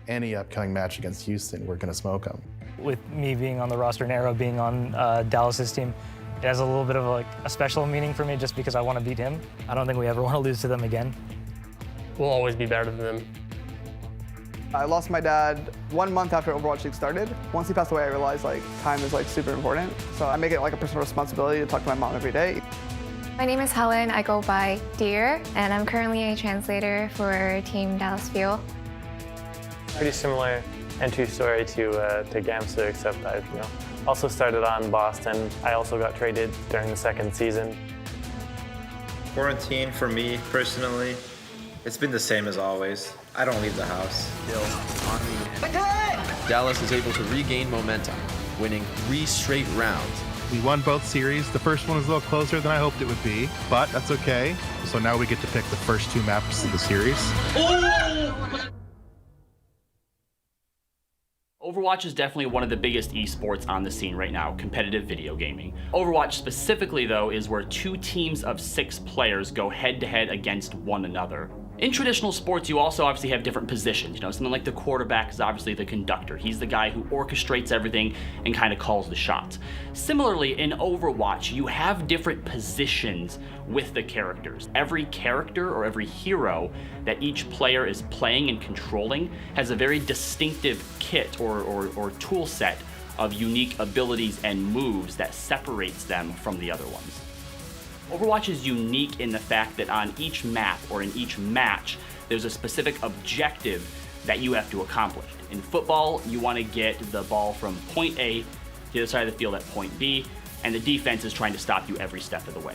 any upcoming match against Houston, we're going to smoke them. With me being on the roster and Arrow being on Dallas's team, it has a little bit of a special meaning for me just because I want to beat him. I don't think we ever want to lose to them again. We'll always be better than them. I lost my dad 1 month after Overwatch League started. Once he passed away, I realized time is super important. So I make it a personal responsibility to talk to my mom every day. My name is Helen. I go by Deer, and I'm currently a translator for Team Dallas Fuel. Pretty similar entry story to Gamster, except I've also started on Boston. I also got traded during the second season. Quarantine for me personally, it's been the same as always. I don't leave the house. Still on the end. Dallas is able to regain momentum, winning 3 straight rounds. We won both series. The first one was a little closer than I hoped it would be, but that's okay. So now we get to pick the first 2 maps of the series. Overwatch is definitely one of the biggest esports on the scene right now, competitive video gaming. Overwatch specifically, though, is where 2 teams of 6 players go head-to-head against one another. In traditional sports, you also obviously have different positions. Something like the quarterback is obviously the conductor. He's the guy who orchestrates everything and kind of calls the shots. Similarly, in Overwatch, you have different positions with the characters. Every character or every hero that each player is playing and controlling has a very distinctive kit or tool set of unique abilities and moves that separates them from the other ones. Overwatch is unique in the fact that on each map or in each match, there's a specific objective that you have to accomplish. In football, you want to get the ball from point A to the other side of the field at point B, and the defense is trying to stop you every step of the way.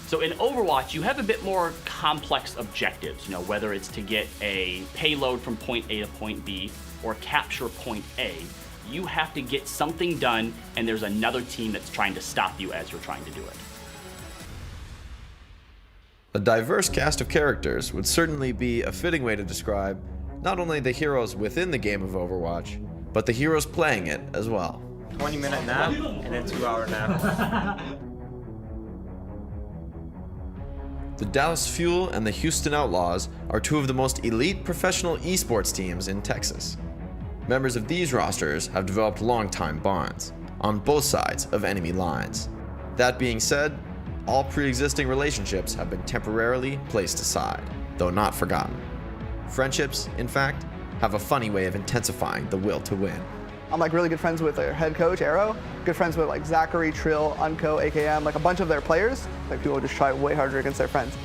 So in Overwatch, you have a bit more complex objectives, whether it's to get a payload from point A to point B or capture point A. You have to get something done, and there's another team that's trying to stop you as you're trying to do it. A diverse cast of characters would certainly be a fitting way to describe not only the heroes within the game of Overwatch, but the heroes playing it as well. 20-minute nap and a 2-hour nap. The Dallas Fuel and the Houston Outlaws are 2 of the most elite professional esports teams in Texas. Members of these rosters have developed long-time bonds on both sides of enemy lines. That being said, all pre-existing relationships have been temporarily placed aside, though not forgotten. Friendships, in fact, have a funny way of intensifying the will to win. I'm really good friends with their head coach, Arrow. Good friends with Zachary, Trill, Unco, AKM, a bunch of their players. People just try way harder against their friends.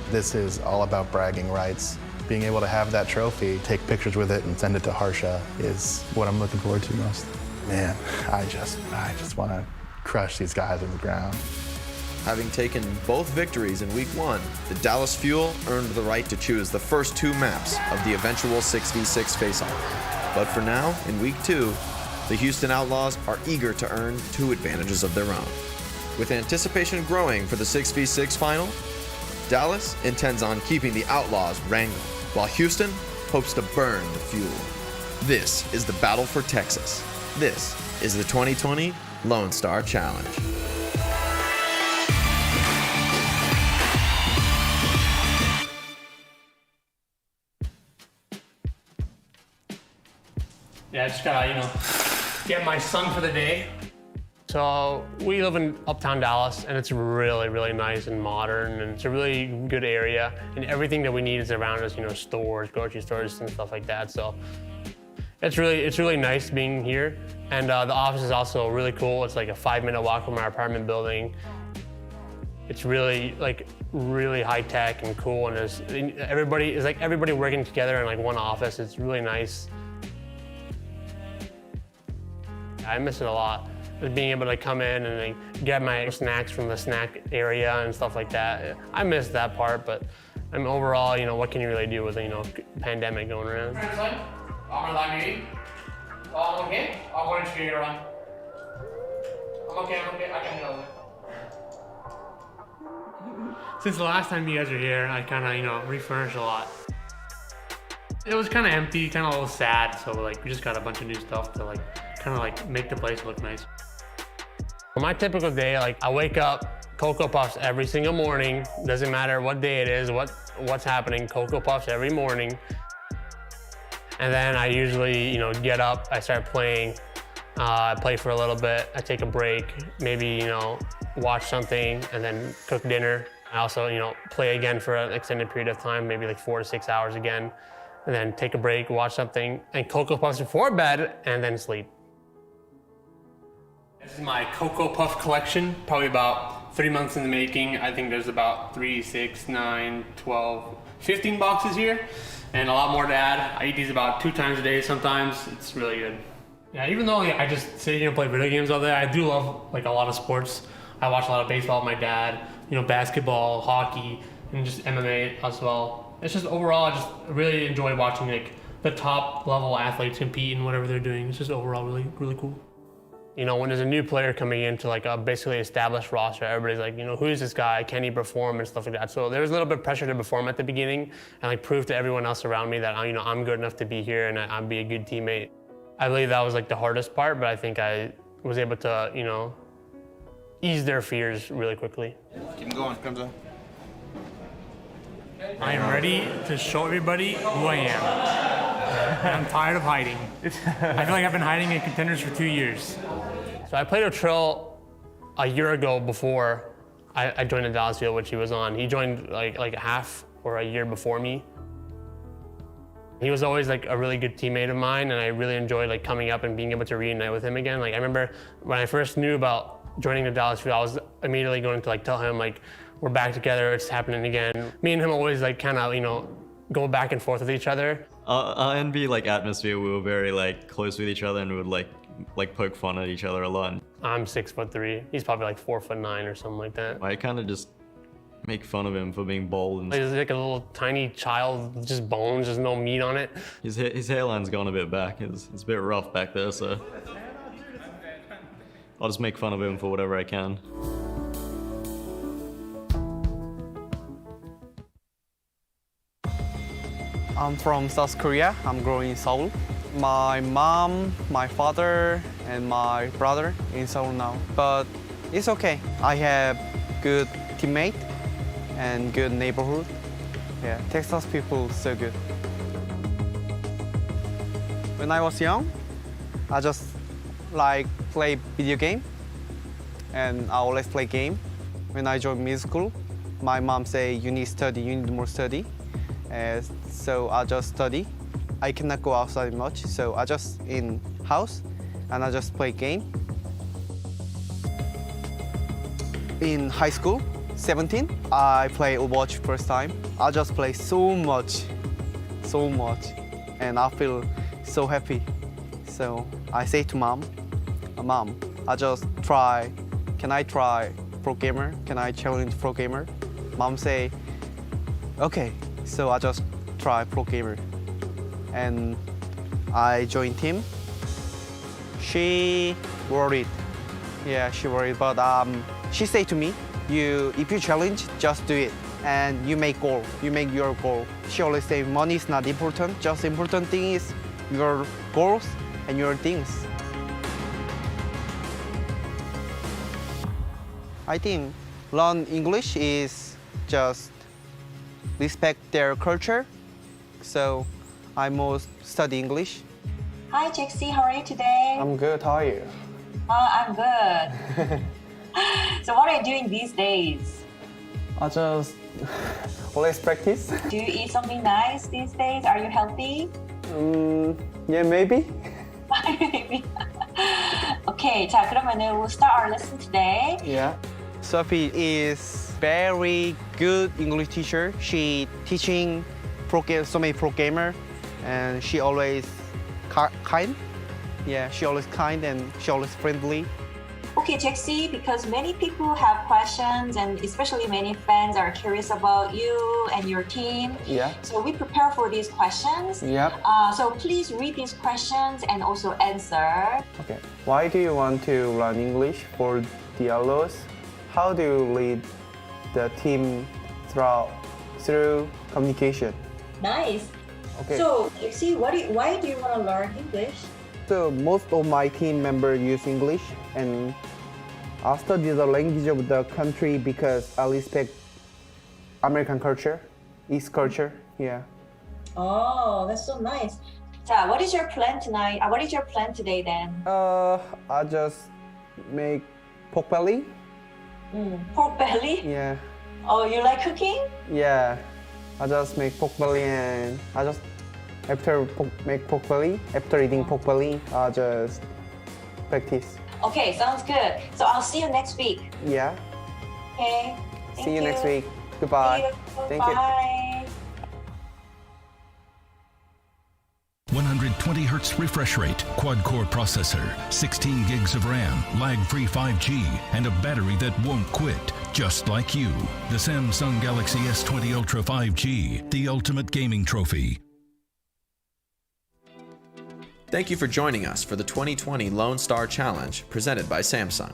This is all about bragging rights. Being able to have that trophy, take pictures with it, and send it to Harsha is what I'm looking forward to most. Man, I just want to crush these guys on the ground. Having taken both victories in Week 1, the Dallas Fuel earned the right to choose the first 2 maps of the eventual 6v6 face-off. But for now, in Week 2, the Houston Outlaws are eager to earn 2 advantages of their own. With anticipation growing for the 6v6 final, Dallas intends on keeping the Outlaws wrangled, while Houston hopes to burn the Fuel. This is the battle for Texas. This is the 2020 Lone Star Challenge. Yeah, I just gotta, get my son for the day. So we live in uptown Dallas, and it's really, really nice and modern, and it's a really good area, and everything that we need is around us, stores, grocery stores, and stuff like that. So it's really nice being here, and the office is also really cool. It's like a 5-minute walk from our apartment building. It's really really high tech and cool, and everybody working together in one office. It's really nice. I miss it a lot. Just being able to come in and get my snacks from the snack area and stuff like that. I miss that part, but overall, what can you really do with pandemic going around? I'm okay. I'm going to scream around. I'm okay. I can handle it. Since the last time you guys were here, I kind of, refurnished a lot. It was kind of empty, kind of a little sad, so we just got a bunch of new stuff to make the place look nice. For my typical day, I wake up, Cocoa Puffs every single morning. Doesn't matter what day it is, what's happening, Cocoa Puffs every morning. And then I usually, get up, I start playing, I play for a little bit, I take a break, maybe, watch something and then cook dinner. I also, play again for an extended period of time, maybe like 4 to 6 hours again, and then take a break, watch something, and Cocoa Puffs before bed, and then sleep. This is my Cocoa Puff collection, probably about 3 months in the making. I think there's about 3, 6, 9, 12, 15 boxes here, and a lot more to add. I eat these about 2 times a day sometimes. It's really good. Yeah, even though I just sit here and play video games all day, I do love a lot of sports. I watch a lot of baseball with my dad, basketball, hockey, and just MMA as well. It's just overall, I just really enjoy watching the top level athletes compete in whatever they're doing. It's just overall really, really cool. When there's a new player coming into a basically established roster, everybody's like, who is this guy? Can he perform and stuff like that? So there was a little bit of pressure to perform at the beginning and prove to everyone else around me that I'm good enough to be here and I'd be a good teammate. I believe that was the hardest part, but I think I was able to, ease their fears really quickly. Keep going, Crimson. I am ready to show everybody who I am. I'm tired of hiding. I feel like I've been hiding in contenders for 2 years. So I played with Trill a year ago before I joined the Dallas Fuel, which he was on. He joined like half or a year before me. He was always a really good teammate of mine, and I really enjoyed coming up and being able to reunite with him again. I remember when I first knew about joining the Dallas Fuel, I was immediately going to tell him we're back together, it's happening again. Me and him always kind of go back and forth with each other. Our NB atmosphere, we were very close with each other and we would poke fun at each other a lot. I'm 6'3". He's probably 4'9" or something like that. I kind of just make fun of him for being bald. And he's like a little tiny child, just bones, there's no meat on it. His hairline's gone a bit back. It's a bit rough back there, so I'll just make fun of him for whatever I can. I'm from South Korea. I'm growing in Seoul. My mom, my father, and my brother in Seoul now. But it's okay. I have good teammate and good neighborhood. Yeah, Texas people so good. When I was young, I just play video game, and I always play game. When I joined middle school, my mom say you need study, you need more study. So I just study. I cannot go outside much, so I just in house and I just play game. In high school, 17, I play Overwatch first time. I just play so much, and I feel so happy. So I say to Mom, I just try, can I try pro gamer? Can I challenge pro gamer? Mom say, okay. So I just try pro gamer. And I joined team. She worried. Yeah, she worried, but she said to me, if you challenge, just do it. And you make goal, you make your goal. She always say money is not important, just important thing is your goals and your things. I think learn English is just respect their culture. So I most study English. Hi, Jaxie. How are you today? I'm good. How are you? I'm good. So what are you doing these days? I just always practice. Do you eat something nice these days? Are you healthy? Yeah, maybe. Maybe. Okay, 자, 그러면은 we'll start our lesson today. Yeah. Sophie is very good English teacher. She teaching so many pro gamer, and she always kind. Yeah, she always kind and she always friendly. Okay, Jaxie, because many people have questions and especially many fans are curious about you and your team. Yeah. So we prepare for these questions. Yep. So please read these questions and also answer. Okay. Why do you want to learn English for the Outlaws? How do you lead the team through communication? Nice. Okay. So, Jaxie, why do you want to learn English? So most of my team members use English, and I study the language of the country because I respect American culture, East culture. Yeah. Oh, that's so nice. So, what is your plan tonight? What is your plan today then? I just make pork belly. Pork belly? Yeah. Oh, you like cooking? Yeah. I just make pork belly and I just make pork belly. After eating pork belly, I just practice. Okay, sounds good. So I'll see you next week. Yeah. Okay. See you next week. Goodbye. See you. Thank you. Bye. 120 hertz refresh rate, quad-core processor, 16 gigs of RAM, lag-free 5G, and a battery that won't quit, just like you. The Samsung Galaxy S20 Ultra 5G, the ultimate gaming trophy. Thank you for joining us for the 2020 Lone Star Challenge presented by Samsung.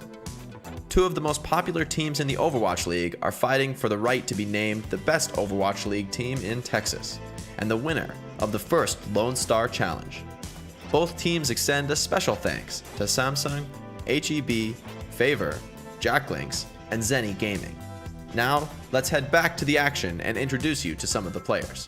Two of the most popular teams in the Overwatch League are fighting for the right to be named the best Overwatch League team in Texas, and the winner of the first Lone Star Challenge. Both teams extend a special thanks to Samsung, HEB, Favor, Jacklinks, and Zenny Gaming. Now, let's head back to the action and introduce you to some of the players.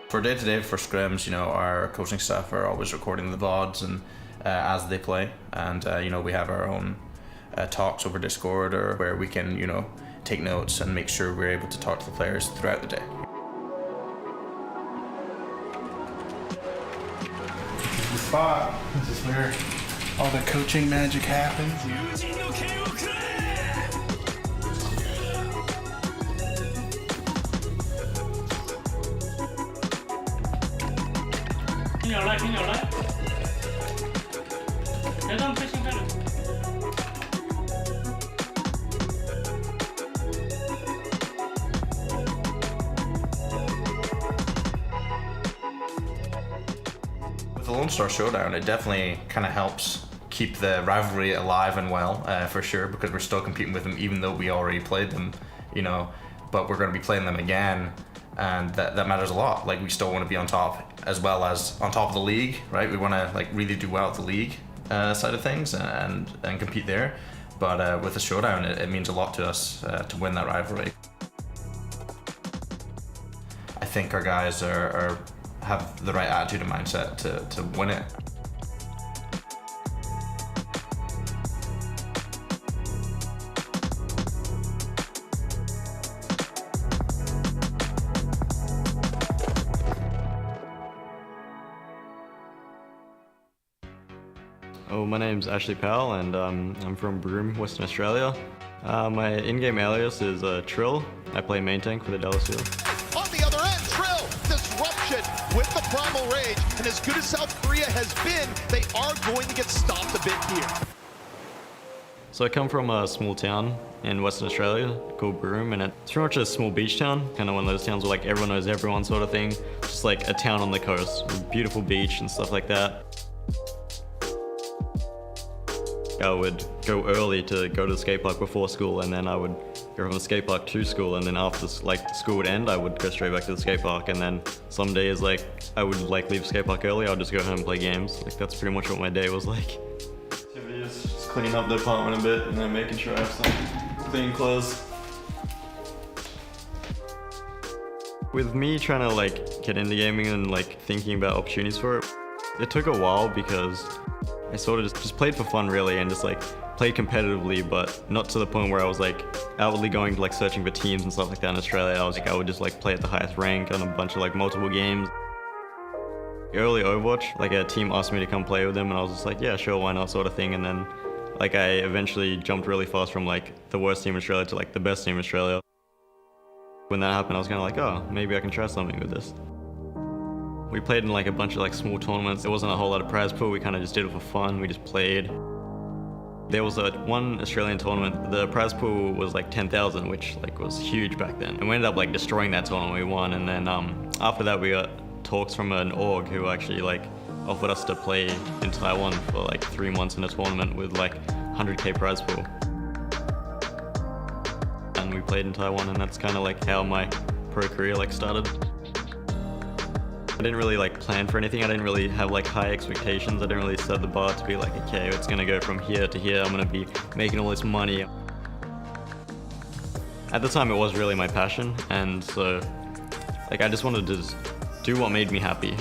For day-to-day, for scrims, our coaching staff are always recording the VODs and as they play, and we have our own talks over Discord or where we can take notes and make sure we're able to talk to the players throughout the day. This is the spot. This is where all the coaching magic happens. With the Lone Star Showdown, it definitely kind of helps keep the rivalry alive and well, for sure, because we're still competing with them even though we already played them, but we're going to be playing them again, and that matters a lot. Like, we still want to be on top, as well as on top of the league, right? We want to really do well at the league side of things and compete there. But with the Showdown, it means a lot to us to win that rivalry. I think our guys have the right attitude and mindset to win it. Oh, my name's Ashley Powell, and I'm from Broome, Western Australia. My in-game alias is Trill. I play main tank for the Dallas Fuel. On the other end, Trill, disruption with the Primal Rage, and as good as South Korea has been, they are going to get stopped a bit here. So I come from a small town in Western Australia called Broome, and it's pretty much a small beach town, kind of one of those towns where like everyone knows everyone sort of thing. Just like a town on the coast, with beautiful beach and stuff like that. I would go early to go to the skate park before school, and then I would go from the skate park to school, and then after school would end, I would go straight back to the skate park, and then some days I would leave the skate park early, I would just go home and play games. That's pretty much what my day was like. Activities, just cleaning up the apartment a bit, and then making sure I have some clean clothes. With me trying to get into gaming and thinking about opportunities for it, it took a while because I sort of just played for fun really, and just played competitively, but not to the point where I was outwardly going to searching for teams and stuff like that in Australia. I would just play at the highest rank on a bunch of multiple games. Early Overwatch, a team asked me to come play with them, and I was just yeah, sure, why not, sort of thing. And then I eventually jumped really fast from the worst team in Australia to the best team in Australia. When that happened, I was kind of oh, maybe I can try something with this. We played in a bunch of small tournaments. There wasn't a whole lot of prize pool. We kind of just did it for fun. We just played. There was one Australian tournament. The prize pool was 10,000, which was huge back then. And we ended up destroying that tournament. We won. And then after that, we got talks from an org who actually offered us to play in Taiwan for 3 months in a tournament with 100K prize pool. played in Taiwan, and that's kind of like how my pro career like started. I didn't really like plan for anything. I didn't really have like high expectations. I didn't really set the bar to be like, okay, it's gonna go from here to here. I'm gonna be making all this money. At the time, it was really my passion, and so like I just wanted to just do what made me happy.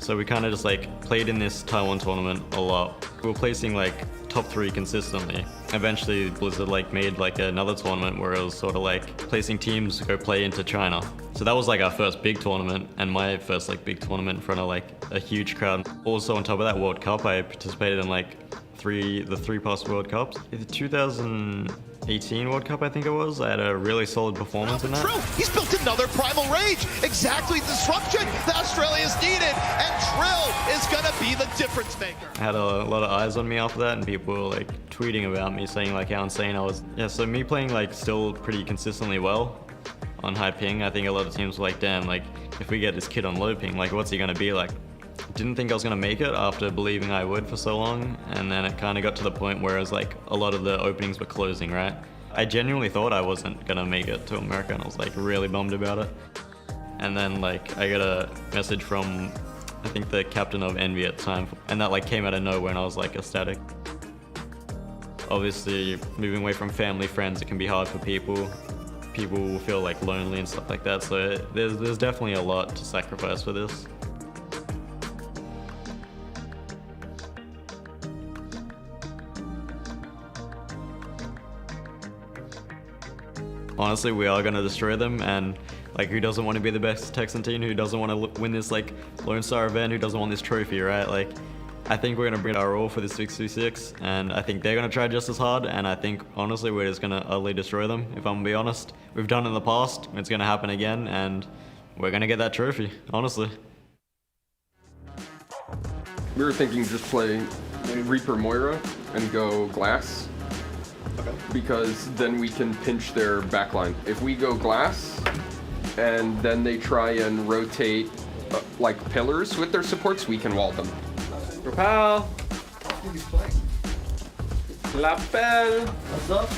So we kind of just like played in this Taiwan tournament a lot. We were placing like top 3 consistently. Eventually Blizzard like made like another tournament where it was sort of like placing teams to go play into China. So that was like our first big tournament and my first like big tournament in front of like a huge crowd. Also on top of that World Cup, I participated in like the three past World Cups. The 2018 World Cup, I think it was. I had a really solid performance in that. True, he's built another Primal Rage. Exactly the disruption that Australia's needed, and Trill is gonna be the difference maker. I had a lot of eyes on me after that, and people were like tweeting about me, saying like how insane I was. Yeah, so me playing like still pretty consistently well on high ping, I think a lot of teams were like, damn, like if we get this kid on low ping, like what's he gonna be like? Didn't think I was gonna make it after believing I would for so long, and then it kind of got to the point where it was like a lot of the openings were closing, right? I genuinely thought I wasn't gonna make it to America, and I was like really bummed about it. And then like I got a message from I think the captain of Envy at the time, and that like came out of nowhere, and I was like ecstatic. Obviously, moving away from family, friends, it can be hard for people. People will feel like lonely and stuff like that, so there's definitely a lot to sacrifice for this. Honestly, we are gonna destroy them, and like, who doesn't want to be the best Texan team? Who doesn't want to win this like Lone Star event? Who doesn't want this trophy, right? Like, I think we're gonna bring our all for this 6v6, and I think they're gonna try just as hard. And I think honestly, we're just gonna utterly destroy them. If I'm gonna be honest, we've done it in the past. It's gonna happen again, and we're gonna get that trophy. Honestly. We were thinking just play Reaper Moira and go glass. Okay. Because then we can pinch their backline. If we go glass, and then they try and rotate like pillars with their supports, we can wall them. Propel! Lapel! What's up?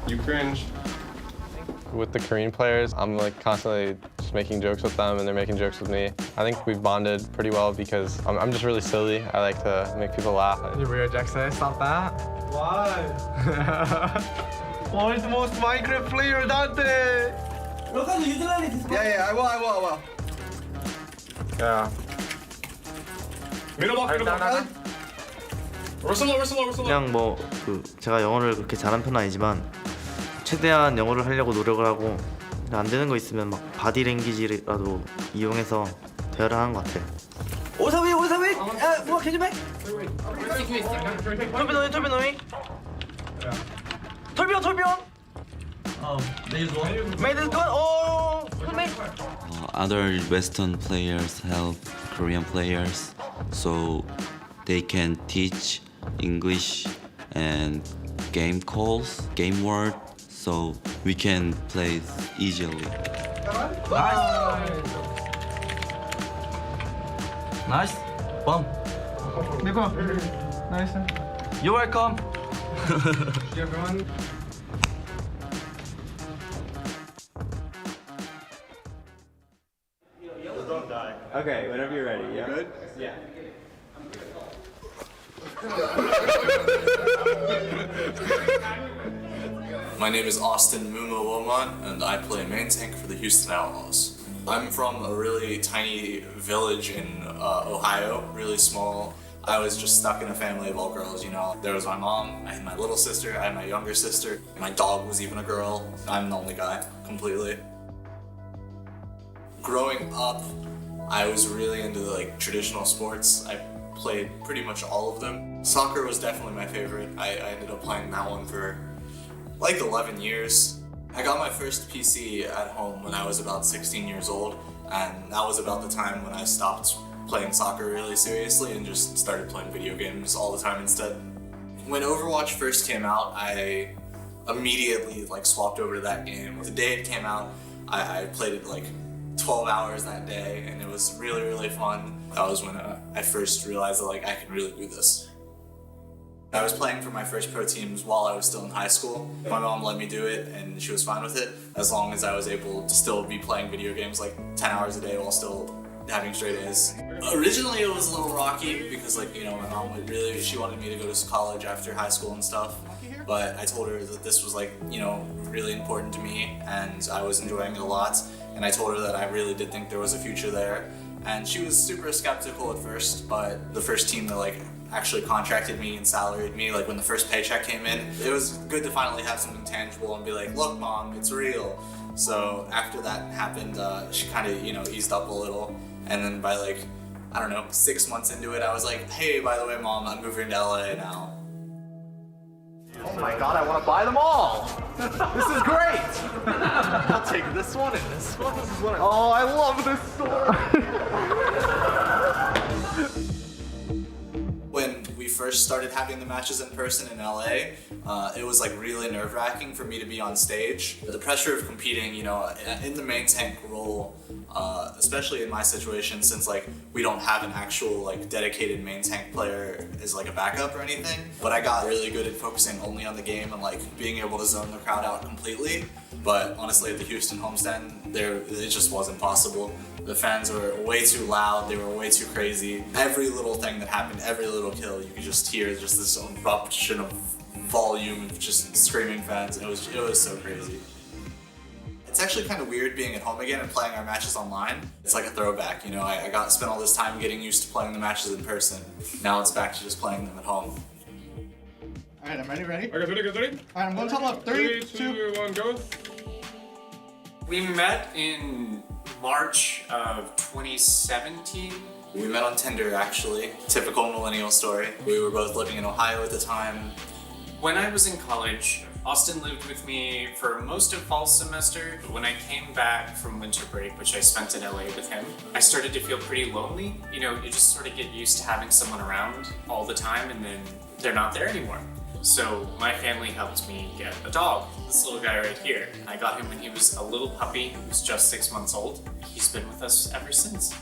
You cringe. With the Korean players, I'm like constantly just making jokes with them and they're making jokes with me. I think we've bonded pretty well because I'm just really silly. I like to make people laugh. Rio Jackson, stop that. Why? Why is the most Minecraft player, Dante? Yeah, I will. Yeah. 그냥 뭐 제가 영어를 그렇게 잘하는 편은 아니지만 최대한 영어를 하려고 노력을 하고 안 되는 거 있으면 막 바디랭귀지라도 이용해서 대화를 하는 것 같아요. 오사위! What can you make? 톨비노이? 톨비온! Made this good? Oh, who made? Other Western players help Korean players so they can teach English and game calls, game words, so we can play easily. Nice. Bomb. Nice. You're welcome. everyone. Okay, whenever you're ready. Yeah. Good? Yeah. My name is Austin Mumo Woman, and I play main tank for the Houston Outlaws. I'm from a really tiny village in Ohio, really small. I was just stuck in a family of all girls, you know. There was my mom, I had my little sister, I had my younger sister. My dog was even a girl. I'm the only guy, completely. Growing up, I was really into like traditional sports. I played pretty much all of them. Soccer was definitely my favorite. I ended up playing that one for like 11 years. I got my first PC at home when I was about 16 years old, and that was about the time when I stopped playing soccer really seriously and just started playing video games all the time instead. When Overwatch first came out, I immediately like swapped over to that game. The day it came out, I played it like 12 hours that day, and it was really, really fun. That was when I first realized that like I could really do this. I was playing for my first pro teams while I was still in high school. My mom let me do it and she was fine with it as long as I was able to still be playing video games like 10 hours a day while still having straight A's. Originally it was a little rocky because like, you know, my mom she wanted me to go to college after high school and stuff. But I told her that this was like, you know, really important to me and I was enjoying it a lot. And I told her that I really did think there was a future there. And she was super skeptical at first, but the first team that like actually contracted me and salaried me, like when the first paycheck came in, it was good to finally have something tangible and be like, look mom, it's real. So after that happened, she kind of, you know, eased up a little. And then by like, I don't know, 6 months into it, I was like, hey, by the way mom, I'm moving to LA now. Oh my god, I want to buy them all! This is great! I'll take this one and this one. This is what Oh, I love this sword! When we first started having the matches in person in LA, it was like really nerve-wracking for me to be on stage. The pressure of competing, you know, in the main tank role, especially in my situation, since like we don't have an actual like dedicated main tank player as like a backup or anything. But I got really good at focusing only on the game and like being able to zone the crowd out completely. But honestly, at the Houston homestand, it just wasn't possible. The fans were way too loud, they were way too crazy. Every little thing that happened, every little kill, you could just hear just this eruption of volume of just screaming fans. It was so crazy. It's actually kind of weird being at home again and playing our matches online. It's like a throwback, you know, I got to spend all this time getting used to playing the matches in person. Now it's back to just playing them at home. Alright, I'm ready? Okay, ready? Alright, I'm going to tell up. 3, 2, 1, go. We met in March of 2017. We met on Tinder, actually. Typical millennial story. We were both living in Ohio at the time. When I was in college, Austin lived with me for most of fall semester. When I came back from winter break, which I spent in LA with him, I started to feel pretty lonely. You know, you just sort of get used to having someone around all the time and then they're not there anymore. So my family helped me get a dog, this little guy right here. I got him when he was a little puppy, he was just 6 months old. He's been with us ever since.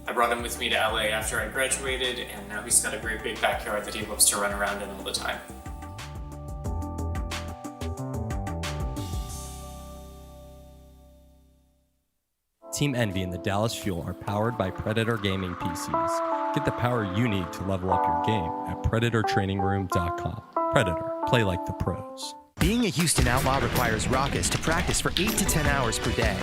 I brought him with me to LA after I graduated, and now he's got a great big backyard that he loves to run around in all the time. Team Envy and the Dallas Fuel are powered by Predator Gaming PCs. Get the power you need to level up your game at PredatorTrainingRoom.com. Predator, play like the pros. Being a Houston Outlaw requires Raucus to practice for 8 to 10 hours per day.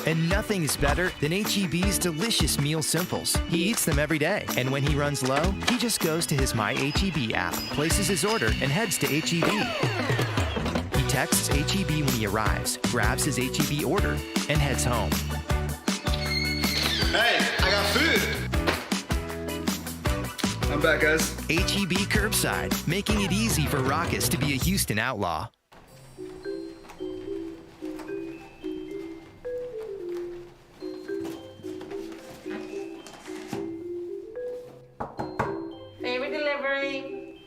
And nothing is better than HEB's delicious meal simples. He eats them every day, and when he runs low, he just goes to his My HEB app, places his order, and heads to HEB. He texts HEB when he arrives, grabs his HEB order, and heads home. Hey, I got food! I'm back, guys. HEB Curbside, making it easy for Raucus to be a Houston Outlaw. Baby delivery.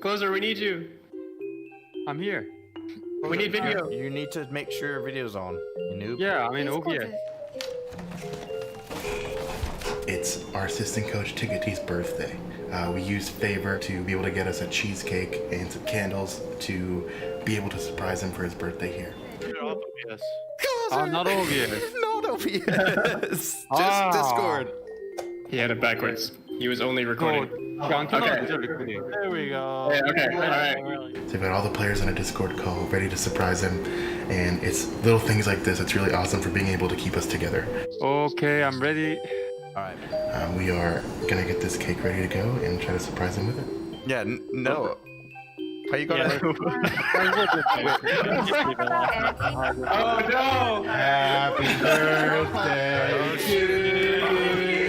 Closer, we need you. I'm here. We need video. You need to make sure your video's on, you noob. Yeah, I mean, okay. It's our assistant coach Ticketty's birthday. We used Favor to be able to get us a cheesecake and some candles to be able to surprise him for his birthday here. OBS. Not OBS. Not OBS. Just Discord. He had it backwards. He was only recording. Okay. There we go. Yeah, okay, alright. So we've got all the players on a Discord call ready to surprise him, and it's little things like this that's really awesome for being able to keep us together. Okay, I'm ready. Alright. We are gonna get this cake ready to go and try to surprise him with it. Yeah, no. How you gonna? Oh no! Happy birthday to you.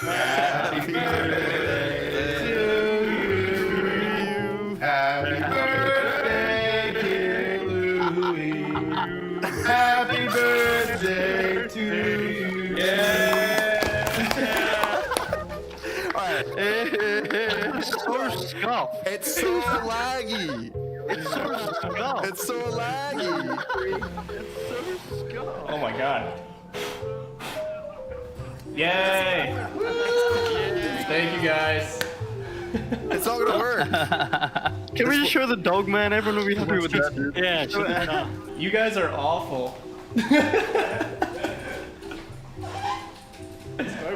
Happy birthday to you. Happy birthday, dear Louie. Happy birthday to you. Yeah. It's so laggy. It's so scuffed. It's so laggy. Oh my god. Yay! Thank you guys. It's not gonna work. Can we just show the dog man? Everyone will be happy with that, dude. Yeah, show that off. You guys are awful.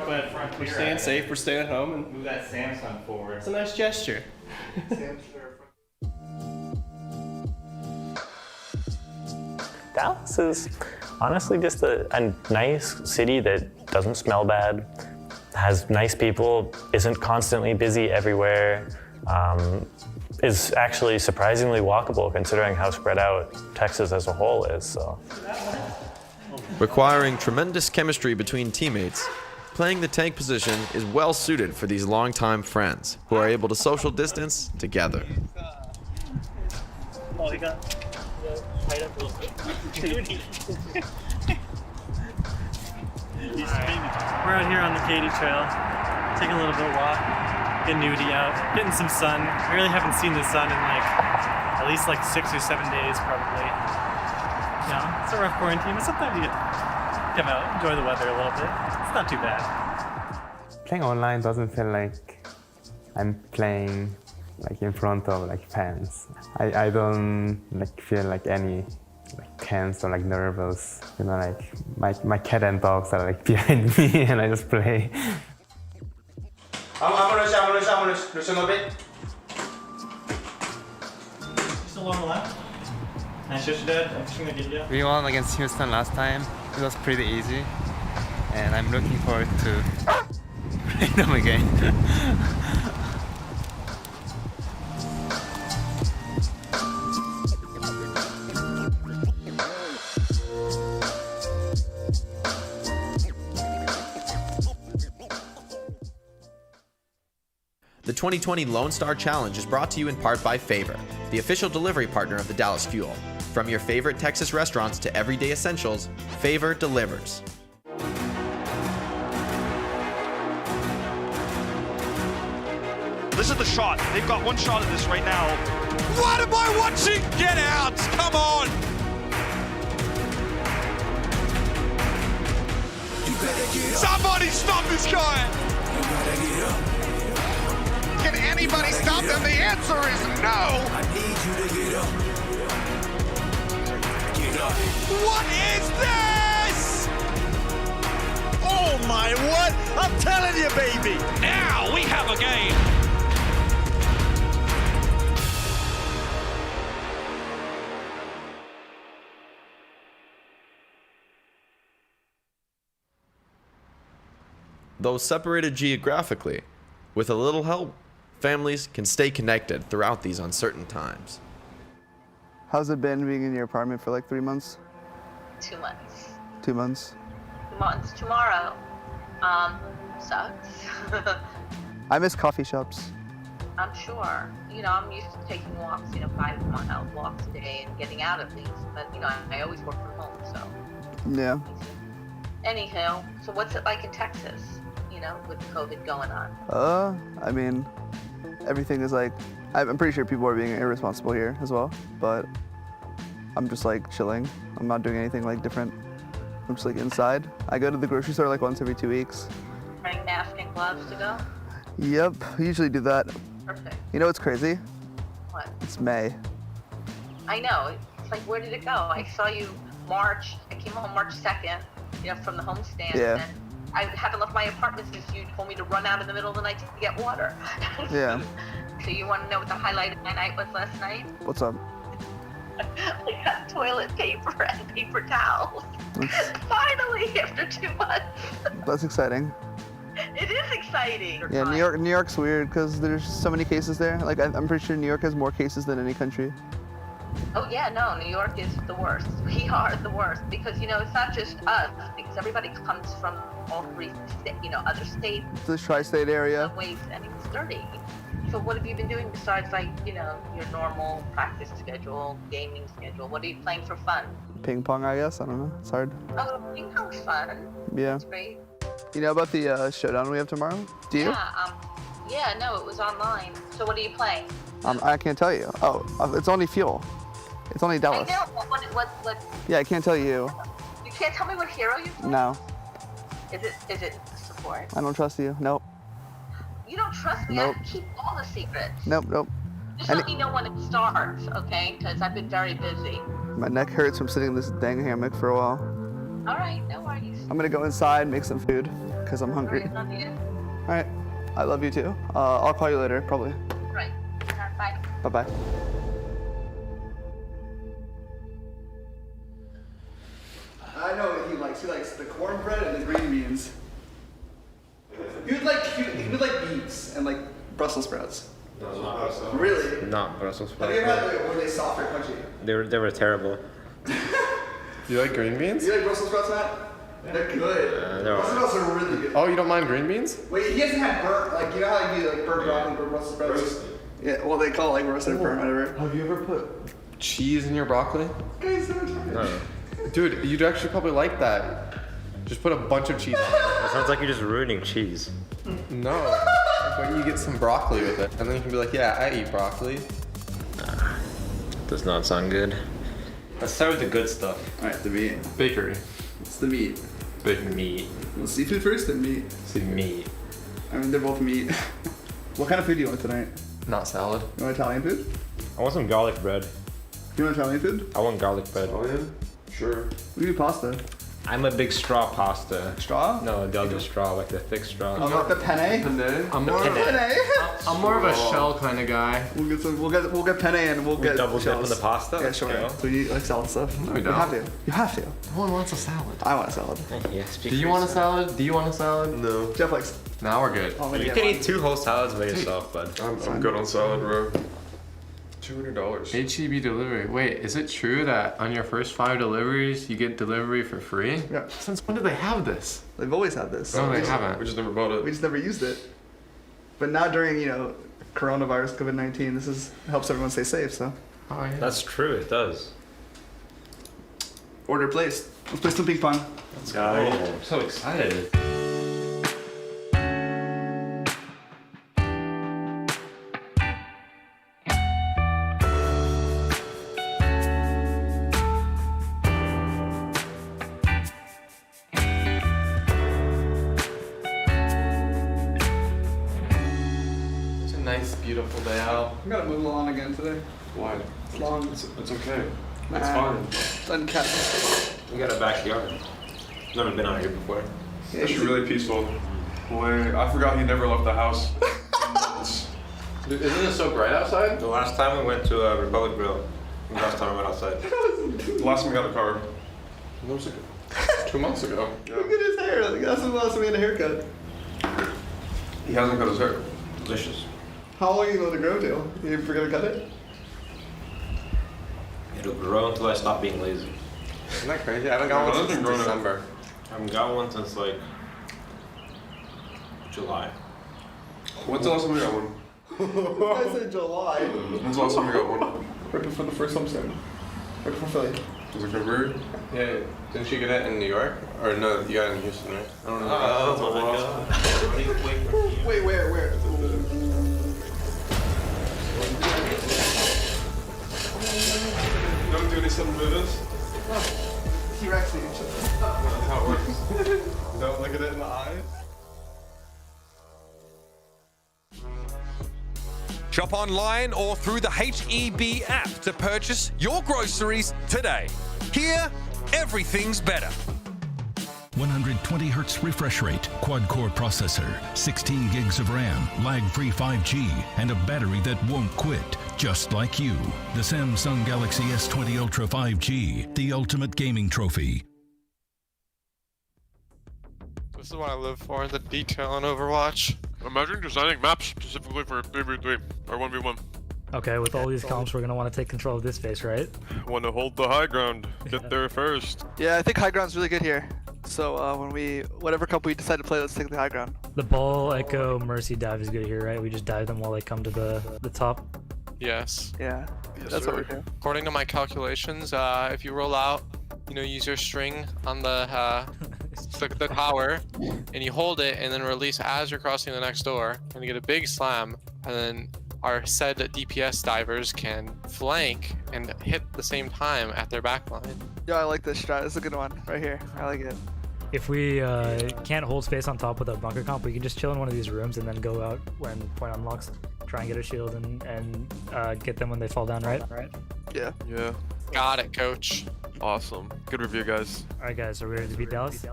But we're staying safe, we're staying at home, and Move that Samsung forward. it's a nice gesture. Dallas is honestly just a nice city that doesn't smell bad, has nice people, isn't constantly busy everywhere, is actually surprisingly walkable considering how spread out Texas as a whole is. So. Requiring tremendous chemistry between teammates, playing the tank position is well suited for these longtime friends who are able to social distance together. Oh, you got tied up real quick. We're out here on the Katy Trail, taking a little bit of walk, getting nudie out, getting some sun. We really haven't seen the sun in like at least like 6 or 7 days probably. You know, it's a rough quarantine, but sometimes you come out, enjoy the weather a little bit. It's not too bad. Playing online doesn't feel like I'm playing like in front of like fans. I don't like feel like any like tense or like nervous. You know, like my cat and dogs are like behind me and I just play. Just along the left. Nice shot, Dad. I'm pushing the video. We won against Houston last time. It was pretty easy, and I'm looking forward to play them again. The 2020 Lone Star Challenge is brought to you in part by Favor, the official delivery partner of the Dallas Fuel. From your favorite Texas restaurants to everyday essentials, Favor delivers. This is the shot. They've got one shot at this right now. What am I watching? Get out! Come on! Somebody stop this guy! Can anybody stop them? The answer is no! I need you to get up. Get up. What is this? Oh my, what? I'm telling you, baby! Now we have a game! Though separated geographically, with a little help, families can stay connected throughout these uncertain times. How's it been being in your apartment for like 3 months? 2 months. 2 months? 2 months tomorrow. Sucks. I miss coffee shops. I'm sure. You know, I'm used to taking walks, 5-mile walks a day and getting out at least. But, I always work from home, so. Yeah. Anyhow, so what's it like in Texas, with COVID going on? I mean, everything is like, I'm pretty sure people are being irresponsible here as well, but I'm just like chilling. I'm not doing anything like different. I'm just like inside. I go to the grocery store like once every 2 weeks. Wearing mask and gloves to go? Yep, we usually do that. Perfect. You know what's crazy? What? It's May. I know. It's like, where did it go? I saw you March. I came home March 2nd, from the homestand. Yeah. And I haven't left my apartment since you told me to run out in the middle of the night to get water. Yeah. So you want to know what the highlight of my night was last night? What's up? I got toilet paper and paper towels. Finally, after 2 months. That's exciting. It is exciting. Yeah, New York's weird because there's so many cases there. Like I'm pretty sure New York has more cases than any country. Oh yeah, no, New York is the worst. We are the worst because it's not just us because everybody comes from all 3 other states. The tri-state area. Waste and it's dirty. So what have you been doing besides your normal practice schedule, gaming schedule? What are you playing for fun? Ping pong, I guess. I don't know. It's hard. Oh, ping pong's fun. Yeah. That's great. You know about the showdown we have tomorrow? Do you? Yeah, no, it was online. So what are you playing? I can't tell you. Oh, it's only Fuel. It's only Dallas. I know. What? Yeah, I can't tell you. You can't tell me what hero you play? No. Is it support? I don't trust you. Nope. You don't trust me. Nope. I keep all the secrets. Nope. Just let me know when it starts, okay? Because I've been very busy. My neck hurts from sitting in this dang hammock for a while. All right, no worries. I'm gonna go inside, make some food, because I'm hungry. I love you. All right. I love you too. I'll call you later, probably. Right. Bye. Bye-bye. I know what he likes. He likes the cornbread and the green beans. He would like beets and like Brussels sprouts. Really? Not Brussels sprouts. Have you ever had were they soft or crunchy? They were terrible. Do you like green beans? Do you like Brussels sprouts, Matt? They're good. Brussels sprouts are really good. Oh, you don't mind green beans? Wait, he hasn't had burnt, like, you know how you do like burnt broccoli, burnt Brussels sprouts? Roasted. Yeah, well, they call it like roasted or burnt, whatever. Have you ever put cheese in your broccoli? Guys, no. Dude, you'd actually probably like that. Just put a bunch of cheese on it. It sounds like you're just ruining cheese. No, but you get some broccoli with it, and then you can be like, yeah, I eat broccoli. Does not sound good. Let's start with the good stuff. All right, the meat. Bakery. It's the meat. Big meat. Well, seafood first, then meat. Meat. I mean, they're both meat. What kind of food do you want tonight? Not salad. You want Italian food? I want some garlic bread. You want Italian food? I want garlic bread. Italian? Sure. We do pasta. I'm a big straw pasta. Straw? No, the other straw, like the thick straw. Oh, not the penne? I'm more of a shell kind of guy. We'll get penne and we'll get double dip in shells. the pasta? Yeah, Let's sure. go. So you eat like salad stuff? No, we You don't. have to. You have to. No one wants a salad. I want a salad. Yeah, Do you want a salad? Do you want a salad? No. Jeff likes. Now we're good. Oh, You can eat 2 whole salads by yourself, bud. I'm good on salad, bro. $200. HEB delivery. Wait, is it true that on your first 5 deliveries, you get delivery for free? Yeah. Since when did they have this? They've always had this. No, they We haven't. We just never bought it. We just never used it. But now during, coronavirus, COVID-19, this helps everyone stay safe, so. Oh, yeah. That's true, it does. Order placed. Let's play some ping pong. Let's go. I'm so excited. It's a nice, beautiful day out. We gotta move along again today. Why? It's long. It's okay. Nah, It's fine. It's unkept. We got a backyard. Never been out here before. Yeah, It's really peaceful. Boy, I forgot he never left the house. Dude, isn't it so bright outside? The last time we went to Republic Grill. The last time we went outside. The last time we got a car. 2 months ago. Look at his hair. Like, that's the last time we had a haircut. He hasn't cut his hair. Delicious. How long are you going to grow till? You ever gonna cut it? It'll grow until I stop being lazy. Isn't that crazy? I haven't got one since December. I haven't got one since like July. When's the last time we got one? I said July. When's the last time we got one? Right before the first homestead. Right before Philly. Was it February? Yeah. Didn't you get it in New York? Or no, you got it in Houston, right? I don't know. Oh my god. Wait, where? You don't do any sudden movements? T-Rex each That's how it works. Don't look at it in the eye. Shop online or through the HEB app to purchase your groceries today. Here, everything's better. 120 Hz refresh rate, quad-core processor, 16 gigs of RAM, lag-free 5G, and a battery that won't quit, just like you. The Samsung Galaxy S20 Ultra 5G, the ultimate gaming trophy. This is what I live for, the detail in Overwatch. Imagine designing maps specifically for 3v3 or 1v1. Okay, with all these comps, we're gonna want to take control of this face, right? Want to hold the high ground, get there first. Yeah, I think high ground's really good here. So whatever comp we decide to play, let's take the high ground. The ball, echo, mercy dive is good here, right? We just dive them while they come to the top. Yes. Yeah, that's what we do. According to my calculations, if you roll out, use your string on the tower, and you hold it and then release as you're crossing the next door, and you get a big slam, and then our said DPS divers can flank and hit the same time at their backline. Yeah, I like this strat. It's a good one right here. I like it. If we can't hold space on top with our bunker comp, we can just chill in one of these rooms and then go out when point unlocks, try and get a shield and get them when they fall down, right? Yeah. Yeah. Got it, coach. Awesome. Good review, guys. All right, guys, are we ready to beat Dallas?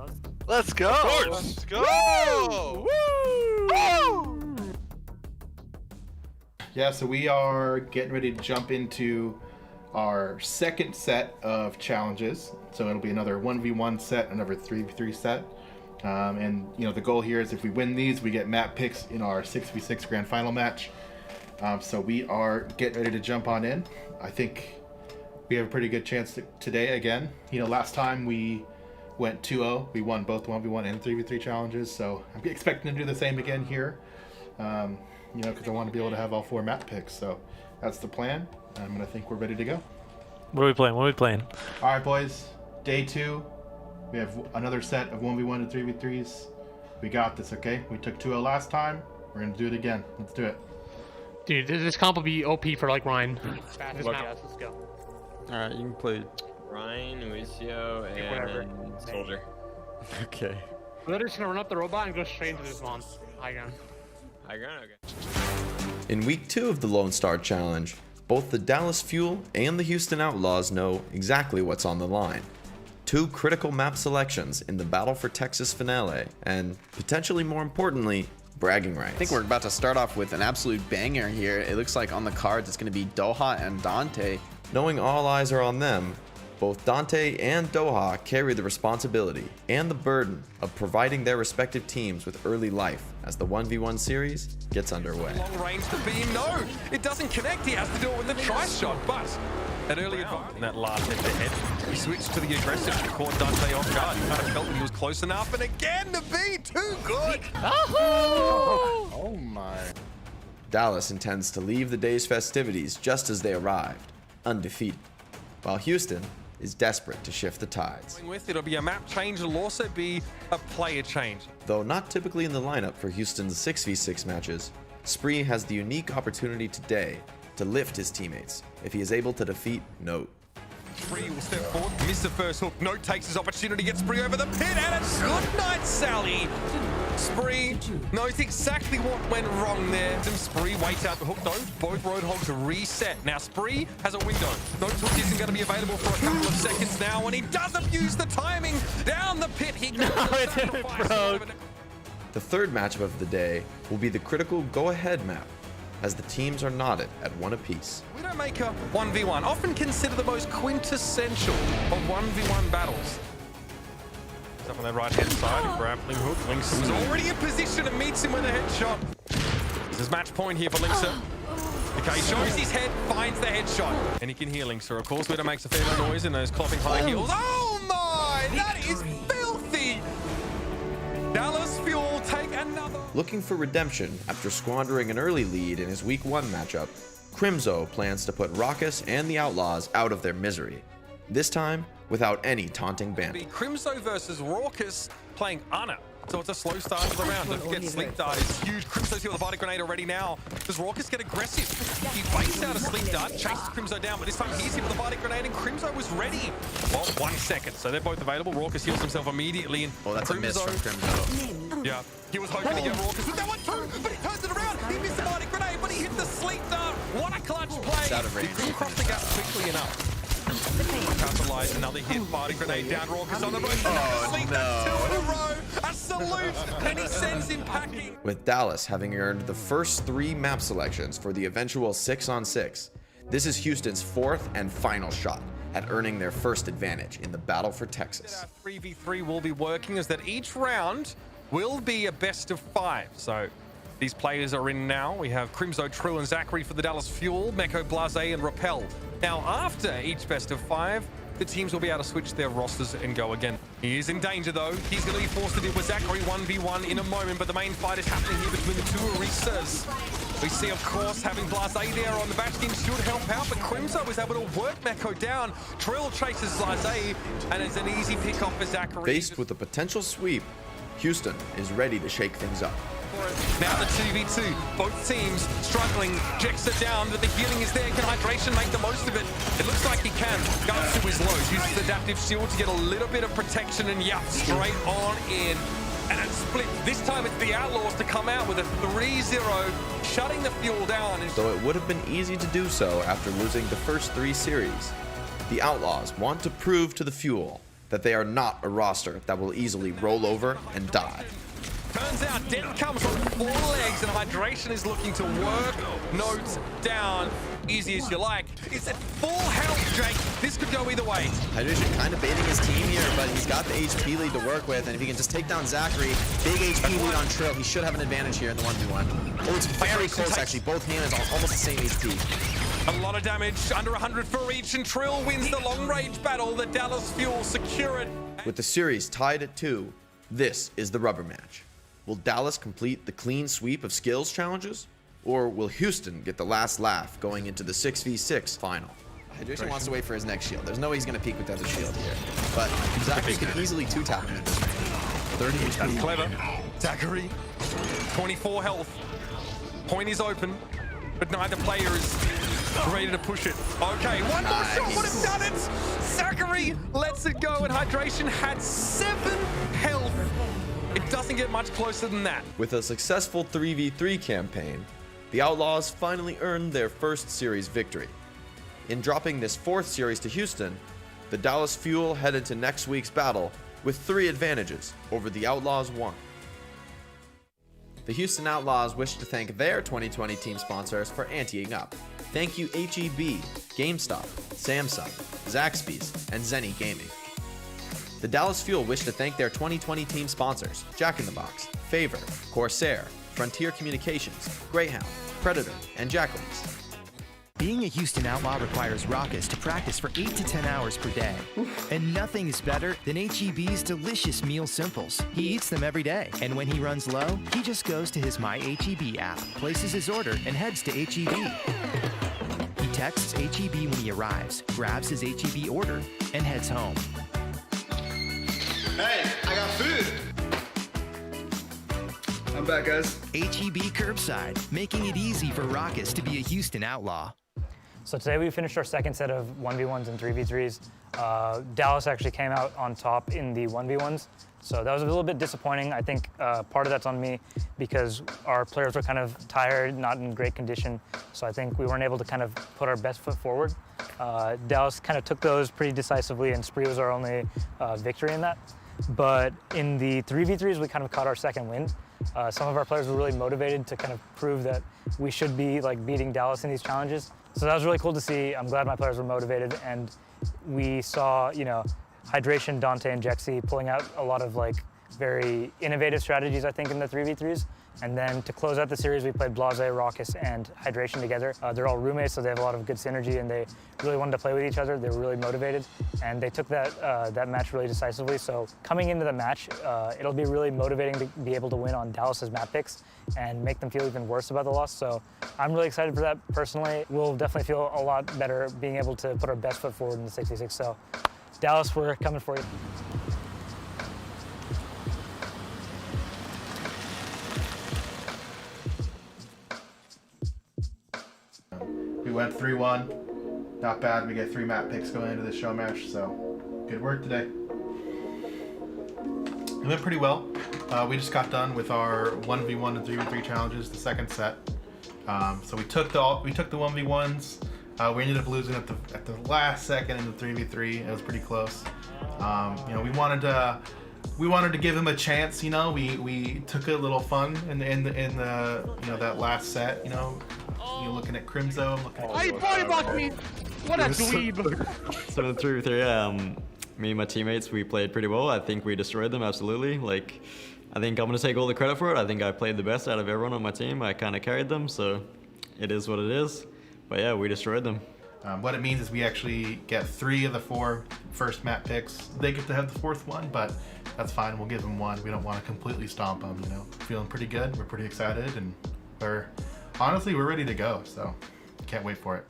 Let's go. Of course. Let's go. Woo! Yeah, so we are getting ready to jump into our second set of challenges. So it'll be another 1v1 set, another 3v3 set. And you know, the goal here is if we win these, we get map picks in our 6v6 grand final match. So we are getting ready to jump on in. I think we have a pretty good chance today again. You know, last time we went 2-0. We won both 1v1 and 3v3 challenges. So I'm expecting to do the same again here. You know, because I want to be able to have all 4 map picks. So that's the plan. I think we're ready to go. What are we playing? All right, boys. Day 2. We have another set of 1v1 and 3v3s. We got this, okay? We took 2-0 last time. We're going to do it again. Let's do it. Dude, this comp will be OP for like Ryan. Fastest map. Let's go. Alright, you can play Ryan, Lucio, and Soldier. Okay. We're literally just gonna run up the robot and go straight into this one. High ground. High ground? Okay. In week 2 of the Lone Star Challenge, both the Dallas Fuel and the Houston Outlaws know exactly what's on the line. 2 critical map selections in the Battle for Texas finale, and potentially more importantly, bragging rights. I think we're about to start off with an absolute banger here. It looks like on the cards it's going to be Doha and Dante. Knowing all eyes are on them, both Dante and Doha carry the responsibility and the burden of providing their respective teams with early life as the 1v1 series gets underway. Long range to beam, no, it doesn't connect. He has to do it with the try shot, but that early advantage in that last head-to-head, he switched to the aggressive, caught Dante off guard. He kind of felt that he was close enough, and again to be too good. Oh my. Dallas intends to leave the day's festivities just as they arrived, undefeated, while Houston is desperate to shift the tides. It'll be a map change, it'll also be a player change. Though not typically in the lineup for Houston's 6v6 matches, Spree has the unique opportunity today to lift his teammates if he is able to defeat Note. Spree will step forward, miss the first hook. Note takes his opportunity, gets Spree over the pit, and a good night, Sally. Spree knows exactly what went wrong there. And Spree waits out the hook though. Both Roadhogs reset. Now Spree has a window. Note's hook isn't going to be available for a couple of seconds now, and he does abuse the timing down the pit. He The third matchup of the day will be the critical go-ahead map, as the teams are knotted at 1 apiece. Widowmaker 1v1, often considered the most quintessential of 1v1 battles. Up on that right-hand side, grappling hook. Linkser was already in position and meets him with a headshot. This is match point here for Linkser. Okay, shows his head, finds the headshot, and he can hear Linkser. Of course, Widow makes a fair bit of noise in those clopping high heels. Oh my, that is filthy! Dallas Fuel take another. Looking for redemption after squandering an early lead in his Week 1 matchup, Crimzo plans to put Raucus and the Outlaws out of their misery. This time, without any taunting banter. Crimzo versus Raucus playing Ana. So it's a slow start to the round. Don't forget Sleep Dart is huge. Crimzo's here with a body grenade already now. Does Raucus get aggressive? He waits out a Sleep Dart, chases Crimzo down, but this time he's here with a body grenade and Crimzo was ready. Well, 1 second. So they're both available. Raucus heals himself immediately. And oh, that's a miss from Crimzo. Yeah, he was hoping to get Raucus with that one through, but he turns it around. He missed the body grenade, but he hit the Sleep Dart. What a clutch play. He couldn't cross the gap quickly enough. Capitalize, another hit, body grenade down, Raucus on the road. Oh, no. 2 in a row, a salute, and he sends him packing. With Dallas having earned the first 3 map selections for the eventual 6-on-6, this is Houston's 4th and final shot at earning their first advantage in the battle for Texas. 3v3 will be working as that each round will be a best of 5. So these players are in now. We have Crimzo, True, and Zachary for the Dallas Fuel, Meko, Blase, and Rappel. Now, after each best of 5, the teams will be able to switch their rosters and go again. He is in danger, though. He's going to be forced to deal with Zachary 1v1 in a moment, but the main fight is happening here between the 2 Orisas. We see, of course, having Blase there on the bastion should help out, but Crimzo was able to work Meko down. Trill chases Blase, and it's an easy pick off for Zachary. Faced with a potential sweep, Houston is ready to shake things up. Now the 2v2, both teams struggling. Jexer down, but the healing is there. Can Hydration make the most of it? It looks like he can. Goes to his lows, uses adaptive shield to get a little bit of protection, and yeah, straight on in. And it's split. This time it's the Outlaws to come out with a 3-0, shutting the Fuel down. Though it would have been easy to do so after losing the first 3 series, the Outlaws want to prove to the Fuel that they are not a roster that will easily roll over and die. Turns out Death comes on 4 legs, and Hydration is looking to work notes down. Easy as you like. It's at full health, Jake. This could go either way. Hydration kind of baiting his team here, but he's got the HP lead to work with, and if he can just take down Zachary, big HP lead on Trill, he should have an advantage here in the 1v1. Oh, it's very close, actually. Both hands on almost the same HP. A lot of damage, under 100 for each, and Trill wins the long-range battle. The Dallas Fuel secure it. With the series tied at 2, this is the rubber match. Will Dallas complete the clean sweep of skills challenges? Or will Houston get the last laugh going into the 6v6 final? Hydration wants to wait for his next shield. There's no way he's going to peek with the other shield here. But Zachary could easily 2-tap him. 30 HP. That's clever. Zachary, 24 health. Point is open, but neither player is ready to push it. Okay, one more shot would have done it. Zachary lets it go, and Hydration had 7 health. It doesn't get much closer than that. With a successful 3v3 campaign, the Outlaws finally earned their first series victory. In dropping this 4th series to Houston, the Dallas Fuel headed to next week's battle with 3 advantages over the Outlaws' 1. The Houston Outlaws wish to thank their 2020 team sponsors for anteing up. Thank you HEB, GameStop, Samsung, Zaxby's, and Zenny Gaming. The Dallas Fuel wish to thank their 2020 team sponsors, Jack in the Box, Favor, Corsair, Frontier Communications, Greyhound, Predator, and Jackalings. Being a Houston Outlaw requires Raucus to practice for 8 to 10 hours per day. And nothing is better than HEB's delicious meal simples. He eats them every day, and when he runs low, he just goes to his My HEB app, places his order, and heads to HEB. He texts HEB when he arrives, grabs his HEB order, and heads home. Hey, I got food. I'm back, guys. HEB Curbside, making it easy for Raucus to be a Houston Outlaw. So today we finished our second set of 1v1s and 3v3s. Dallas actually came out on top in the 1v1s. So that was a little bit disappointing. I think part of that's on me because our players were kind of tired, not in great condition. So I think we weren't able to kind of put our best foot forward. Dallas kind of took those pretty decisively, and Spree was our only victory in that. But in the 3v3s, we kind of caught our second win. Some of our players were really motivated to kind of prove that we should be like beating Dallas in these challenges. So that was really cool to see. I'm glad my players were motivated, and we saw, you know, Hydration, Dante, and Jexy pulling out a lot of like very innovative strategies, I think, in the 3v3s. And then to close out the series, we played Blase, Raucus, and Hydration together. They're all roommates, so they have a lot of good synergy, and they really wanted to play with each other. They were really motivated, and they took that match really decisively. So coming into the match, it'll be really motivating to be able to win on Dallas's map picks and make them feel even worse about the loss. So I'm really excited for that personally. We'll definitely feel a lot better being able to put our best foot forward in the 66. So Dallas, we're coming for you. We went 3-1. Not bad. We get 3 map picks going into this show match, so good work today. It went pretty well. We just got done with our 1v1 and 3v3 challenges, the second set. So we took the 1v1s. We ended up losing at the last second in the 3v3. It was pretty close. You know, we wanted to give him a chance. You know, we took a little fun in the you know, that last set. You know, you're looking at Crimzo. Why you body blocked me? What a dweeb! So in the 3v3, me and my teammates, we played pretty well. I think we destroyed them, absolutely. Like, I think I'm gonna take all the credit for it. I think I played the best out of everyone on my team. I kind of carried them, so it is what it is. But yeah, we destroyed them. What it means is we actually get 3 of the 4 first map picks. They get to have the 4th one, but that's fine. We'll give them 1. We don't want to completely stomp them, you know. Feeling pretty good. We're pretty excited, and honestly, we're ready to go, so can't wait for it.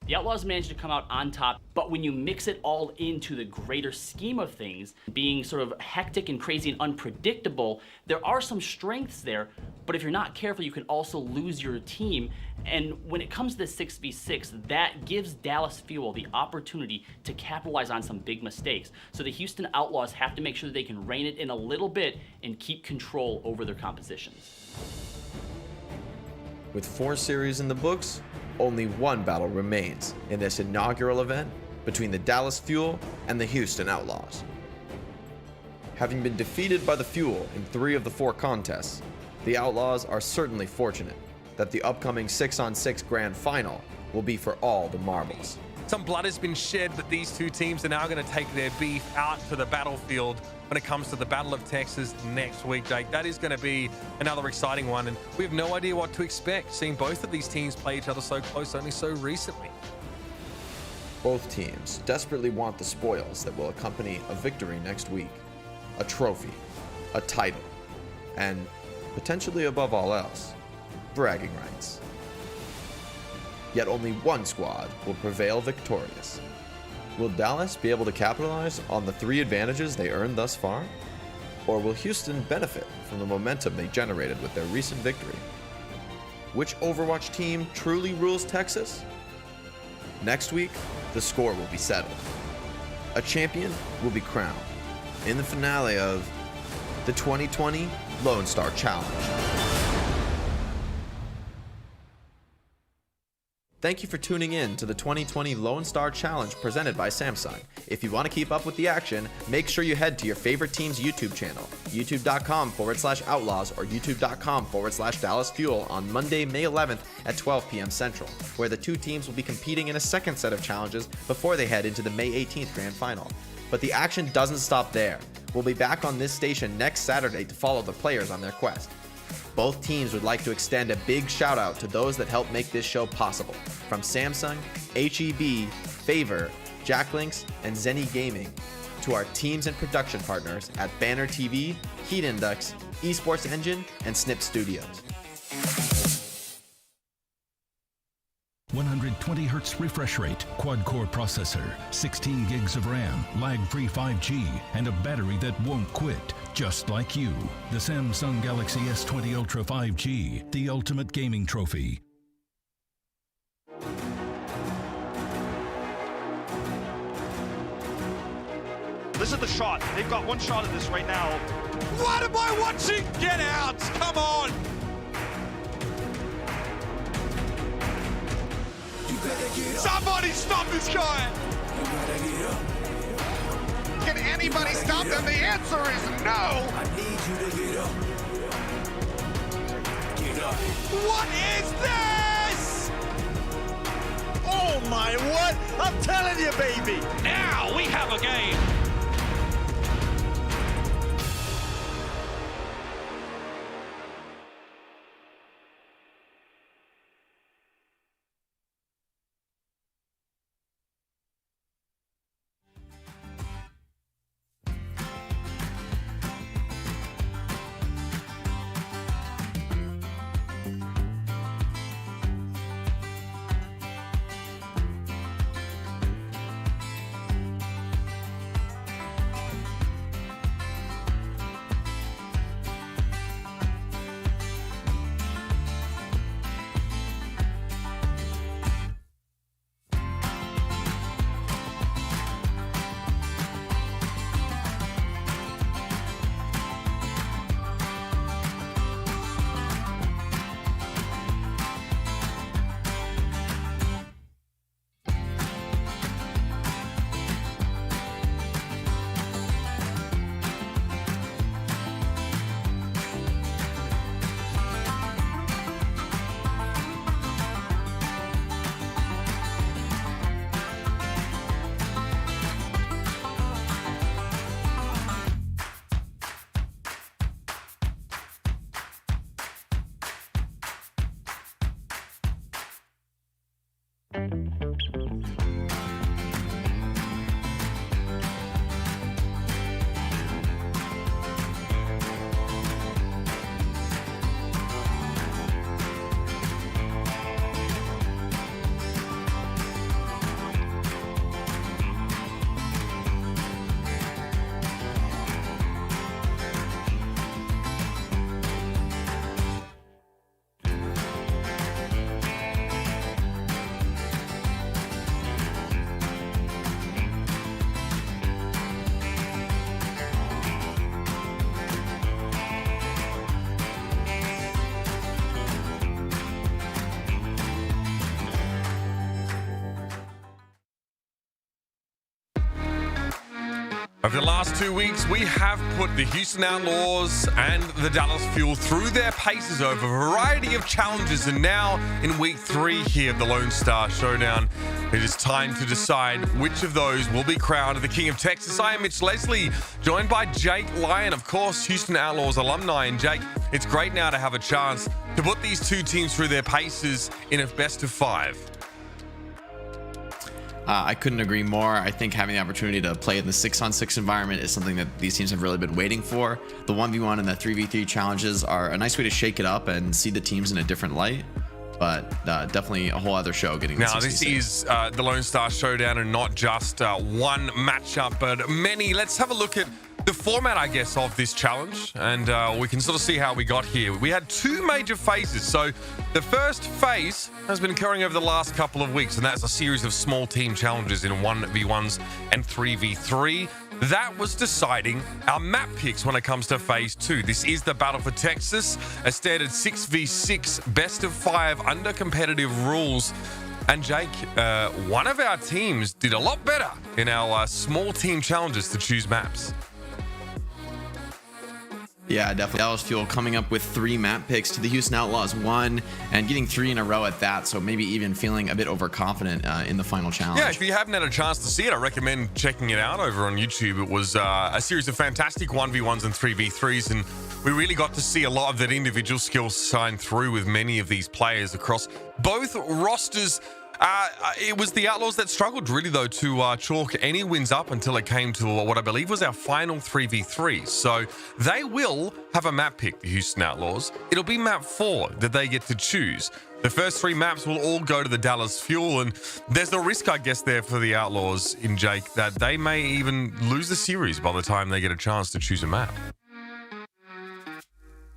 The Outlaws managed to come out on top, but when you mix it all into the greater scheme of things, being sort of hectic and crazy and unpredictable, there are some strengths there, but if you're not careful, you can also lose your team. And when it comes to the 6v6, that gives Dallas Fuel the opportunity to capitalize on some big mistakes. So the Houston Outlaws have to make sure that they can rein it in a little bit and keep control over their compositions. With 4 series in the books, only one battle remains in this inaugural event between the Dallas Fuel and the Houston Outlaws. Having been defeated by the Fuel in 3 of the 4 contests, the Outlaws are certainly fortunate that the upcoming 6-on-6 grand final will be for all the marbles. Some blood has been shed, but these two teams are now going to take their beef out to the battlefield when it comes to the Battle of Texas next week, Jake. That is going to be another exciting one, and we have no idea what to expect, seeing both of these teams play each other so close only so recently. Both teams desperately want the spoils that will accompany a victory next week. A trophy, a title, and potentially above all else, bragging rights. Yet only one squad will prevail victorious. Will Dallas be able to capitalize on the 3 advantages they earned thus far? Or will Houston benefit from the momentum they generated with their recent victory? Which Overwatch team truly rules Texas? Next week, the score will be settled. A champion will be crowned in the finale of the 2020 Lone Star Challenge. Thank you for tuning in to the 2020 Lone Star Challenge presented by Samsung. If you want to keep up with the action, make sure you head to your favorite team's YouTube channel, youtube.com/outlaws or youtube.com/Dallas Fuel on Monday, May 11th at 12 p.m. Central, where the 2 teams will be competing in a second set of challenges before they head into the May 18th Grand Final. But the action doesn't stop there. We'll be back on this station next Saturday to follow the players on their quest. Both teams would like to extend a big shout out to those that helped make this show possible. From Samsung, HEB, Favor, Jacklinks, and Zenny Gaming, to our teams and production partners at Banner TV, Heat Index, Esports Engine, and Snip Studios. 120 Hz refresh rate, quad-core processor, 16 gigs of RAM, lag-free 5G, and a battery that won't quit, just like you. The Samsung Galaxy S20 Ultra 5G, the ultimate gaming trophy. This is the shot. They've got one shot at this right now. What am I watching? Get out! Come on! Somebody stop this guy! Can anybody stop them? The answer is no! I need you to get up. Get up. What is this? Oh my, what? I'm telling you, baby! Now we have a game! Over the last 2 weeks, we have put the Houston Outlaws and the Dallas Fuel through their paces over a variety of challenges, and now in week 3 here of the Lone Star Showdown, it is time to decide which of those will be crowned the King of Texas. I am Mitch Leslie, joined by Jake Lyon, of course, Houston Outlaws alumni. And Jake, it's great now to have a chance to put these two teams through their paces in a best of 5. I couldn't agree more. I think having the opportunity to play in the 6-on-6 environment is something that these teams have really been waiting for. The 1v1 and the 3v3 challenges are a nice way to shake it up and see the teams in a different light. But definitely a whole other show getting now. This is the Lone Star Showdown, and not just one matchup, but many. Let's have a look at the format, I guess, of this challenge, and we can sort of see how we got here. We had 2 major phases. So the first phase has been occurring over the last couple of weeks, and that's a series of small team challenges in 1v1s and 3v3. That was deciding our map picks when it comes to phase 2. This is the Battle for Texas, a standard 6v6 best of 5 under competitive rules. And Jake, one of our teams did a lot better in our small team challenges to choose maps. Yeah, definitely. Dallas Fuel coming up with 3 map picks to the Houston Outlaws 1, and getting 3 in a row at that. So maybe even feeling a bit overconfident in the final challenge. Yeah, if you haven't had a chance to see it, I recommend checking it out over on YouTube. It was a series of fantastic 1v1s and 3v3s, and we really got to see a lot of that individual skills shine through with many of these players across both rosters. It was the Outlaws that struggled really, though, to chalk any wins up until it came to what I believe was our final 3v3. So they will have a map pick, the Houston Outlaws. It'll be map 4 that they get to choose. The first 3 maps will all go to the Dallas Fuel, and there's the risk, I guess, there for the Outlaws in Jake that they may even lose the series by the time they get a chance to choose a map.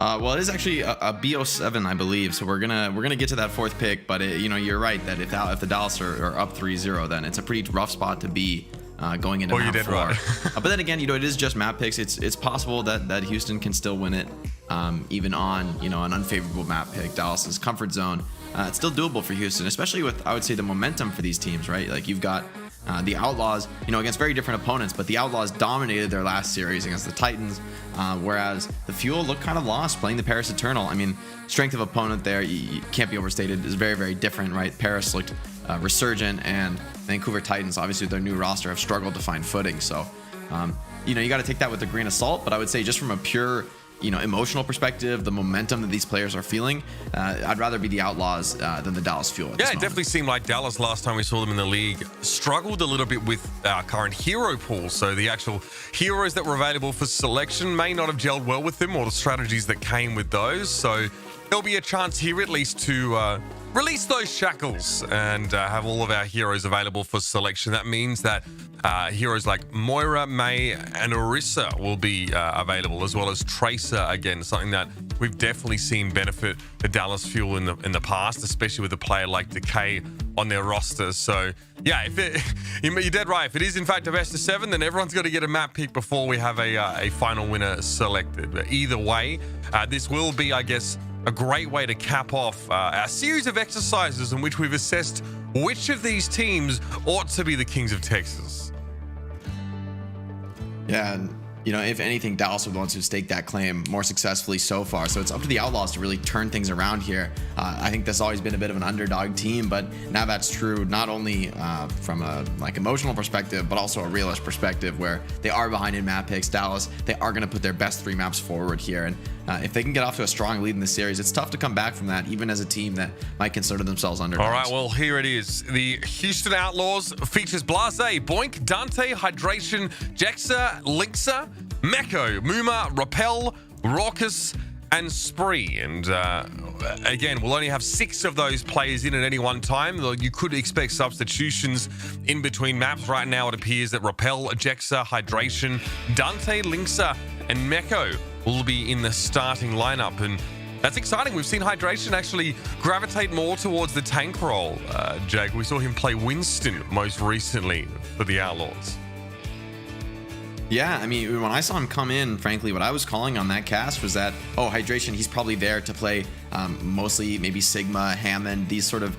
Well, it is actually a BO7, I believe. So we're gonna get to that 4th pick. But you're right that if the Dallas are up 3-0, then it's a pretty rough spot to be going into map 4. Right. But then again, it is just map picks. It's possible that Houston can still win it, even on an unfavorable map pick. Dallas's comfort zone. It's still doable for Houston, especially with, I would say, the momentum for these teams. Right, like you've got the Outlaws, against very different opponents, but the Outlaws dominated their last series against the Titans, whereas the Fuel looked kind of lost playing the Paris Eternal. I mean, strength of opponent there, you can't be overstated, is very, very different, right? Paris looked resurgent, and Vancouver Titans, obviously with their new roster, have struggled to find footing. So, you got to take that with a grain of salt, but I would say just from a pure emotional perspective, the momentum that these players are feeling, I'd rather be the Outlaws than the Dallas Fuel. Yeah, it definitely seemed like Dallas last time we saw them in the league struggled a little bit with our current hero pool. So the actual heroes that were available for selection may not have gelled well with them, or the strategies that came with those. So there'll be a chance here at least to release those shackles and have all of our heroes available for selection. That means that heroes like Moira, May, and Orisa will be available, as well as Tracer, again, something that we've definitely seen benefit the Dallas Fuel in the past, especially with a player like Decay on their roster. So yeah, you're dead right. If it is in fact a best of 7, then everyone's got to get a map pick before we have a final winner selected. But either way, this will be, I guess, a great way to cap off our series of exercises in which we've assessed which of these teams ought to be the Kings of Texas. Yeah, and if anything, Dallas are the ones who staked that claim more successfully so far. So it's up to the Outlaws to really turn things around here. I think that's always been a bit of an underdog team, but now that's true not only from a emotional perspective, but also a realist perspective, where they are behind in map picks. Dallas, they are going to put their best 3 maps forward here, and if they can get off to a strong lead in the series, it's tough to come back from that, even as a team that might consider themselves underdogs. All right, well, here it is. The Houston Outlaws features Blase, Boink, Dante, Hydration, Jexa, Linksa, Meko, Muma, Rappel, Raucous, and Spree. And again, we'll only have 6 of those players in at any one time, though you could expect substitutions in between maps. Right now, it appears that Rappel, Jexa, Hydration, Dante, Linksa, and Meko will be in the starting lineup. And that's exciting. We've seen Hydration actually gravitate more towards the tank role. Jake, we saw him play Winston most recently for the Outlaws. Yeah, I mean, when I saw him come in, frankly, what I was calling on that cast was that, Hydration, he's probably there to play mostly maybe Sigma, Hammond, these sort of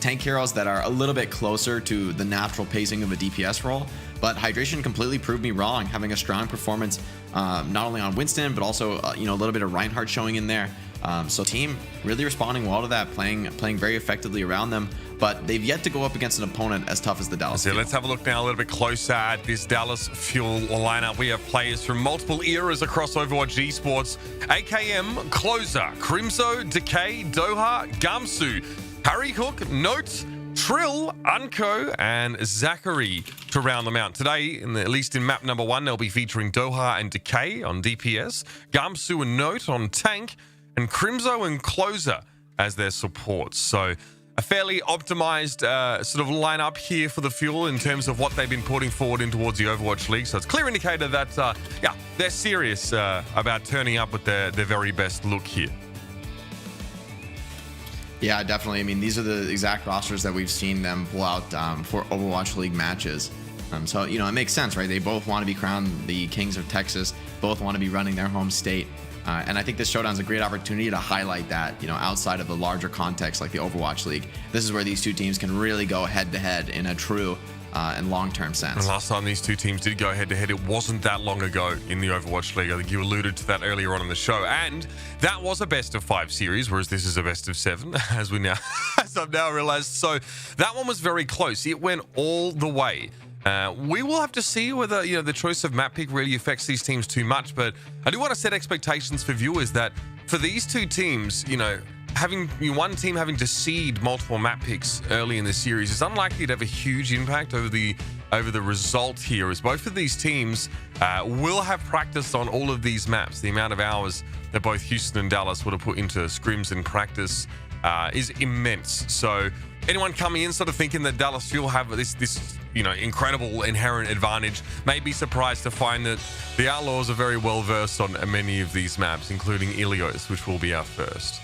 tank heroes that are a little bit closer to the natural pacing of a DPS role. But Hydration completely proved me wrong, having a strong performance not only on Winston, but also a little bit of Reinhardt showing in there. So team really responding well to that, playing very effectively around them. But they've yet to go up against an opponent as tough as the Dallas Fuel. Let's have a look now a little bit closer at this Dallas Fuel lineup. We have players from multiple eras across Overwatch esports. AKM, Closer, Crimzo, Decay, Doha, Gamsu, Harry Hook, Note, Trill, Unco, and Zachary to round them out. Today, at least in map number 1, they'll be featuring Doha and Decay on DPS, Gamsu and Note on tank, and Crimzo and Closer as their supports. So a fairly optimized sort of lineup here for the Fuel in terms of what they've been putting forward in towards the Overwatch League. So it's a clear indicator that, they're serious about turning up with their very best look here. Yeah, definitely. I mean, these are the exact rosters that we've seen them pull out for Overwatch League matches. So, it makes sense, right? They both want to be crowned the Kings of Texas, both want to be running their home state. And I think this showdown is a great opportunity to highlight that, outside of the larger context like the Overwatch League. This is where these two teams can really go head-to-head in a true and long-term sense. And last time these two teams did go head-to-head, it wasn't that long ago in the Overwatch League. I think you alluded to that earlier on in the show. And that was a best-of-5 series, whereas this is a best-of-7, as I've now realized. So that one was very close. It went all the way. We will have to see whether the choice of map pick really affects these teams too much, but I do want to set expectations for viewers that for these two teams, having one team having to seed multiple map picks early in the series is unlikely to have a huge impact over the result here, as both of these teams will have practiced on all of these maps. The amount of hours that both Houston and Dallas would have put into scrims and practice is immense. So anyone coming in sort of thinking that Dallas Fuel have this incredible inherent advantage may be surprised to find that the Outlaws are very well versed on many of these maps, including Ilios, which will be our first.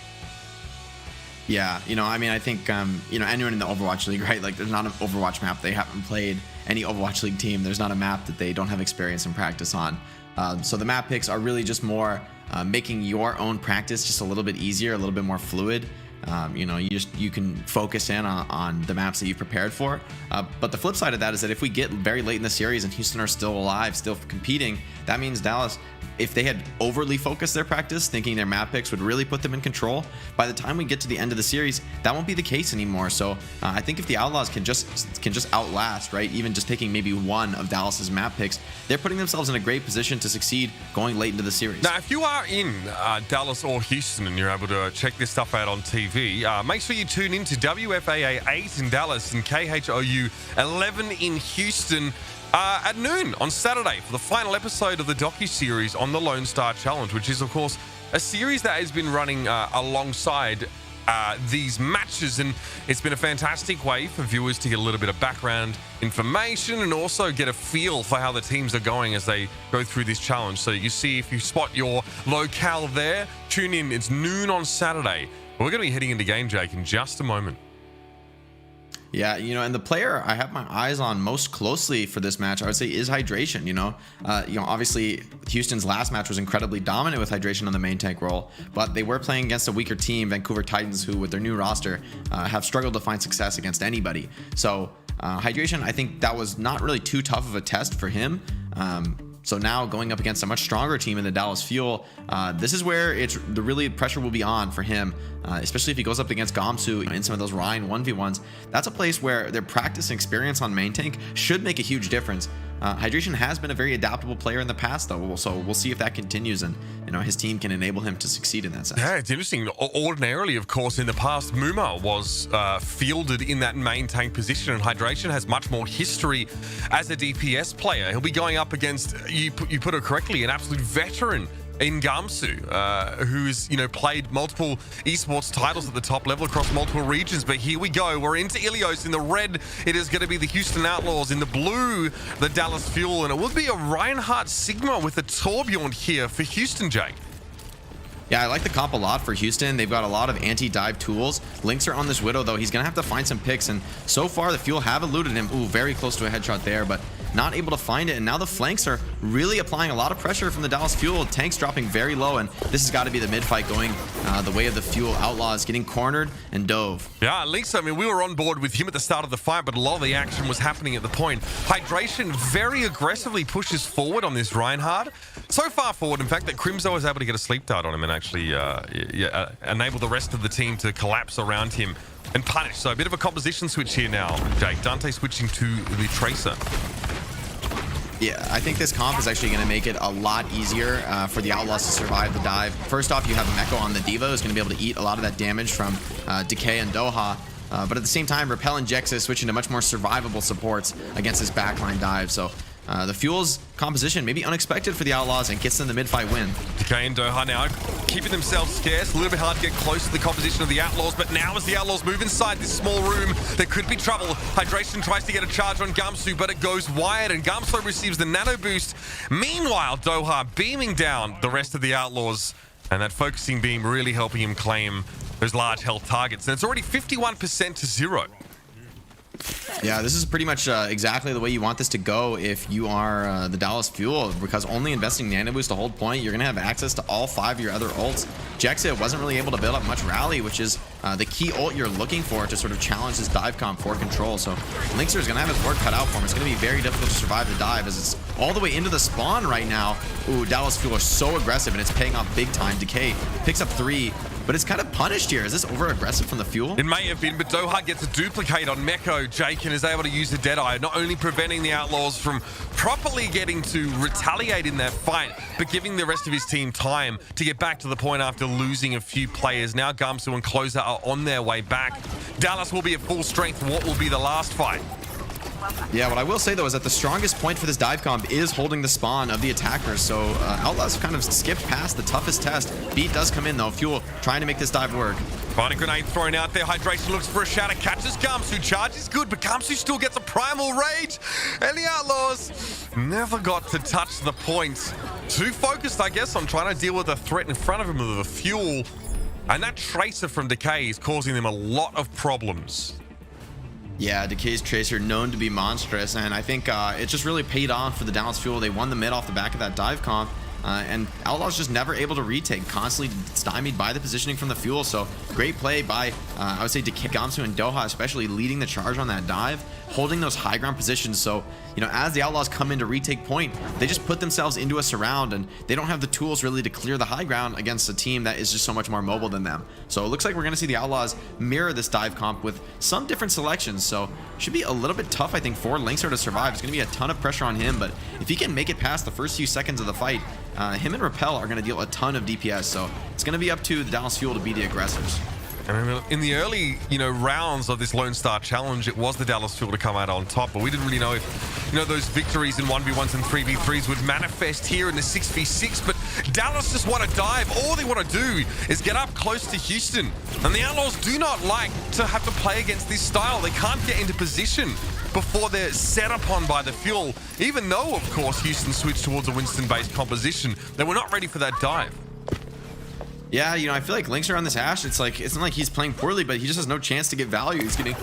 Yeah, I think, anyone in the Overwatch League, right? Like, there's not an Overwatch map they haven't played. Any Overwatch League team, there's not a map that they don't have experience and practice on. So the map picks are really just more making your own practice just a little bit easier, a little bit more fluid. You can focus in on the maps that you've prepared for. But the flip side of that is that if we get very late in the series and Houston are still alive, still competing, that means Dallas, if they had overly focused their practice, thinking their map picks would really put them in control, by the time we get to the end of the series, that won't be the case anymore. So I think if the Outlaws can just outlast, right, even just taking maybe one of Dallas's map picks, they're putting themselves in a great position to succeed going late into the series. Now, if you are in Dallas or Houston and you're able to check this stuff out on TV, make sure you tune in to WFAA 8 in Dallas and KHOU 11 in Houston at noon on Saturday for the final episode of the docuseries on the Lone Star Challenge, which is, of course, a series that has been running alongside these matches, and it's been a fantastic way for viewers to get a little bit of background information and also get a feel for how the teams are going as they go through this challenge. So you see, if you spot your locale there, tune in. It's noon on Saturday. We're going to be heading into game, Jake, in just a moment. Yeah, and the player I have my eyes on most closely for this match, I would say, is Hydration. Obviously Houston's last match was incredibly dominant with Hydration on the main tank role, but they were playing against a weaker team, Vancouver Titans, who with their new roster have struggled to find success against anybody. So Hydration, I think that was not really too tough of a test for him. So now going up against a much stronger team in the Dallas Fuel, this is where the really pressure will be on for him, especially if he goes up against Gamsu in some of those Ryan 1v1s. That's a place where their practice and experience on main tank should make a huge difference. Hydration has been a very adaptable player in the past, though, so we'll see if that continues and his team can enable him to succeed in that sense. Yeah, it's interesting. Ordinarily, of course, in the past, Muma was fielded in that main tank position, and Hydration has much more history as a DPS player. He'll be going up against, you put it correctly, an absolute veteran in Gamsu, who's played multiple esports titles at the top level across multiple regions. But here we go, we're into Ilios. In the red, it is going to be the Houston Outlaws. In the blue, the Dallas Fuel, and it will be a Reinhardt Sigma with a Torbjorn here for Houston, Jake. Yeah, I like the comp a lot for Houston. They've got a lot of anti-dive tools. Lynx are on this Widow, though. He's going to have to find some picks, and so far the Fuel have eluded him. Ooh, very close to a headshot there, but not able to find it. And now the flanks are really applying a lot of pressure from the Dallas Fuel. Tanks dropping very low, and this has got to be the mid-fight going the way of the Fuel Outlaws, getting cornered and dove. Yeah, at least, I mean, we were on board with him at the start of the fight, but a lot of the action was happening at the point. Hydration very aggressively pushes forward on this Reinhardt. So far forward, in fact, that Crimzo was able to get a sleep dart on him and actually enable the rest of the team to collapse around him and punish. So a bit of a composition switch here now, Jake. Dante switching to the Tracer. Yeah, I think this comp is actually going to make it a lot easier for the Outlaws to survive the dive. First off, you have Meko on the Diva, who's going to be able to eat a lot of that damage from Decay and Doha. But at the same time, Repel and Jexa is switching to much more survivable supports against this backline dive. So the Fuel's composition may be unexpected for the Outlaws and gets them the mid-fight win. Decay and Doha now keeping themselves scarce. A little bit hard to get close to the composition of the Outlaws, but now as the Outlaws move inside this small room, there could be trouble. Hydration tries to get a charge on Gamsu, but it goes wide, and Gamsu receives the nano boost. Meanwhile, Doha beaming down the rest of the Outlaws, and that focusing beam really helping him claim those large health targets. And it's already 51% to 0. Yeah, this is pretty much exactly the way you want this to go if you are the Dallas Fuel, because only investing nano boost to hold point, you're going to have access to all 5 of your other ults. Jexa wasn't really able to build up much rally, which is the key ult you're looking for to sort of challenge this dive comp for control. So Linkster is going to have his work cut out for him. It's going to be very difficult to survive the dive as it's all the way into the spawn right now. Ooh, Dallas Fuel are so aggressive, and it's paying off big time. Decay picks up 3. But it's kind of punished here. Is this over-aggressive from the Fuel? It may have been, but Doha gets a duplicate on Meko. Jake and is able to use the Deadeye, not only preventing the Outlaws from properly getting to retaliate in that fight, but giving the rest of his team time to get back to the point after losing a few players. Now Gamsu and Closer are on their way back. Dallas will be at full strength. What will be the last fight? Yeah, what I will say, though, is that the strongest point for this dive comp is holding the spawn of the attackers. So Outlaws have kind of skipped past the toughest test. Beat does come in, though. Fuel trying to make this dive work. Finding grenade thrown out there. Hydration looks for a shatter. Catches Gamsu. Charge is good, but Gamsu still gets a primal rage. And the Outlaws never got to touch the point. Too focused, I guess, on trying to deal with the threat in front of him with the Fuel. And that Tracer from Decay is causing them a lot of problems. Yeah, Decay's Tracer known to be monstrous, and I think it just really paid off for the Dallas Fuel. They won the mid off the back of that dive comp, and Outlaws just never able to retake, constantly stymied by the positioning from the Fuel. So great play by, I would say, Decay, Gamsu, and Doha, especially leading the charge on that dive, holding those high ground positions. So, you know, as the Outlaws come in to retake point, they just put themselves into a surround, and they don't have the tools really to clear the high ground against a team that is just so much more mobile than them. So it looks like we're going to see the Outlaws mirror this dive comp with some different selections. So should be a little bit tough, I think, for Linkster to survive. It's going to be a ton of pressure on him, but if he can make it past the first few seconds of the fight, him and Repel are going to deal a ton of DPS. So it's going to be up to the Dallas Fuel to be the aggressors. And in the early, rounds of this Lone Star Challenge, it was the Dallas Fuel to come out on top, but we didn't really know if, those victories in 1v1s and 3v3s would manifest here in the 6v6, but Dallas just want to dive. All they want to do is get up close to Houston, and the Outlaws do not like to have to play against this style. They can't get into position before they're set upon by the Fuel, even though, of course, Houston switched towards a Winston-based composition. They were not ready for that dive. Yeah, I feel like Linkster on this Ashe, it's not like he's playing poorly, but he just has no chance to get value. He's getting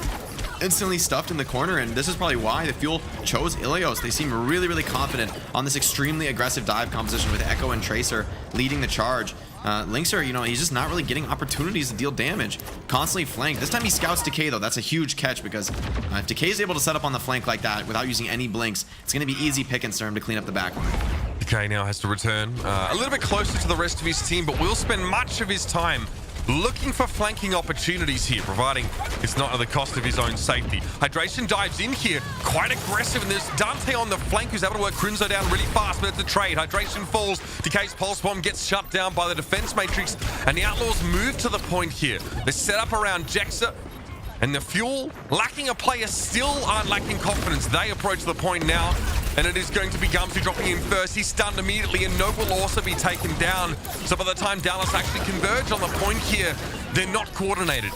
instantly stuffed in the corner, and this is probably why the Fuel chose Ilios. They seem really, really confident on this extremely aggressive dive composition with Echo and Tracer leading the charge. Linkster, he's just not really getting opportunities to deal damage. Constantly flanked. This time he scouts Decay, though. That's a huge catch, because if Decay is able to set up on the flank like that without using any blinks, it's going to be easy pickings for him to clean up the backline. Decay now has to return a little bit closer to the rest of his team, but will spend much of his time looking for flanking opportunities here, providing it's not at the cost of his own safety. Hydration dives in here, quite aggressive, and there's Dante on the flank who's able to work Crimzo down really fast, but it's a trade. Hydration falls, Decay's pulse bomb gets shut down by the defense matrix, and the Outlaws move to the point here. They're set up around Jexa, and the Fuel, lacking a player, still aren't lacking confidence. They approach the point now, and it is going to be Gamsu dropping in first. He's stunned immediately, and Noble will also be taken down. So by the time Dallas actually converge on the point here, they're not coordinated.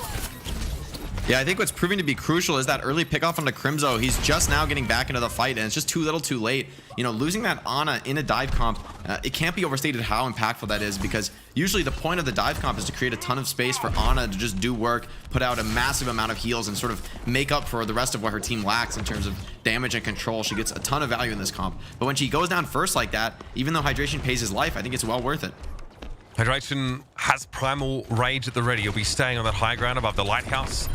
Yeah, I think what's proving to be crucial is that early pickoff onto Crimzo. He's just now getting back into the fight, and it's just too little too late. You know, losing that Ana in a dive comp, it can't be overstated how impactful that is, because usually the point of the dive comp is to create a ton of space for Ana to just do work, put out a massive amount of heals, and sort of make up for the rest of what her team lacks in terms of damage and control. She gets a ton of value in this comp. But when she goes down first like that, even though Hydration pays his life, I think it's well worth it. Hydration has Primal Rage at the ready. He'll be staying on that high ground above the lighthouse,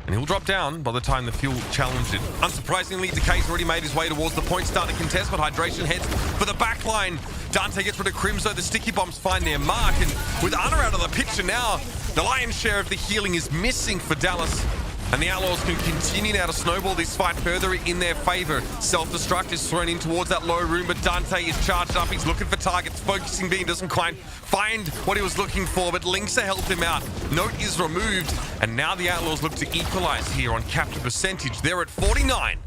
and he'll drop down by the time the Fuel challenged it. Unsurprisingly, Decay's already made his way towards the point, starting to contest, but Hydration heads for the back line. Dante gets rid of Crimzo. The sticky bombs find their mark, and with Ana out of the picture now, the lion's share of the healing is missing for Dallas. And the Outlaws can continue now to snowball this fight further in their favor. Self-destruct is thrown in towards that low room, but Dante is charged up. He's looking for targets. Focusing beam doesn't quite find what he was looking for, but Linksa helped him out. Note is removed, and now the Outlaws look to equalize here on capture percentage. They're at 49.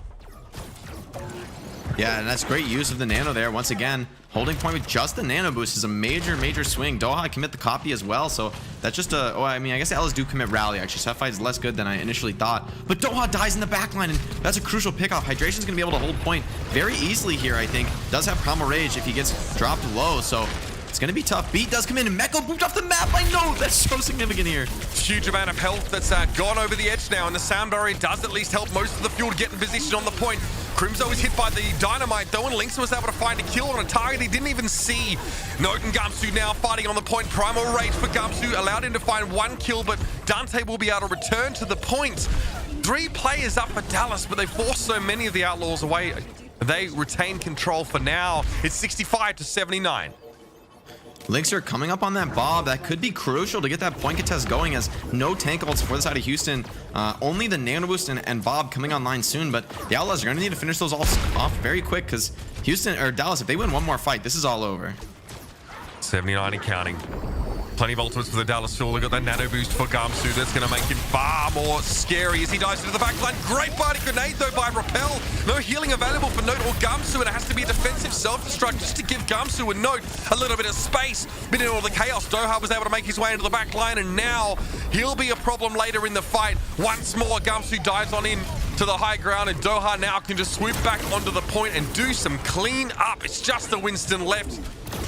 Yeah, and that's great use of the nano there. Once again, holding point with just the nano boost is a major swing. Doha commit the copy as well, so that's just a... Oh, I mean, I guess Ellis do commit rally, actually. So that fight is less good than I initially thought. But Doha dies in the backline, and that's a crucial pickoff. Hydration's going to be able to hold point very easily here, I think. Does have Primal Rage if he gets dropped low, so it's going to be tough. Beat does come in, and Meko moved off the map. I know, that's so significant here. Huge amount of health that's gone over the edge now, and the sound barrier does at least help most of the Fuel to get in position on the point. Crimzo is hit by the dynamite though, and Linksa was able to find a kill on a target he didn't even see. Note and Gumsu now fighting on the point. Primal Rage for Gumsu allowed him to find one kill, but Dante will be able to return to the point. 3 players up for Dallas, but they forced so many of the Outlaws away. They retain control for now. It's 65 to 79. Linksa coming up on that Bob. That could be crucial to get that point contest going, as no tank ults for the side of Houston. Only the nano boost and Bob coming online soon, but the Outlaws are going to need to finish those all off very quick, because Houston or Dallas, if they win one more fight, this is all over. 79 and counting. Plenty of ultimates for the Dallas Fuel. They got that nano boost for Gumsu. That's going to make him far more scary as he dives into the backline. Great body grenade though by Rappel. No healing available for Note or Gumsu, and it has to be a defensive self-destruct just to give Gumsu and Note a little bit of space. But in all the chaos, Doha was able to make his way into the backline, and now he'll be a problem later in the fight. Once more, Gumsu dives on in to the high ground, and Doha now can just swoop back onto the point and do some clean up. It's just the Winston left.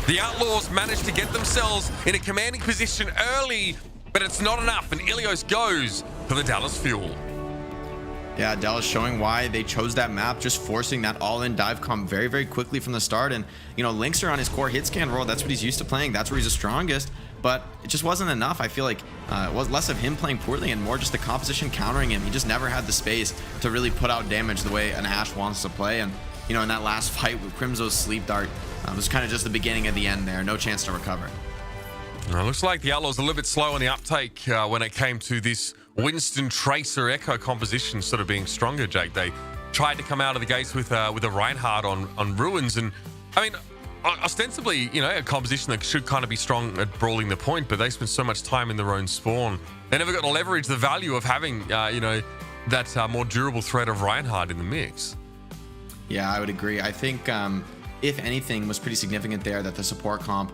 The Outlaws managed to get themselves in a commanding position early, but it's not enough, and Ilios goes for the Dallas Fuel. Yeah, Dallas showing why they chose that map, just forcing that all-in dive comp very quickly from the start. And, you know, Linksa on his core hit scan role, that's what he's used to playing. That's where he's the strongest. But it just wasn't enough. I feel like it was less of him playing poorly and more just the composition countering him. He just never had the space to really put out damage the way an Ashe wants to play. And, you know, in that last fight with Crimzo's sleep dart, it was kind of just the beginning of the end there. No chance to recover. It looks like the Outlaws a little bit slow on the uptake when it came to this Winston Tracer Echo composition sort of being stronger, Jake. They tried to come out of the gates with a Reinhardt on Ruins, and I mean, ostensibly, you know, a composition that should kind of be strong at brawling the point, but they spend so much time in their own spawn. They never got to leverage the value of having, you know, that more durable threat of Reinhardt in the mix. Yeah, I would agree. I think, if anything, was pretty significant there that the support comp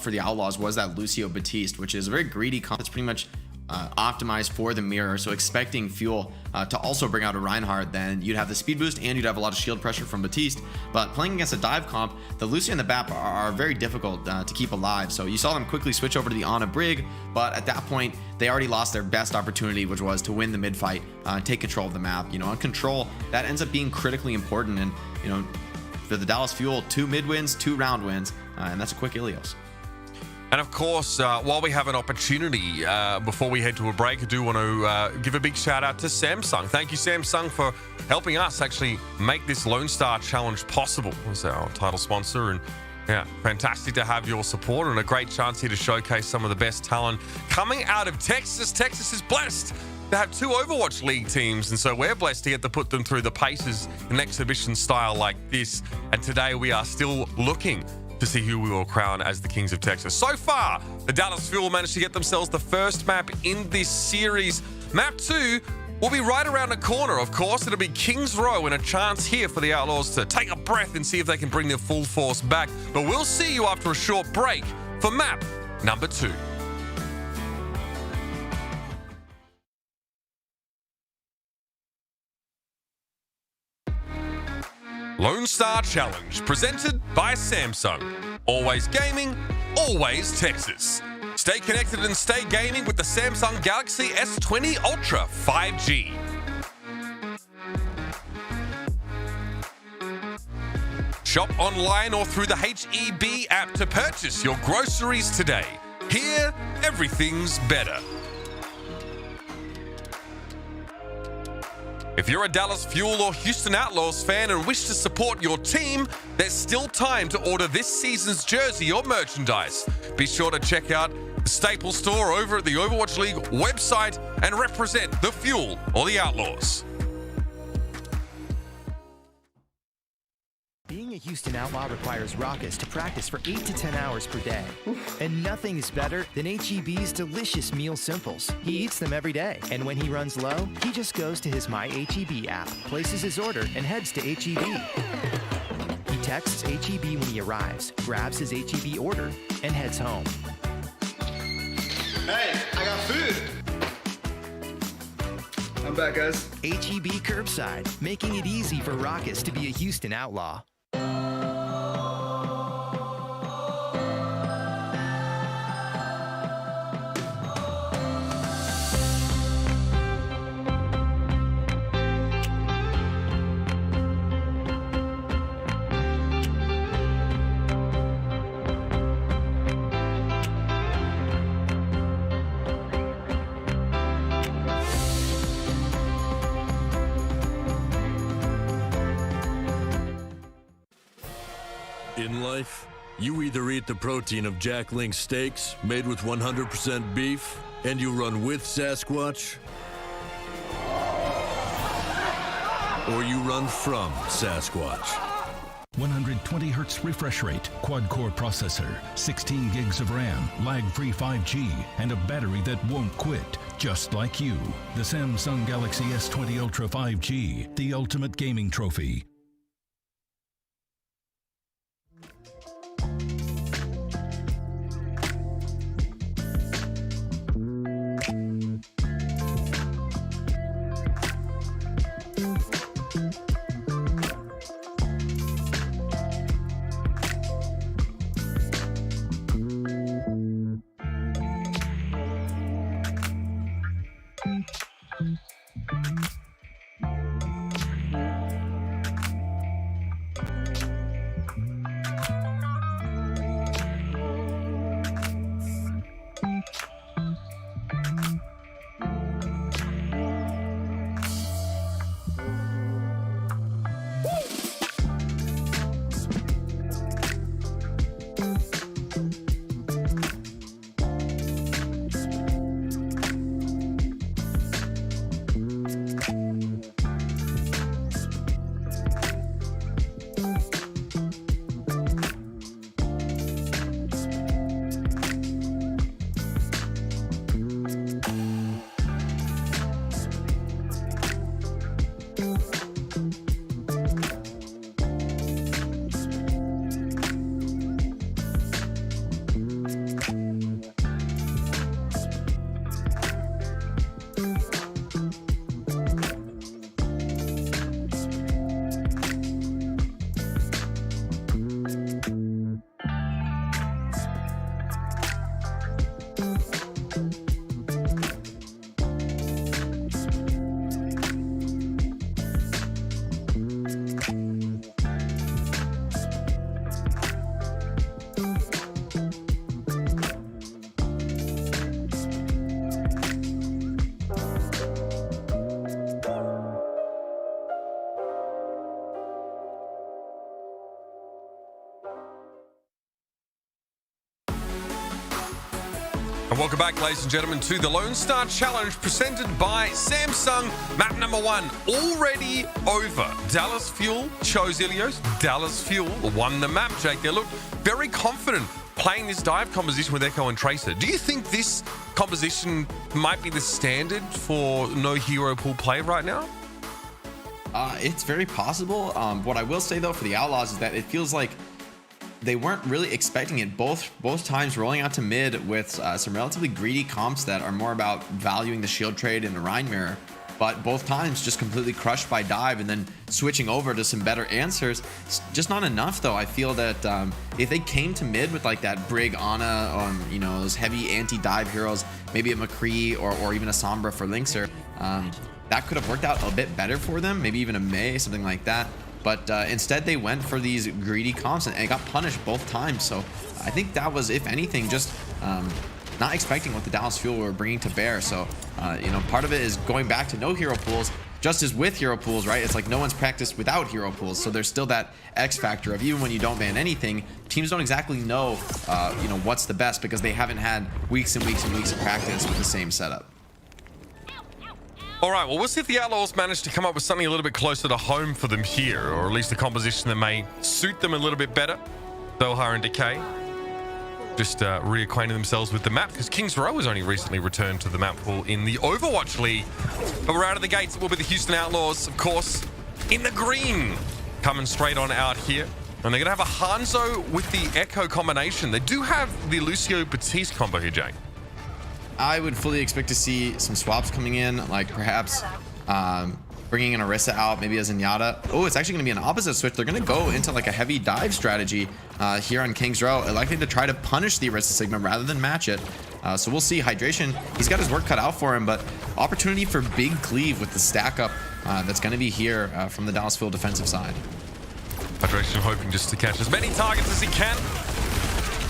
for the Outlaws was that Lucio Batiste, which is a very greedy comp that's pretty much optimized for the mirror. So expecting Fuel to also bring out a Reinhardt, then you'd have the speed boost and you'd have a lot of shield pressure from Batiste. But playing against a dive comp, the Lucio and the BAP are very difficult to keep alive. So you saw them quickly switch over to the Ana Brig, but at that point, they already lost their best opportunity, which was to win the mid fight, take control of the map. You know, on control, that ends up being critically important. And, you know, for the Dallas Fuel, 2 mid wins, 2 round wins, and that's a quick Ilios. And of course, while we have an opportunity, before we head to a break, I do want to give a big shout out to Samsung. Thank you, Samsung, for helping us actually make this Lone Star Challenge possible as our title sponsor. And yeah, fantastic to have your support and a great chance here to showcase some of the best talent coming out of Texas. Texas is blessed to have 2 Overwatch League teams, and so we're blessed to get to put them through the paces in an exhibition style like this. And today we are still looking to see who we will crown as the Kings of Texas. So far, the Dallas Fuel managed to get themselves the first map in this series. Map 2 will be right around the corner, of course. It'll be Kings Row, and a chance here for the Outlaws to take a breath and see if they can bring their full force back. But we'll see you after a short break for map number 2. Lone Star Challenge, presented by Samsung. Always gaming, always Texas. Stay connected and stay gaming with the Samsung Galaxy S20 Ultra 5G. Shop online or through the HEB app to purchase your groceries today. Here, everything's better. If you're a Dallas Fuel or Houston Outlaws fan and wish to support your team, there's still time to order this season's jersey or merchandise. Be sure to check out the Staples store over at the Overwatch League website and represent the Fuel or the Outlaws. Being a Houston Outlaw requires Raucus to practice for 8 to 10 hours per day. And nothing is better than HEB's delicious meal simples. He eats them every day, and when he runs low, he just goes to his My HEB app, places his order, and heads to HEB. He texts HEB when he arrives, grabs his HEB order, and heads home. Hey, I got food. I'm back, guys. HEB Curbside, making it easy for Raucus to be a Houston Outlaw. In life, you either eat the protein of Jack Link steaks made with 100% beef, and you run with Sasquatch, or you run from Sasquatch. 120 hertz refresh rate, quad-core processor, 16 gigs of RAM, lag-free 5G, and a battery that won't quit, just like you. The Samsung Galaxy S20 Ultra 5G, the ultimate gaming trophy. And welcome back, ladies and gentlemen, to the Lone Star Challenge presented by Samsung. Map number 1 already over. Dallas Fuel chose Ilios. Dallas Fuel won the map, Jake. They look very confident playing this dive composition with Echo and Tracer. Do you think this composition might be the standard for no hero pool play right now? It's very possible. What I will say, though, for the Outlaws is that it feels like they weren't really expecting it both times, rolling out to mid with some relatively greedy comps that are more about valuing the shield trade and the Rhine mirror. but both times just completely crushed by dive, and then switching over to some better answers. It's just not enough though. I feel that if they came to mid with like that Brig, Ana, you know, those heavy anti-dive heroes, maybe a McCree or even a Sombra for Linkser, that could have worked out a bit better for them, maybe even a Mei, something like that. But instead they went for these greedy comps and got punished both times. So I think that was, if anything, just not expecting what the Dallas Fuel were bringing to bear. So, you know, part of it is going back to no hero pools, just as with hero pools, right? It's like no one's practiced without hero pools. So there's still that X factor of even when you don't ban anything, teams don't exactly know, you know, what's the best because they haven't had weeks and weeks and weeks of practice with the same setup. All right, well, we'll see if the Outlaws manage to come up with something a little bit closer to home for them here, or at least a composition that may suit them a little bit better. Doha and Decay just reacquainting themselves with the map, because Kings Row has only recently returned to the map pool in the Overwatch League. But we're out of the gates. It will be the Houston Outlaws, of course, in the green, coming straight on out here. And they're going to have a Hanzo with the Echo combination. They do have the Lucio Batiste combo here, Jake. I would fully expect to see some swaps coming in, like perhaps bringing an Orisa out, maybe as Zenyatta. Oh, it's actually going to be an opposite switch. They're going to go into like a heavy dive strategy here on Kings Row, likely to try to punish the Orisa Sigma rather than match it. So we'll see. Hydration, he's got his work cut out for him, but opportunity for big cleave with the stack up that's going to be here from the Dallas Fuel defensive side. Hydration hoping just to catch as many targets as he can.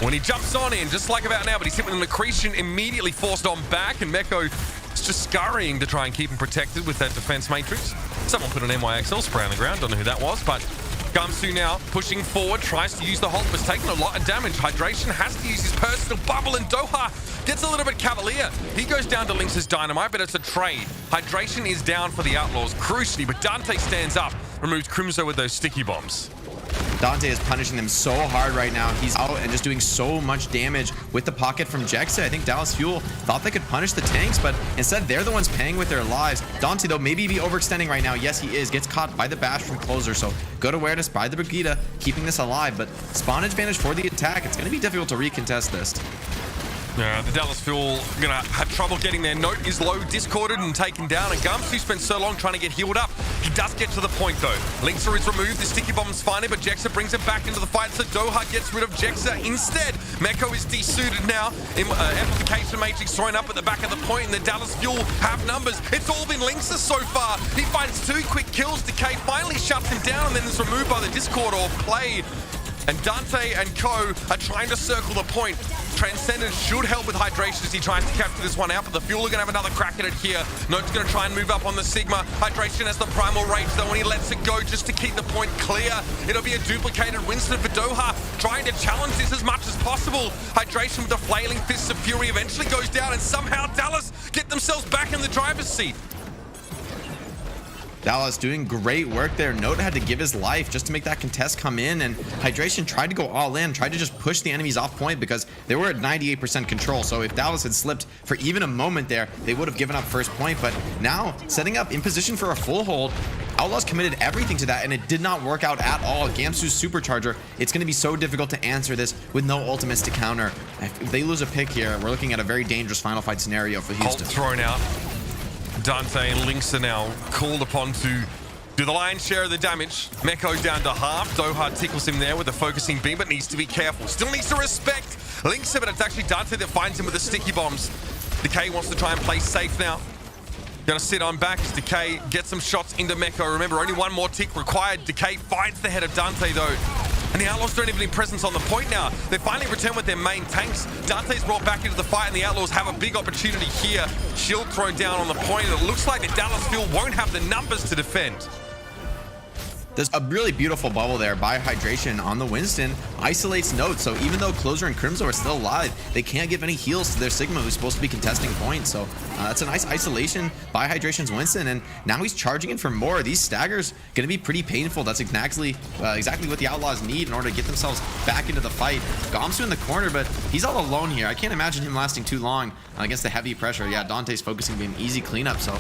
When he jumps on in, just like about now, but he's hit with an accretion, immediately forced on back, and Meko is just scurrying to try and keep him protected with that defense matrix. Someone put an NYXL spray on the ground, don't know who that was, but Gamsu now pushing forward, tries to use the hold, but taking a lot of damage. Hydration has to use his personal bubble, and Doha gets a little bit cavalier. He goes down to Lynx's Dynamite, but it's a trade. Hydration is down for the Outlaws, crucially, but Dante stands up, removes Crimzo with those sticky bombs. Dante is punishing them so hard right now. He's out and just doing so much damage with the pocket from Jexa. I think Dallas Fuel thought they could punish the tanks, but instead they're the ones paying with their lives. Dante, though, maybe be overextending right now. Yes, he is. Gets caught by the bash from Closer, so good awareness by the Brigida, keeping this alive, but spawn advantage for the attack. It's going to be difficult to recontest this. The Dallas Fuel gonna have trouble getting their note. Is low, discorded and taken down, and Gums, who spent so long trying to get healed up, he does get to the point though. Linkser is removed, the sticky bomb's fine, but Jexa brings it back into the fight, so Doha gets rid of Jexa instead. Meko is desuited now. Amplification matrix thrown up at the back of the point, and the Dallas Fuel have numbers. It's all been Linkser so far. He finds 2 quick kills. Decay finally shuts him down, and then is removed by the Discord or play. And Dante and Co are trying to circle the point. Transcendence should help with hydration as he tries to capture this one out, but the Fuel are going to have another crack at it here. Note's going to try and move up on the Sigma. Hydration has the primal rage though, and he lets it go just to keep the point clear. It'll be a duplicated Winston for Doha, trying to challenge this as much as possible. Hydration with the flailing fists of fury eventually goes down, and somehow Dallas get themselves back in the driver's seat. Dallas doing great work there. Note had to give his life just to make that contest come in, and Hydration tried to go all in, tried to just push the enemies off point because they were at 98% control. So if Dallas had slipped for even a moment there, they would have given up first point. But now setting up in position for a full hold, Outlaws committed everything to that, and it did not work out at all. Gamsu's supercharger, it's going to be so difficult to answer this with no ultimates to counter. If they lose a pick here, we're looking at a very dangerous final fight scenario for Houston. Ult thrown out. Dante and Lynx are now called upon to do the lion's share of the damage. Meko's down to half. Doha tickles him there with a focusing beam, but needs to be careful. Still needs to respect Lynx, but it's actually Dante that finds him with the sticky bombs. Decay wants to try and play safe now. Gonna sit on back as Decay gets some shots into Meko. Remember, only one more tick required. Decay finds the head of Dante though. And the Outlaws don't even need presence on the point now. They finally return with their main tanks. Dante's brought back into the fight, and the Outlaws have a big opportunity here. Shield thrown down on the point, and it looks like the Dallas Fuel won't have the numbers to defend. There's a really beautiful bubble there by Hydration on the Winston. Isolates Note, so even though Closer and Crimzo are still alive, they can't give any heals to their Sigma, who's supposed to be contesting points. So that's a nice isolation by Hydration's Winston, and now he's charging in for more. These staggers going to be pretty painful. That's exactly what the Outlaws need in order to get themselves back into the fight. Gamsu in the corner, but he's all alone here. I can't imagine him lasting too long against the heavy pressure. Yeah, Dante's focusing being easy cleanup, so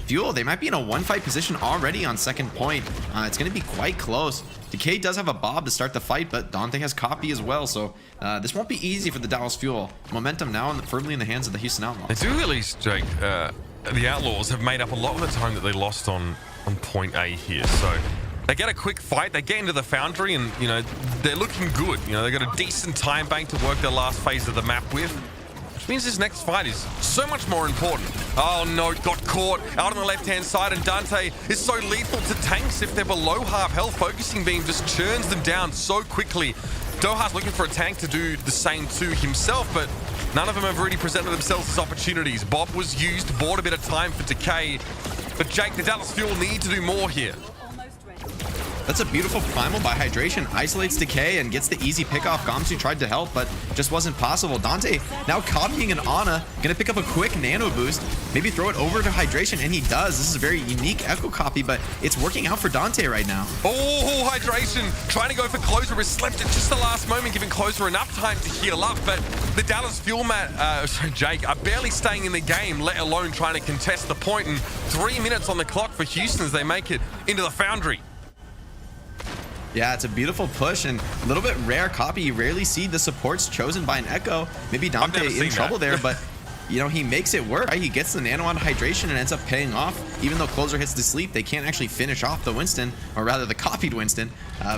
Fuel, they might be in a one-fight position already on second point. It's going to be quite close. Decay does have a Bob to start the fight, but Dante has copy as well, so this won't be easy for the Dallas Fuel. Momentum now firmly in the hands of the Houston Outlaws. They do at least, Jake, the Outlaws have made up a lot of the time that they lost on point A here. So they get a quick fight, they get into the foundry, and, you know, they're looking good. You know, they got a decent time bank to work their last phase of the map with, which means this next fight is so much more important. Oh no, got caught out on the left-hand side, and Dante is so lethal to tanks if they're below half health. Focusing Beam just churns them down so quickly. Doha's looking for a tank to do the same to himself, but none of them have really presented themselves as opportunities. Bob was used, bought a bit of time for decay, but Jake, the Dallas Fuel need to do more here. That's a beautiful primal by Hydration. Isolates Decay and gets the easy pick off. Gamsu tried to help, but just wasn't possible. Dante now copying an Ana, gonna pick up a quick nano boost, maybe throw it over to Hydration, and he does. This is a very unique echo copy, but it's working out for Dante right now. Oh, Hydration trying to go for Closer, has slept at just the last moment, giving Closer enough time to heal up, but the Dallas Fuel Jake are barely staying in the game, let alone trying to contest the point, and 3 minutes on the clock for Houston as they make it into the foundry. Yeah, it's a beautiful push and a little bit rare copy. You rarely see the supports chosen by an Echo. Maybe Dante in trouble there, but you know, he makes it work. He gets the nano on Hydration and ends up paying off. Even though Closer hits the sleep, they can't actually finish off the Winston, or rather the copied Winston,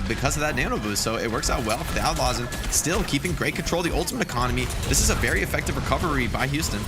because of that nano boost. So it works out well for the Outlaws, and still keeping great control of the ultimate economy. This is a very effective recovery by Houston.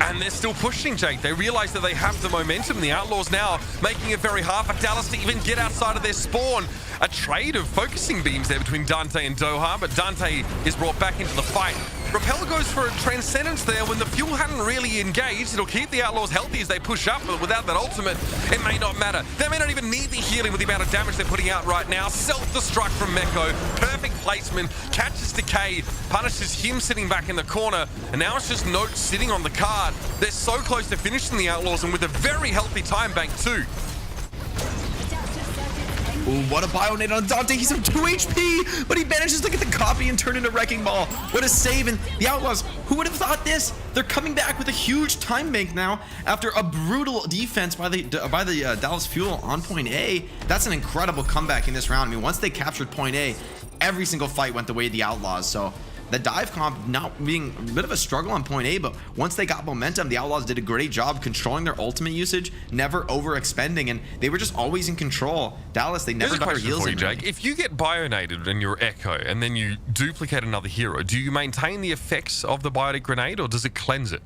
And they're still pushing, Jake. They realize that they have the momentum. The Outlaws now making it very hard for Dallas to even get outside of their spawn. A trade of focusing beams there between Dante and Doha, but Dante is brought back into the fight. Repel goes for a Transcendence there when the Fuel hadn't really engaged. It'll keep the Outlaws healthy as they push up, but without that ultimate, it may not matter. They may not even need the healing with the amount of damage they're putting out right now. Self-destruct from Meko. Perfect placement. Catches Decay. Punishes him sitting back in the corner. And now it's just Note sitting on the card. They're so close to finishing the Outlaws, and with a very healthy time bank too. Ooh, what a Bionade on Dante. He's at 2 HP, but he manages to get the copy and turn into Wrecking Ball. What a save. And the Outlaws, who would have thought this? They're coming back with a huge time bank now after a brutal defense by the Dallas Fuel on point A. That's an incredible comeback in this round. I mean, once they captured point A, every single fight went the way of the Outlaws. So the dive comp not being a bit of a struggle on point A, but once they got momentum, the Outlaws did a great job controlling their ultimate usage, never overexpending, and they were just always in control. Dallas, they never got their heels in. Jake. If you get bionated and you're Echo, and then you duplicate another hero, do you maintain the effects of the biotic grenade, or does it cleanse it?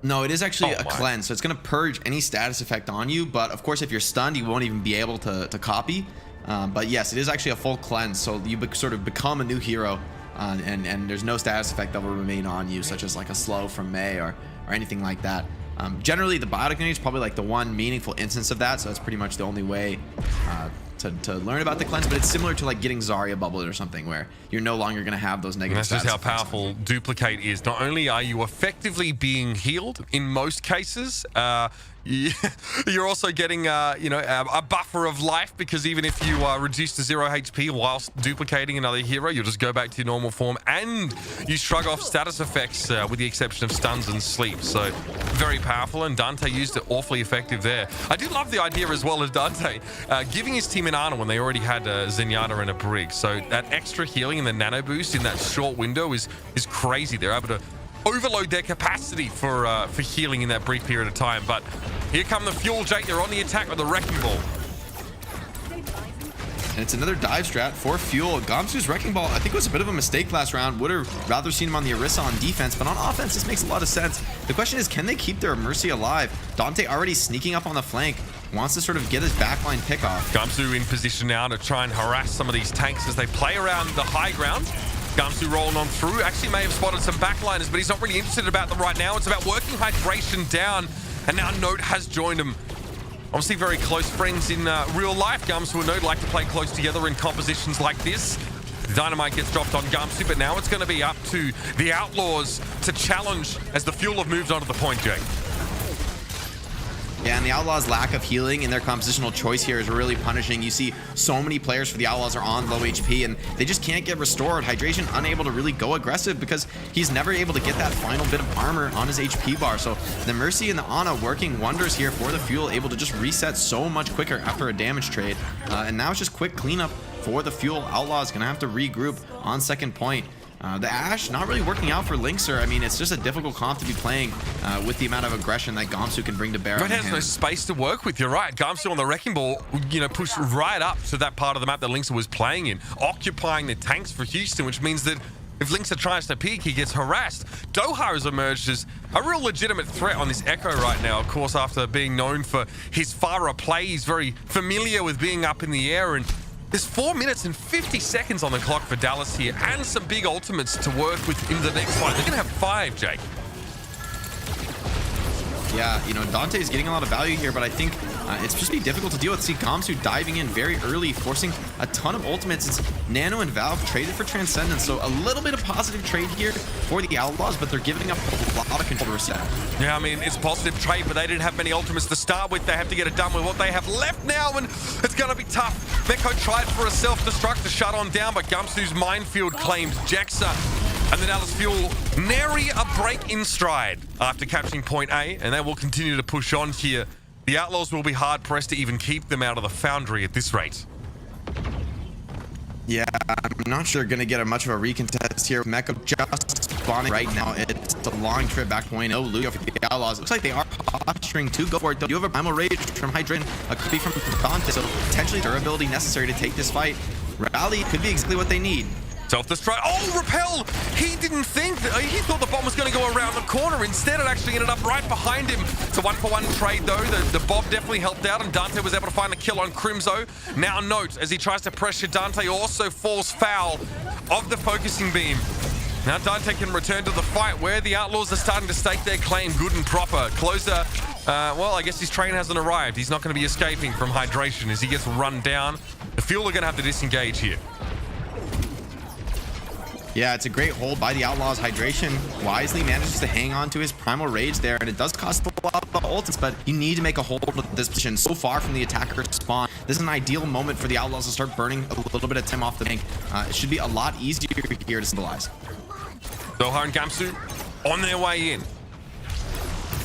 No, it is actually a cleanse, so it's going to purge any status effect on you, but of course if you're stunned, you won't even be able to copy. But yes, it is actually a full cleanse, so you sort of become a new hero, and there's no status effect that will remain on you, such as like a slow from May or anything like that. Generally, the biotic grenade is probably like the one meaningful instance of that, so that's pretty much the only way to learn about the cleanse, but it's similar to like getting Zarya bubbled or something, where you're no longer going to have those negative stats. That's just how powerful Duplicate is. Not only are you effectively being healed in most cases, you're also getting a buffer of life, because even if you are reduced to 0 HP whilst duplicating another hero, you'll just go back to your normal form, and you shrug off status effects with the exception of stuns and sleep. So very powerful, and Dante used it awfully effective there. I do love the idea as well of Dante giving his team an Ana when they already had a Zenyatta and a Brig. So that extra healing and the nano boost in that short window is crazy. They're able to overload their capacity for healing in that brief period of time. But here come the Fuel, Jake. They're on the attack with the Wrecking Ball. And it's another dive strat for Fuel. Gamsu's Wrecking Ball, I think, was a bit of a mistake last round. Would have rather seen him on the Orisa on defense, but on offense, this makes a lot of sense. The question is, can they keep their Mercy alive? Dante already sneaking up on the flank, wants to sort of get his backline pick off. Gamsu in position now to try and harass some of these tanks as they play around the high ground. Gamsu rolling on through. Actually may have spotted some backliners, but he's not really interested about them right now. It's about working Hydration down, and now Note has joined him. Obviously very close friends in real life. Gamsu and Note like to play close together in compositions like this. Dynamite gets dropped on Gamsu, but now it's going to be up to the Outlaws to challenge as the Fuel have moved on to the point, Jake. Yeah, and the Outlaws' lack of healing in their compositional choice here is really punishing. You see so many players for the Outlaws are on low HP, and they just can't get restored. Hydration unable to really go aggressive because he's never able to get that final bit of armor on his HP bar. So the Mercy and the Ana working wonders here for the Fuel, able to just reset so much quicker after a damage trade. And now it's just quick cleanup for the Fuel. Outlaws gonna have to regroup on second point. The Ashe not really working out for Linkser. I mean, it's just a difficult comp to be playing with the amount of aggression that Gamsu can bring to bear. Red has no space to work with, you're right. Gamsu on the Wrecking Ball, you know, pushed right up to that part of the map that Linkser was playing in, occupying the tanks for Houston, which means that if Linkser tries to peek, he gets harassed. Doha has emerged as a real legitimate threat on this Echo right now. Of course, after being known for his Pharah play, he's very familiar with being up in the air, and there's 4 minutes and 50 seconds on the clock for Dallas here, and some big ultimates to work with in the next fight. They're going to have 5, Jake. Yeah, you know, Dante is getting a lot of value here, but I think it's just be difficult to deal with. See Gamsu diving in very early, forcing a ton of ultimates. It's Nano and Valve traded for Transcendence, so a little bit of positive trade here for the Outlaws, but they're giving up a lot of control to Reset. Yeah, I mean, it's a positive trade, but they didn't have many ultimates to start with. They have to get it done with what they have left now, and it's going to be tough. Meko tried for a self-destruct to shut on down, but Gamsu's minefield claims Jexa. And the Dallas Fuel nary a break in stride after capturing point A, and they will continue to push on here. The Outlaws will be hard-pressed to even keep them out of the Foundry at this rate. Yeah, I'm not sure going to get much of a recontest here. Meko just spawning right now. It's a long trip back point. No Lucio for the Outlaws. It looks like they are posturing to go for it, though. You have a Primal Rage from Hydrin, a copy from Dante, so potentially durability necessary to take this fight. Rally could be exactly what they need. Self-destruct. Oh, Repel! He didn't think that. He thought the bomb was going to go around the corner. Instead, it actually ended up right behind him. It's a 1-for-1 trade, though. The Bob definitely helped out, and Dante was able to find the kill on Crimzo. Now note, as he tries to pressure Dante, also falls foul of the focusing beam. Now Dante can return to the fight where the Outlaws are starting to stake their claim good and proper. Closer, well, I guess his train hasn't arrived. He's not going to be escaping from hydration as he gets run down. The Fuel are going to have to disengage here. Yeah, it's a great hold by the Outlaws. Hydration wisely manages to hang on to his Primal Rage there, and it does cost a lot of ults, but you need to make a hold of this position so far from the attacker spawn. This is an ideal moment for the Outlaws to start burning a little bit of time off the bank. It should be a lot easier here to stabilize. Doha and Gamsu on their way in.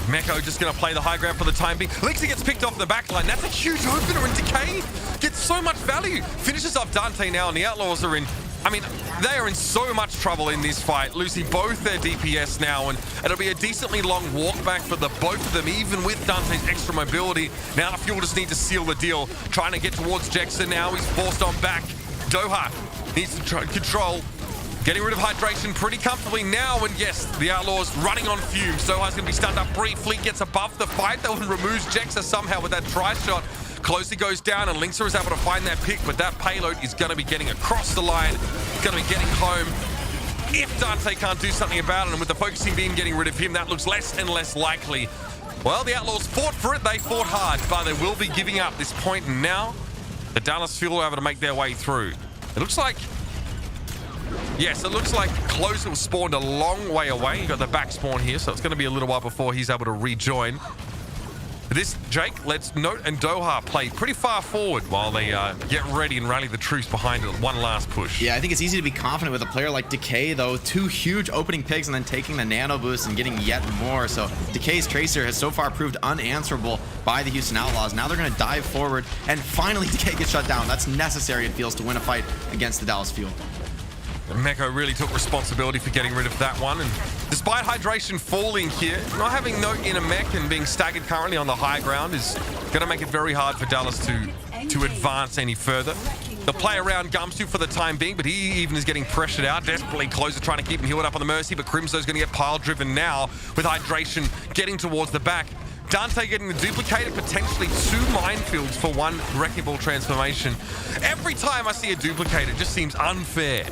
Meko just going to play the high ground for the time being. Linkser gets picked off the back line. That's a huge opener, and Decay gets so much value. Finishes off Dante now, and the Outlaws are in... I mean, they are in so much trouble in this fight, losing both their DPS now, and it'll be a decently long walk back for the both of them, even with Dante's extra mobility. Now the Fuel just need to seal the deal, trying to get towards Jexa now. He's forced on back. Doha needs to try control, getting rid of hydration pretty comfortably now, and yes, the Outlaws running on fumes. Doha's going to be stunned up briefly, gets above the fight though, and removes Jexa somehow with that try shot. Closely goes down, and Linkser is able to find that pick, but that payload is going to be getting across the line, going to be getting home. If Dante can't do something about it, and with the focusing beam getting rid of him, that looks less and less likely. Well, the Outlaws fought for it, they fought hard, but they will be giving up this point, and now the Dallas Fuel are able to make their way through. It looks like... Yes, it looks like Closer was spawned a long way away. You got the back spawn here, so it's going to be a little while before he's able to rejoin. This, Jake, let's note, and Doha play pretty far forward while they get ready and rally the troops behind it. One last push. Yeah, I think it's easy to be confident with a player like Decay, though. 2 huge opening picks and then taking the nano boost and getting yet more. So Decay's Tracer has so far proved unanswerable by the Houston Outlaws. Now they're going to dive forward, and finally Decay gets shut down. That's necessary, it feels, to win a fight against the Dallas Fuel. Meko really took responsibility for getting rid of that one, and despite hydration falling here, not having no inner mech and being staggered currently on the high ground is going to make it very hard for Dallas to advance any further. They'll play around Gamsu for the time being, but he even is getting pressured out. Desperately Closer trying to keep him healed up on the Mercy, but Crimzo's going to get pile driven now with hydration getting towards the back. Dante getting the duplicated, potentially 2 minefields for 1 Wrecking Ball transformation. Every time I see a duplicate, it just seems unfair.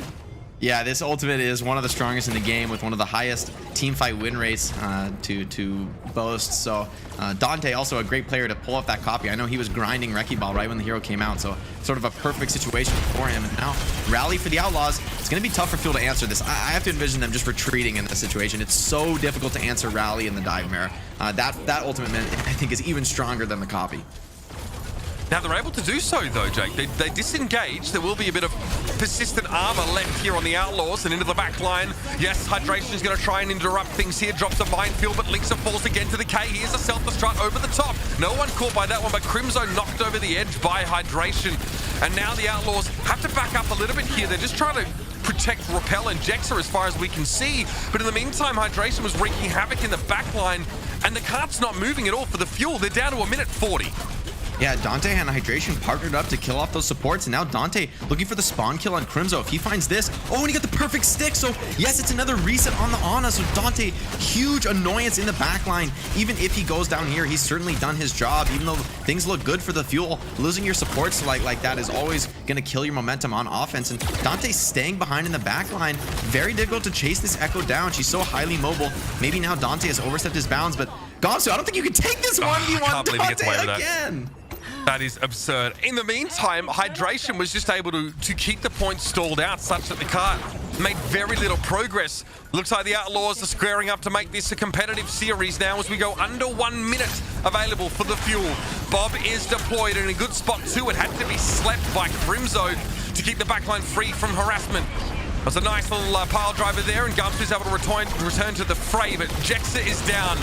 Yeah, this ultimate is one of the strongest in the game with one of the highest teamfight win rates to boast. So Dante also a great player to pull off that copy. I know he was grinding Wrecking Ball right when the hero came out, so sort of a perfect situation for him. And now Rally for the Outlaws. It's going to be tough for Fuel to answer this. I have to envision them just retreating in this situation. It's so difficult to answer Rally in the dive mirror. That ultimate, I think, is even stronger than the copy. Now they're able to do so though, Jake. They disengage. There will be a bit of persistent armor left here on the Outlaws and into the back line. Yes, Hydration's going to try and interrupt things here. Drops a minefield, but Linkser falls again to the K. Here's a self-destruct over the top. No one caught by that one, but Crimzo knocked over the edge by Hydration. And now the Outlaws have to back up a little bit here. They're just trying to protect Repel and Jexa as far as we can see. But in the meantime, Hydration was wreaking havoc in the backline, and the cart's not moving at all for the Fuel. They're down to 1:40. Yeah, Dante and Hydration partnered up to kill off those supports, and now Dante looking for the spawn kill on Crimzo. If he finds this, oh, and he got the perfect stick. So yes, it's another reset on the Ana. So Dante, huge annoyance in the backline. Even if he goes down here, he's certainly done his job. Even though things look good for the Fuel, losing your supports like that is always gonna kill your momentum on offense. And Dante's staying behind in the backline. Very difficult to chase this Echo down. She's so highly mobile. Maybe now Dante has overstepped his bounds, but Gamsu, I don't think you can take this 1v1 I can't believe he gets away with Dante that. again. That is absurd. In the meantime, Hydration was just able to keep the points stalled out such that the cart made very little progress. Looks like the Outlaws are squaring up to make this a competitive series now as we go under 1 minute available for the Fuel. Bob is deployed in a good spot too. It had to be slept by Crimzo to keep the backline free from harassment. There's a nice little pile driver there, and Gumster's able to return to the fray, but Jexa is down.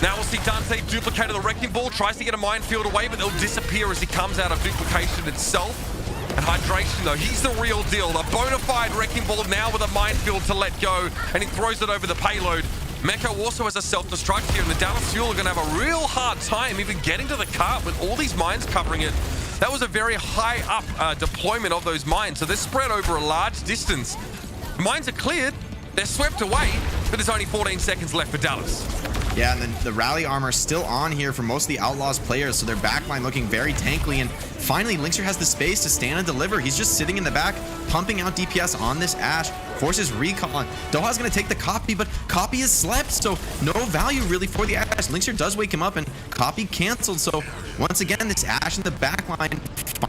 Now we'll see Dante duplicate the wrecking ball, tries to get a minefield away, but they'll disappear as he comes out of duplication itself. And Hydration, though, he's the real deal. A bona fide wrecking ball now with a minefield to let go, and he throws it over the payload. Meko also has a self-destruct here, and the Dallas Fuel are going to have a real hard time even getting to the cart with all these mines covering it. That was a very high up deployment of those mines, so they're spread over a large distance. The mines are cleared, they're swept away, but there's only 14 seconds left for Dallas. Yeah, and then the rally armor still on here for most of the Outlaws players, so their backline looking very tankly. And finally, Linkster has the space to stand and deliver. He's just sitting in the back, pumping out DPS on this Ashe, forces recall. Doha's going to take the copy, but copy is slept, so no value really for the Ashe. Linkster does wake him up, and copy canceled. So once again, this Ashe in the backline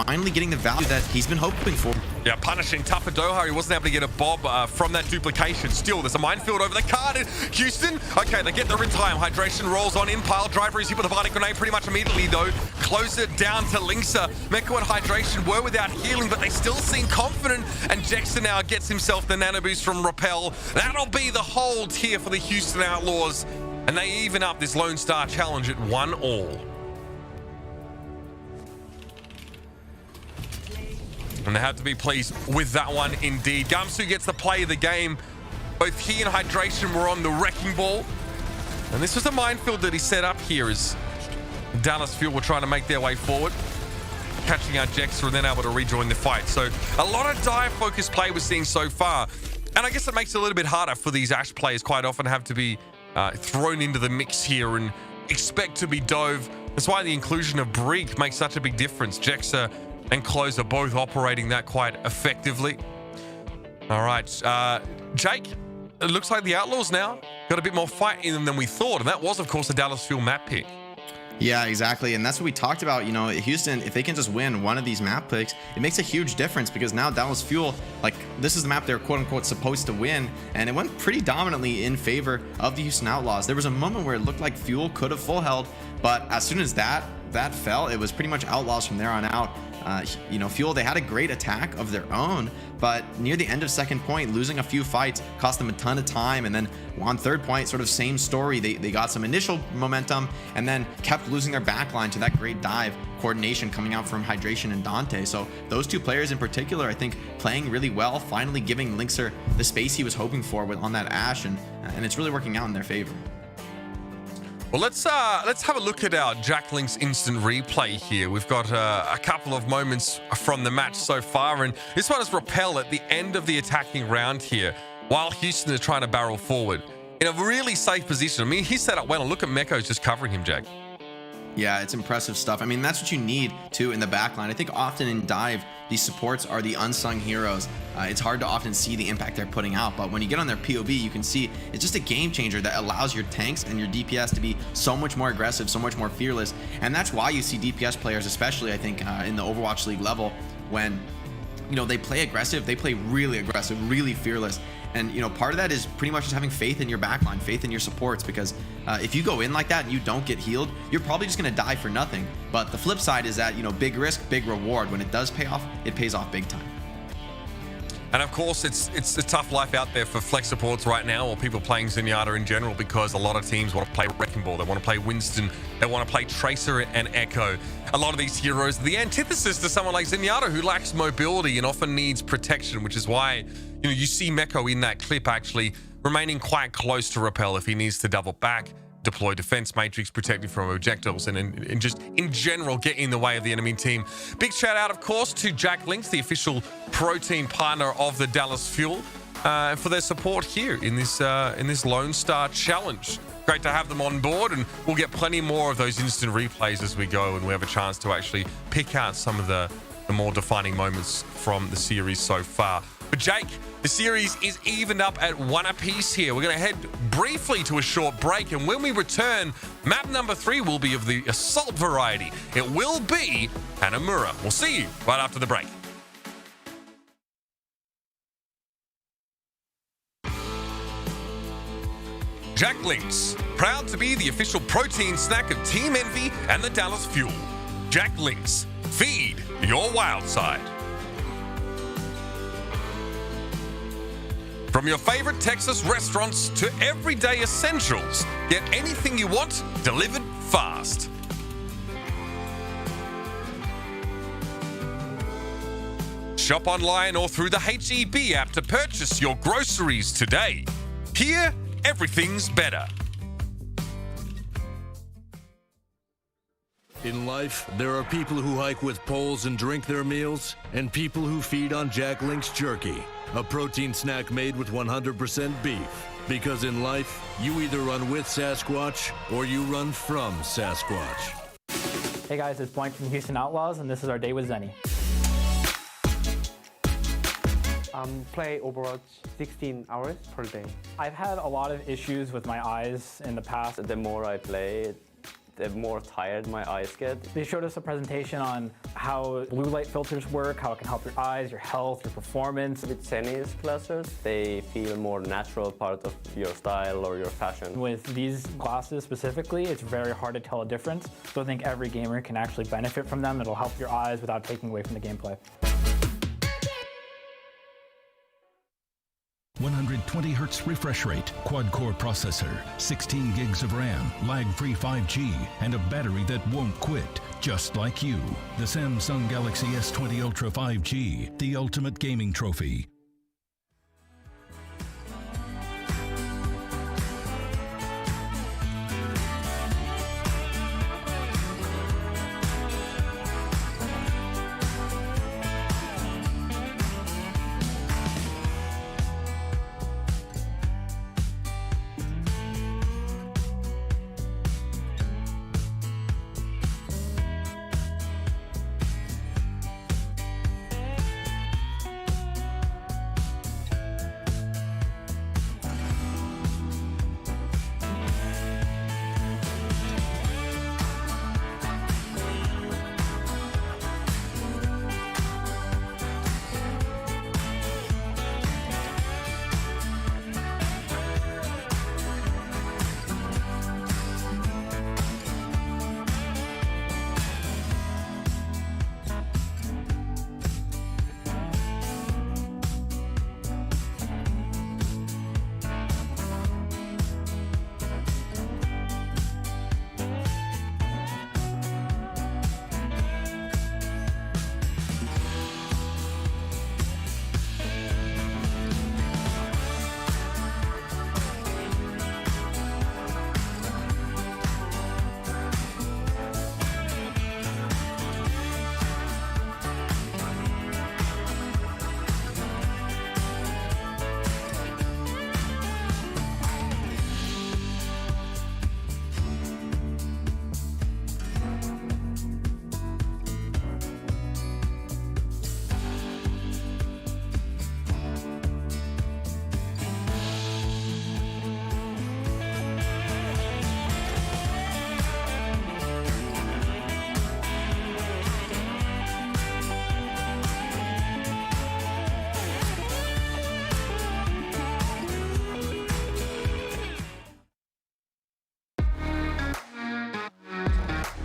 finally getting the value that he's been hoping for. Yeah, punishing tough for Doha. He wasn't able to get a bob from that duplication. Still, there's a minefield over the card. Houston, okay, they get there in time. Hydration rolls on in. Pile driver is hit with a Vardic grenade pretty much immediately, though. Close it down to Linkster. Meko and Hydration were without healing, but they still seem confident. And Jexa now gets himself the nano boost from Repel. That'll be the hold here for the Houston Outlaws. And they even up this Lone Star challenge at 1-all. And they have to be pleased with that one indeed. Gamsu gets the play of the game. Both he and Hydration were on the wrecking ball. And this was a minefield that he set up here as Dallas Fuel were trying to make their way forward. Catching out Jexa and then able to rejoin the fight. So a lot of dive focused play we're seeing so far. And I guess it makes it a little bit harder for these Ashe players quite often have to be thrown into the mix here and expect to be dove. That's why the inclusion of Brig makes such a big difference. Jexa and Close are both operating that quite effectively. All right, Jake, it looks like the Outlaws now got a bit more fight in them than we thought. And that was, of course, the Dallas Fuel map pick. Yeah, exactly. And that's what we talked about. You know, Houston, if they can just win one of these map picks, it makes a huge difference because now Dallas Fuel, like, this is the map they're quote unquote supposed to win. And it went pretty dominantly in favor of the Houston Outlaws. There was a moment where it looked like Fuel could have full held, but as soon as that fell, it was pretty much Outlaws from there on out. You know, Fuel, they had a great attack of their own, but near the end of second point, losing a few fights cost them a ton of time. And then on third point, sort of same story. They got some initial momentum and then kept losing their backline to that great dive coordination coming out from Hydration and Dante. So those two players in particular, I think, playing really well, finally giving Linkster the space he was hoping for on that Ashe, and it's really working out in their favor. Well, let's have a look at our Jack Link's instant replay here. We've got a couple of moments from the match so far, and this one is Repel at the end of the attacking round here, while Houston is trying to barrel forward in a really safe position. I mean, he set up well, and look at Meko's just covering him, Jack. Yeah, it's impressive stuff. I mean, that's what you need too in the backline. I think often in dive, these supports are the unsung heroes. It's hard to often see the impact they're putting out, but when you get on their POV, you can see it's just a game changer that allows your tanks and your DPS to be so much more aggressive, so much more fearless. And that's why you see DPS players, especially I think in the Overwatch League level, when they play aggressive, they play really aggressive, really fearless. And part of that is pretty much just having faith in your backline, faith in your supports, because if you go in like that and you don't get healed, you're probably just going to die for nothing. But the flip side is that big risk, big reward. When it does pay off, it pays off big time. And of course, it's a tough life out there for flex supports right now, or people playing Zenyatta in general, because a lot of teams want to play Wrecking Ball, they want to play Winston, they want to play Tracer and Echo. A lot of these heroes are the antithesis to someone like Zenyatta, who lacks mobility and often needs protection, which is why you see Meko in that clip actually remaining quite close to Repel if he needs to double back, deploy defense matrix, protect him from objectives, and just in general get in the way of the enemy team. Big shout out, of course, to Jack Links, the official pro team partner of the Dallas Fuel, for their support here in this Lone Star Challenge. Great to have them on board, and we'll get plenty more of those instant replays as we go, and we have a chance to actually pick out some of the more defining moments from the series so far. But Jake, the series is evened up at 1 apiece here. We're going to head briefly to a short break, and when we return, map number 3 will be of the assault variety. It will be Hanamura. We'll see you right after the break. Jack Links, proud to be the official protein snack of Team Envy and the Dallas Fuel. Jack Links, feed your wild side. From your favorite Texas restaurants to everyday essentials, get anything you want delivered fast. Shop online or through the HEB app to purchase your groceries today. Here, everything's better. In life, there are people who hike with poles and drink their meals, and people who feed on Jack Link's Jerky, a protein snack made with 100% beef. Because in life, you either run with Sasquatch or you run from Sasquatch. Hey guys, it's Blank from Houston Outlaws, and this is our day with Zenny. Play Overwatch 16 hours per day. I've had a lot of issues with my eyes in the past. The more I play, the more tired my eyes get. They showed us a presentation on how blue light filters work, how it can help your eyes, your health, your performance. With Zenny's glasses, they feel more natural part of your style or your fashion. With these glasses specifically, it's very hard to tell a difference. So I think every gamer can actually benefit from them. It'll help your eyes without taking away from the gameplay. 120 Hz refresh rate, quad-core processor, 16 gigs of RAM, lag-free 5G, and a battery that won't quit, just like you. The Samsung Galaxy S20 Ultra 5G, the ultimate gaming trophy.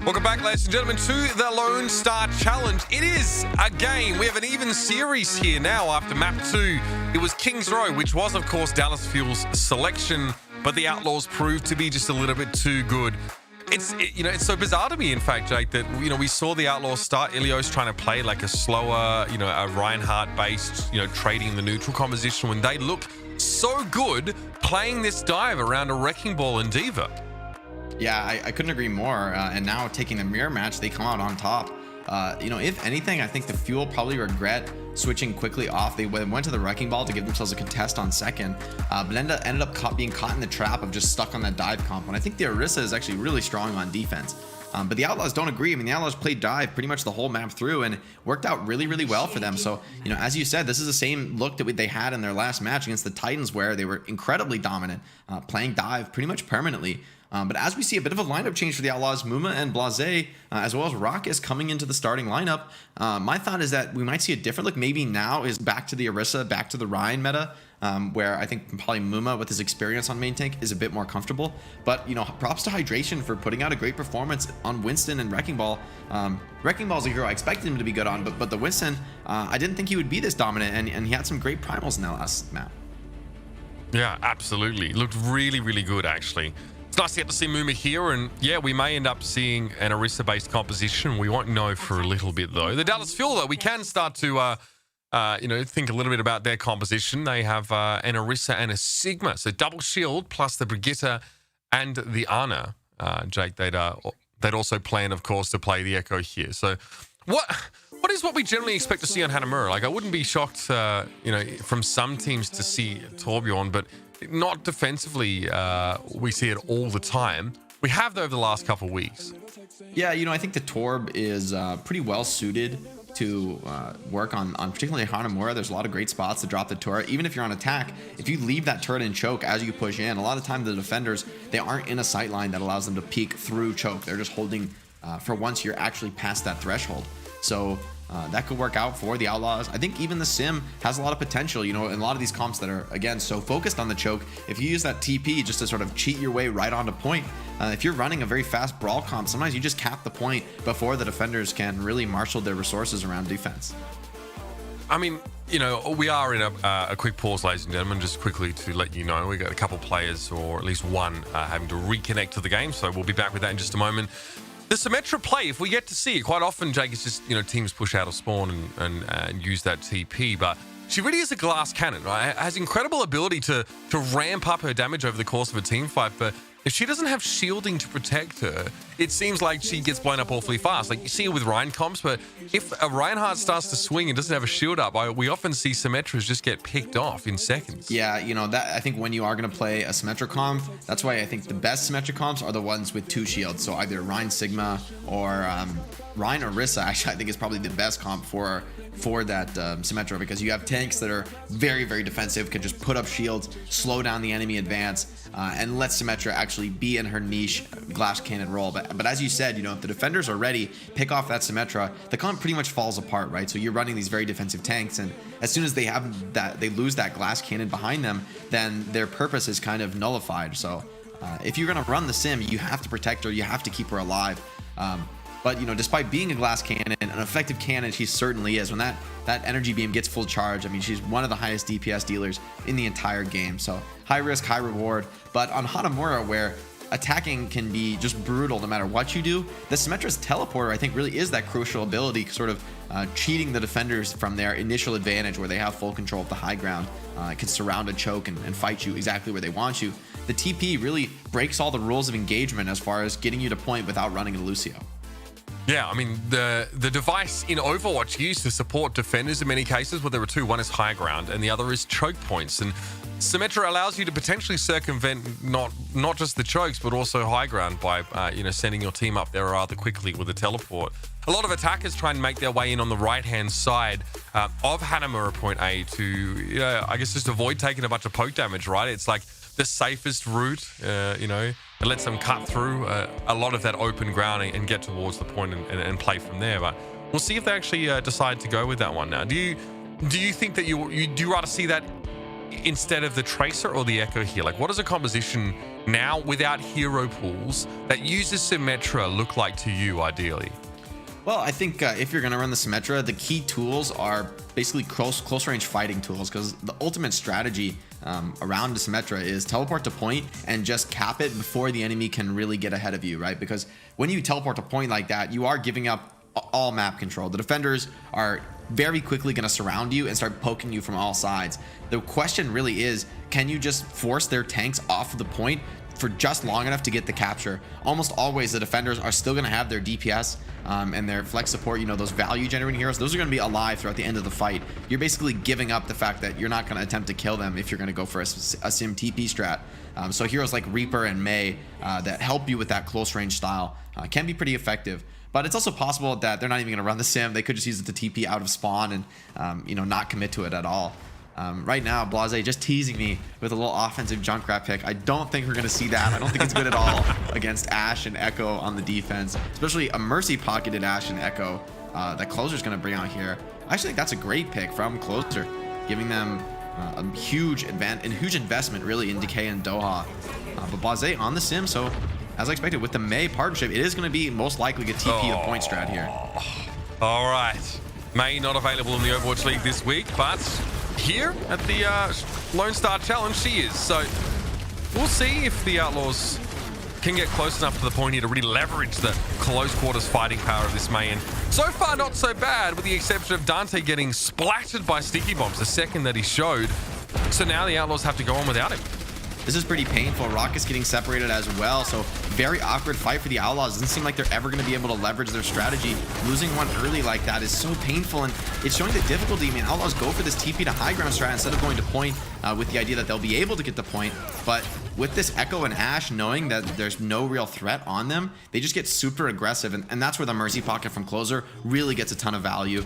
Welcome back, ladies and gentlemen, to the Lone Star Challenge. It is a game. We have an even series here now after map 2. It was Kings Row, which was, of course, Dallas Fuel's selection, but the Outlaws proved to be just a little bit too good. It's so bizarre to me, in fact, Jake, that, we saw the Outlaws start Ilios trying to play like a slower, a Reinhardt-based, trading the neutral composition when they look so good playing this dive around a Wrecking Ball and Diva. Yeah, I couldn't agree more. And now taking the mirror match, they come out on top. If anything, I think the Fuel probably regret switching quickly off. They went to the Wrecking Ball to give themselves a contest on second, but ended up being caught in the trap of just stuck on that dive comp. And I think the Orisa is actually really strong on defense. But the Outlaws don't agree. I mean, the Outlaws played dive pretty much the whole map through and worked out really, really well for them. So, as you said, this is the same look that they had in their last match against the Titans, where they were incredibly dominant, playing dive pretty much permanently. But as we see a bit of a lineup change for the Outlaws, Muma and Blase, as well as Raucus coming into the starting lineup, my thought is that we might see a different look. Maybe now is back to the Orisa, back to the Ryan meta, where I think probably Muma, with his experience on main tank, is a bit more comfortable. But, props to Hydration for putting out a great performance on Winston and Wrecking Ball. Wrecking Ball's a hero I expected him to be good on, but the Winston, I didn't think he would be this dominant, and he had some great primals in that last map. Yeah, absolutely. Looked really, really good, actually. It's nice to get to see Muma here, and yeah, we may end up seeing an Orisa-based composition. We won't know for a little bit, though. The Dallas Fuel, though, we can start to, think a little bit about their composition. They have an Orisa and a Sigma, so double shield plus the Brigitte and the Ana. Jake, they'd also plan, of course, to play the Echo here. So what is what we generally expect to see on Hanamura? Like, I wouldn't be shocked, from some teams to see Torbjorn, but not defensively, we see it all the time. We have, though, over the last couple of weeks. Yeah, I think the Torb is pretty well suited to work on particularly Hanamura. There's a lot of great spots to drop the turret. Even if you're on attack, if you leave that turret in choke as you push in, a lot of time the defenders, they aren't in a sight line that allows them to peek through choke. They're just holding for once you're actually past that threshold. So that could work out for the Outlaws. I think even the Sim has a lot of potential, in a lot of these comps that are, again, so focused on the choke. If you use that TP just to sort of cheat your way right onto point, if you're running a very fast brawl comp, sometimes you just cap the point before the defenders can really marshal their resources around defense. I mean, we are in a quick pause, ladies and gentlemen, just quickly to let you know, we got a couple players, or at least one, having to reconnect to the game, so we'll be back with that in just a moment. The Symmetra play, if we get to see it, quite often, Jake, it's just, teams push out of spawn and use that TP, but she really is a glass cannon, right? Has incredible ability to ramp up her damage over the course of a team fight, but if she doesn't have shielding to protect her, it seems like she gets blown up awfully fast. Like, you see it with Ryan comps, but if a Reinhardt starts to swing and doesn't have a shield up, we often see Symmetras just get picked off in seconds. Yeah, that I think when you are going to play a Symmetra comp, that's why I think the best Symmetra comps are the ones with 2 shields. So either Ryan Sigma or Ryan Orisa, actually, I think is probably the best comp for that Symmetra, because you have tanks that are very, very defensive, can just put up shields, slow down the enemy advance, and let Symmetra actually be in her niche glass cannon role. But as you said, if the defenders are ready, pick off that Symmetra, the comp pretty much falls apart, right? So you're running these very defensive tanks, and as soon as they have that, they lose that glass cannon behind them, then their purpose is kind of nullified. So if you're going to run the Sim, you have to protect her, you have to keep her alive. But, despite being a glass cannon, an effective cannon she certainly is. When that energy beam gets full charge, I mean, she's one of the highest DPS dealers in the entire game. So high risk, high reward. But on Hanamura, where attacking can be just brutal no matter what you do, the Symmetra's teleporter, I think, really is that crucial ability, sort of cheating the defenders from their initial advantage where they have full control of the high ground, can surround a choke and fight you exactly where they want you. The TP really breaks all the rules of engagement as far as getting you to point without running a Lucio. Yeah, I mean, the device in Overwatch used to support defenders in many cases, where there were 2. One is high ground and the other is choke points. And Symmetra allows you to potentially circumvent not just the chokes, but also high ground by, sending your team up there rather quickly with a teleport. A lot of attackers try and make their way in on the right-hand side of Hanamura point A to, I guess, just avoid taking a bunch of poke damage, right? It's like the safest route, it lets them cut through a lot of that open ground and get towards the point and play from there. But we'll see if they actually decide to go with that one now. Do you think that do you rather see that instead of the Tracer or the Echo here? Like, what does a composition now without hero pools that uses Symmetra look like to you, ideally? Well, I think if you're going to run the Symmetra, the key tools are basically close range fighting tools, because the ultimate strategy around the Symmetra is teleport to point and just cap it before the enemy can really get ahead of you, right? Because when you teleport to point like that, you are giving up all map control. The defenders are very quickly going to surround you and start poking you from all sides. The question really is, can you just force their tanks off of the point for just long enough to get the capture? Almost always the defenders are still going to have their DPS and their flex support, you know, those value generating heroes. Those are going to be alive throughout the end of the fight. You're basically giving up the fact that you're not going to attempt to kill them if you're going to go for a sim TP strat. So heroes like Reaper and Mei that help you with that close range style can be pretty effective. But it's also possible that they're not even going to run the sim. They could just use it to TP out of spawn and you know, not commit to it at all. Right now, Blase just teasing me with a little offensive Junkrat pick. I don't think we're going to see that. I don't think it's good at all against Ashe and Echo on the defense, especially a Mercy pocketed Ashe and Echo that Closer's going to bring out here. I actually think that's a great pick from Closer, giving them a huge investment really in Decay and Doha. But Blase on the sim, so as I expected with the Mei partnership, it is going to be most likely a TP the point strat here. All right. Mei not available in the Overwatch League this week, but here at the Lone Star Challenge she is. So we'll see if the Outlaws can get close enough to the point here to really leverage the close quarters fighting power of this Mei. And so far not so bad, with the exception of Dante getting splattered by sticky bombs the second that he showed. So now the Outlaws have to go on without him. This is pretty painful. Rocket's getting separated as well, so very awkward fight for the Outlaws. Doesn't seem like they're ever going to be able to leverage their strategy. Losing one early like that is so painful, and it's showing the difficulty. I mean, Outlaws go for this TP to high ground strat instead of going to point with the idea that they'll be able to get the point. But with this Echo and Ashe knowing that there's no real threat on them, they just get super aggressive, and that's where the Mercy pocket from Closer really gets a ton of value.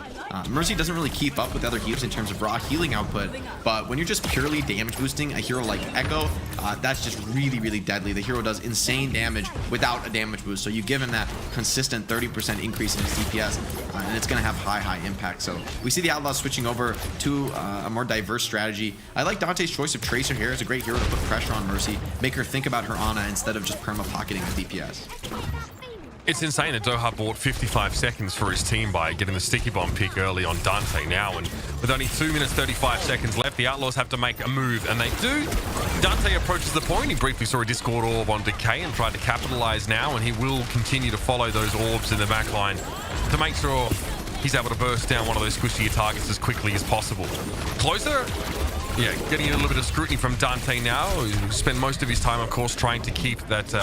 Mercy doesn't really keep up with other heroes in terms of raw healing output, but when you're just purely damage boosting a hero like Echo, that's just really, really deadly. The hero does insane damage without a damage boost, so you give him that consistent 30% increase in his DPS, and it's going to have high impact. So we see the Outlaws switching over to a more diverse strategy. I like Dante's choice of Tracer here. It's a great hero to put pressure on Mercy, make her think about her Ana instead of just perma-pocketing the DPS. It's insane that Doha bought 55 seconds for his team by getting the sticky bomb pick early on Dante now, and with only 2 minutes 35 seconds left, the Outlaws have to make a move, and they do. Dante approaches the point. He briefly saw a Discord orb on Decay and tried to capitalize now, and he will continue to follow those orbs in the back line to make sure he's able to burst down one of those squishier targets as quickly as possible. Closer, yeah, getting a little bit of scrutiny from Dante now. He spent most of his time, of course, trying to keep that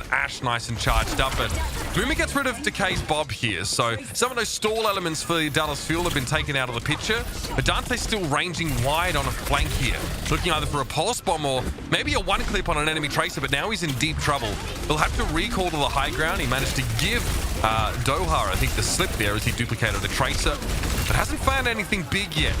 Ashe nice and charged up. But Boomer gets rid of Decay's Bob here. So some of those stall elements for the Dallas Fuel have been taken out of the picture. But Dante's still ranging wide on a flank here, looking either for a pulse bomb or maybe a one clip on an enemy Tracer. But now he's in deep trouble. He'll have to recall to the high ground. He managed to give Doha, I think, the slip there as he duplicated the Tracer, but hasn't found anything big yet.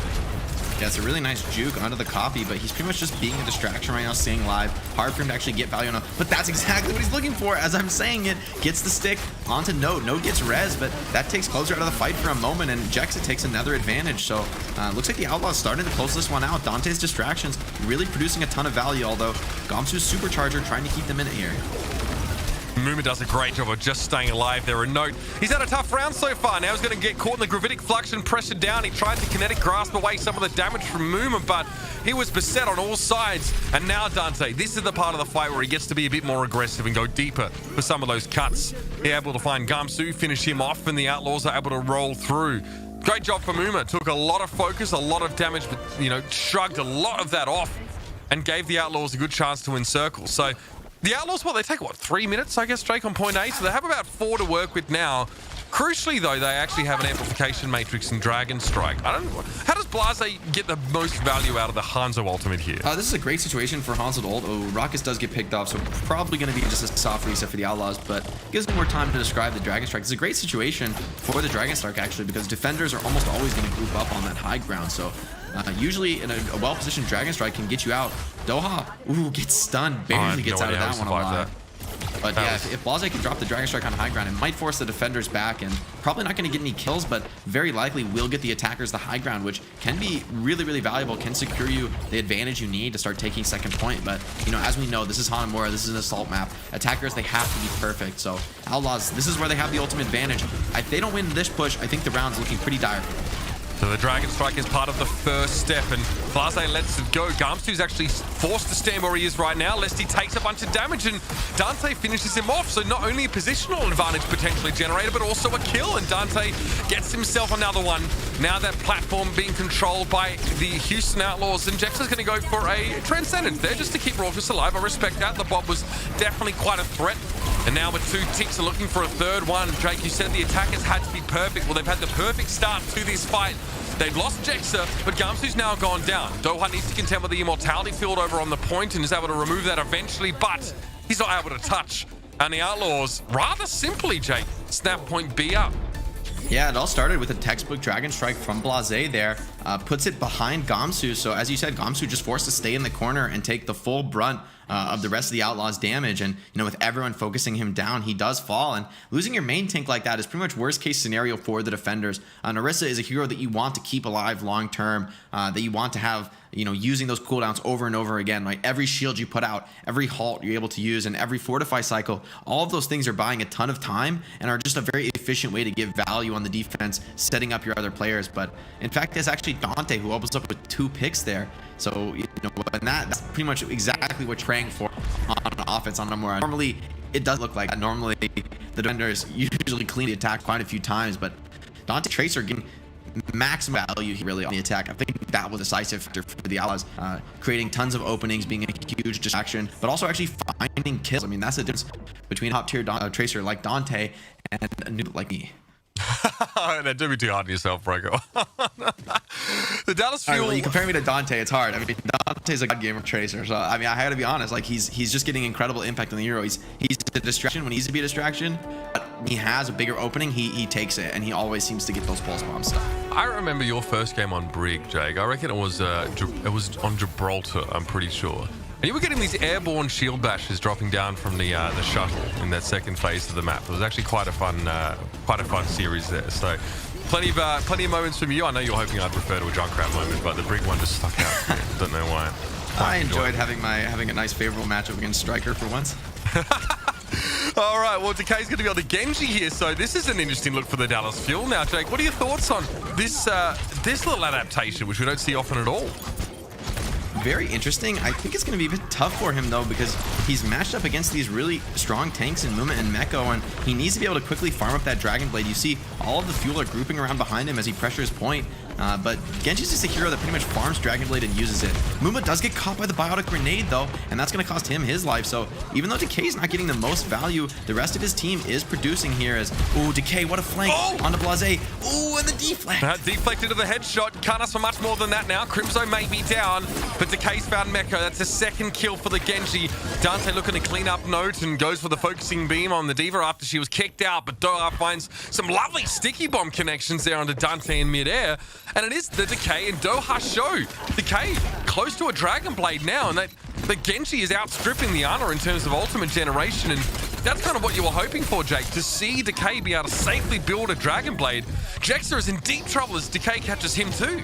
Yeah, it's a really nice juke onto the copy, but he's pretty much just being a distraction right now, staying live. Hard for him to actually get value on it, but that's exactly what he's looking for. As I'm saying it, gets the stick onto Note. Note gets res, but that takes Closer out of the fight for a moment, and Jexa takes another advantage. So looks like the Outlaws starting to close this one out. Dante's distractions really producing a ton of value, although Gamsu's Supercharger trying to keep them in it here. Muma does a great job of just staying alive there. And Note, he's had a tough round so far. Now he's going to get caught in the gravitic flux and pressured down. He tried to kinetic grasp away some of the damage from Muma, but he was beset on all sides. And now Dante, this is the part of the fight where he gets to be a bit more aggressive and go deeper for some of those cuts. He's able to find Gamsu, finish him off, and the Outlaws are able to roll through. Great job for Muma. Took a lot of focus, a lot of damage, but, you know, shrugged a lot of that off and gave the Outlaws a good chance to encircle. So the Outlaws, well, they take, what, 3 minutes, I guess, Drake, on point A? So they have about 4 to work with now. Crucially, though, they actually have an amplification matrix in Dragon Strike. How does Blase get the most value out of the Hanzo ultimate here? This is a great situation for Hanzo ult. Oh, Ruckus does get picked off, so probably going to be just a soft reset for the Outlaws, but gives me more time to describe the Dragon Strike. It's a great situation for the Dragon Strike, actually, because defenders are almost always going to group up on that high ground, so usually in a well-positioned Dragon Strike can get you out. Doha, ooh, gets stunned, barely gets out of that one alive. But yeah, if Blase can drop the Dragon Strike on high ground, it might force the defenders back, and probably not going to get any kills, but very likely will get the attackers the high ground, which can be really, really valuable, can secure you the advantage you need to start taking second point. But, you know, as we know, this is Hanamura, this is an assault map. Attackers, they have to be perfect. So Outlaws, this is where they have the ultimate advantage. If they don't win this push, I think the round's looking pretty dire. So the Dragon Strike is part of the first step, and Blase lets it go. Garmstu's actually forced to stand where he is right now, lest he takes a bunch of damage, and Dante finishes him off. So not only a positional advantage potentially generated, but also a kill, and Dante gets himself another one. Now that platform being controlled by the Houston Outlaws, and Jexer's going to go for a Transcendence there just to keep Raucous alive. I respect that. The Bob was definitely quite a threat. And now with 2 ticks are looking for a third one. Jake, you said the attackers had to be perfect. Well, they've had the perfect start to this fight. They've lost Jexer, but Garmstu's now gone down. Doha needs to contend with the Immortality field over on the point and is able to remove that eventually, but he's not able to touch. And the Outlaws, rather simply, Jake, snap point B up. Yeah, it all started with a textbook Dragon Strike from Blase there. Puts it behind Gamsu. So as you said, Gamsu just forced to stay in the corner and take the full brunt of the rest of the Outlaws' damage. And, you know, with everyone focusing him down, he does fall. And losing your main tank like that is pretty much worst case scenario for the defenders. Narissa is a hero that you want to keep alive long term, that you want to have, you know, using those cooldowns over and over again. Like every shield you put out, every halt you're able to use, and every fortify cycle, all of those things are buying a ton of time and are just a very efficient way to give value on the defense, setting up your other players. But in fact, it's actually Dante who opens up with 2 picks there. So, you know, and that's pretty much exactly what you're praying for on offense on Nomura. Normally, it does look like that. Normally, the defenders usually clean the attack quite a few times, but Dante Tracer getting maximum value really on the attack. I think that was decisive for the Outlaws, creating tons of openings, being a huge distraction, but also actually finding kills. I mean, that's the difference between a top tier Tracer like Dante and a noob like me. That do be too hard on yourself, Broco. The Dallas Fuel. Right, well, you compare me to Dante, it's hard. I mean, Dante's a god gamer Tracer, so I mean, I gotta be honest. Like he's just getting incredible impact on the hero. He's a distraction when he needs to be a distraction, but when he has a bigger opening, he takes it, and he always seems to get those pulse bomb stuff. I remember your first game on Brig, Jake. I reckon it was on Gibraltar. I'm pretty sure. And you were getting these airborne shield bashes dropping down from the shuttle in that second phase of the map. It was actually quite a fun series there. So plenty of moments from you. I know you're hoping I'd refer to a Junkrat moment, but the Brig one just stuck out. Don't know why. I enjoyed having a nice favorable matchup against Striker for once. All right, well, Decay's going to be on the Genji here, so this is an interesting look for the Dallas Fuel. Now, Jake, what are your thoughts on this little adaptation, which we don't see often at all? Very interesting. I think it's going to be a bit tough for him, though, because he's matched up against these really strong tanks in Muma and Meko, and he needs to be able to quickly farm up that Dragon Blade. You see all of the Fuel are grouping around behind him as he pressures point, but Genji's just a hero that pretty much farms Dragon Blade and uses it. Muma does get caught by the Biotic Grenade, though, and that's going to cost him his life. So even though Decay's not getting the most value, the rest of his team is producing here as, ooh, Decay, what a flank onto Blase. Ooh, and the deflect. Deflected to the headshot. Can't ask for much more than that now. Crimzo may be down, but Decay's found Meko. That's a second kill for the Genji. Dante looking to clean up Note and goes for the focusing beam on the Diva after she was kicked out, but Doha finds some lovely sticky bomb connections there onto Dante in midair, and it is the Decay and Doha show. Decay close to a Dragon Blade now, and the Genji is outstripping the Ana in terms of ultimate generation, and that's kind of what you were hoping for, Jake, to see Decay be able to safely build a Dragon Blade. Jexer is in deep trouble as Decay catches him too.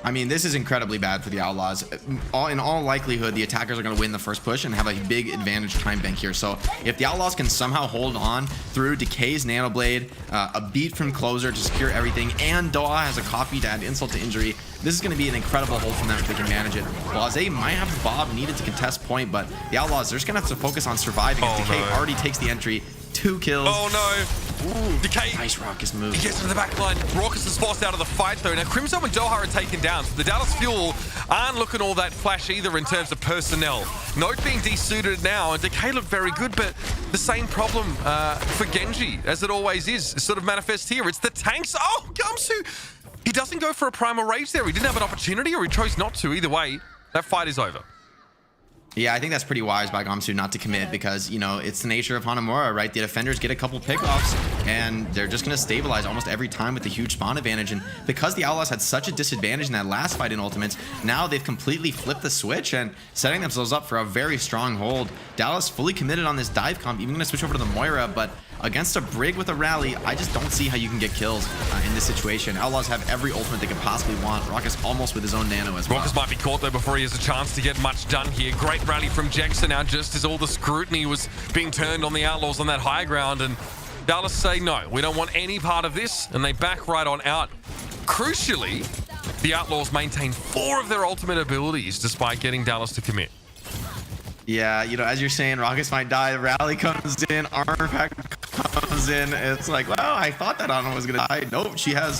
I mean, this is incredibly bad for the Outlaws. In all likelihood, the attackers are going to win the first push and have a big advantage time bank here. So if the Outlaws can somehow hold on through Decay's Nano Blade, a beat from Closer to secure everything, and Doha has a copy to add insult to injury, this is going to be an incredible hold from them if they can manage it. Blase might have the Bob needed to contest point, but the Outlaws, they're just going to have to focus on surviving as Decay already takes the entry. 2 kills. Oh no. Ooh, Decay. Nice Raucous move. He gets into the back line. Raucous is forced out of the fight though. Now Crimzo and Doha are taken down. So the Dallas Fuel aren't looking all that flash either in terms of personnel. Note being desuited now, and Decay looked very good, but the same problem for Genji, as it always is, sort of manifests here. It's the tanks. Oh, Gamsu. He doesn't go for a Primal Rage there. He didn't have an opportunity, or he chose not to. Either way, that fight is over. Yeah, I think that's pretty wise by Gamsu not to commit because, you know, it's the nature of Hanamura, right? The defenders get a couple pickoffs and they're just going to stabilize almost every time with the huge spawn advantage. And because the Outlaws had such a disadvantage in that last fight in Ultimates, now they've completely flipped the switch and setting themselves up for a very strong hold. Dallas fully committed on this dive comp, even going to switch over to the Moira, but against a Brig with a rally, I just don't see how you can get kills in this situation. Outlaws have every ultimate they could possibly want. Raucus almost with his own nano as well. Raucus might be caught though before he has a chance to get much done here. Great rally from Jexa now, just as all the scrutiny was being turned on the Outlaws on that high ground, and Dallas say no, we don't want any part of this, and they back right on out. Crucially, the Outlaws maintain 4 of their ultimate abilities despite getting Dallas to commit. Yeah, you know, as you're saying, Raucus might die, rally comes in, armor pack comes in. It's like, well, I thought that Ana was gonna die. Nope, she has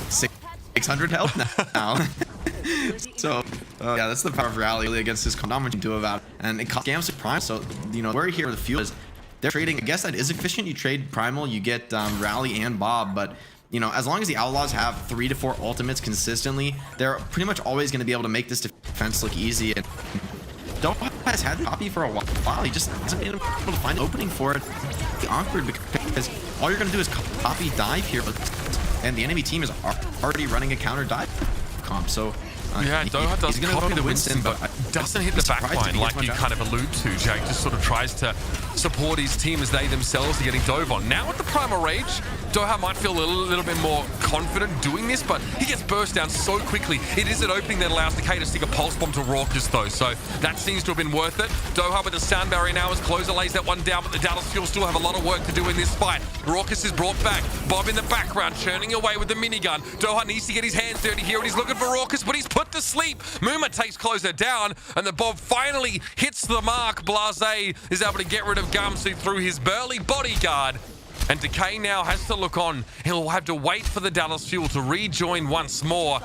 600 health now. So, yeah, that's the power of rally really against this Konami do about it. And it costs Gamsu Prime, so, you know, we're here with the Fuel is they're trading. I guess that is efficient. You trade Primal, you get Rally and Bob, but you know, as long as the Outlaws have 3 to 4 ultimates consistently, they're pretty much always going to be able to make this defense look easy. And Doha has had the copy for a while. He just hasn't been able to find an opening for it. It's awkward because all you're going to do is copy dive here, and the enemy team is already running a counter dive comp. So yeah, Doha does copy the Winston, but doesn't hit the backline like you kind of allude to. Jake just sort of tries to support his team as they themselves are getting dove on. Now with the Primal Rage, Doha might feel a little bit more confident doing this, but he gets burst down so quickly. It is an opening that allows Decay to stick a pulse bomb to Raucus though, so that seems to have been worth it. Doha with the sound barrier now as Closer lays that one down, but the Dallas Fuel still have a lot of work to do in this fight. Raucus is brought back. Bob in the background, churning away with the minigun. Doha needs to get his hands dirty here, and he's looking for Raucus, but he's put to sleep. Muma takes Closer down, and the Bob finally hits the mark. Blase is able to get rid of Gamsu through his burly bodyguard. And Decay now has to look on. He'll have to wait for the Dallas Fuel to rejoin once more.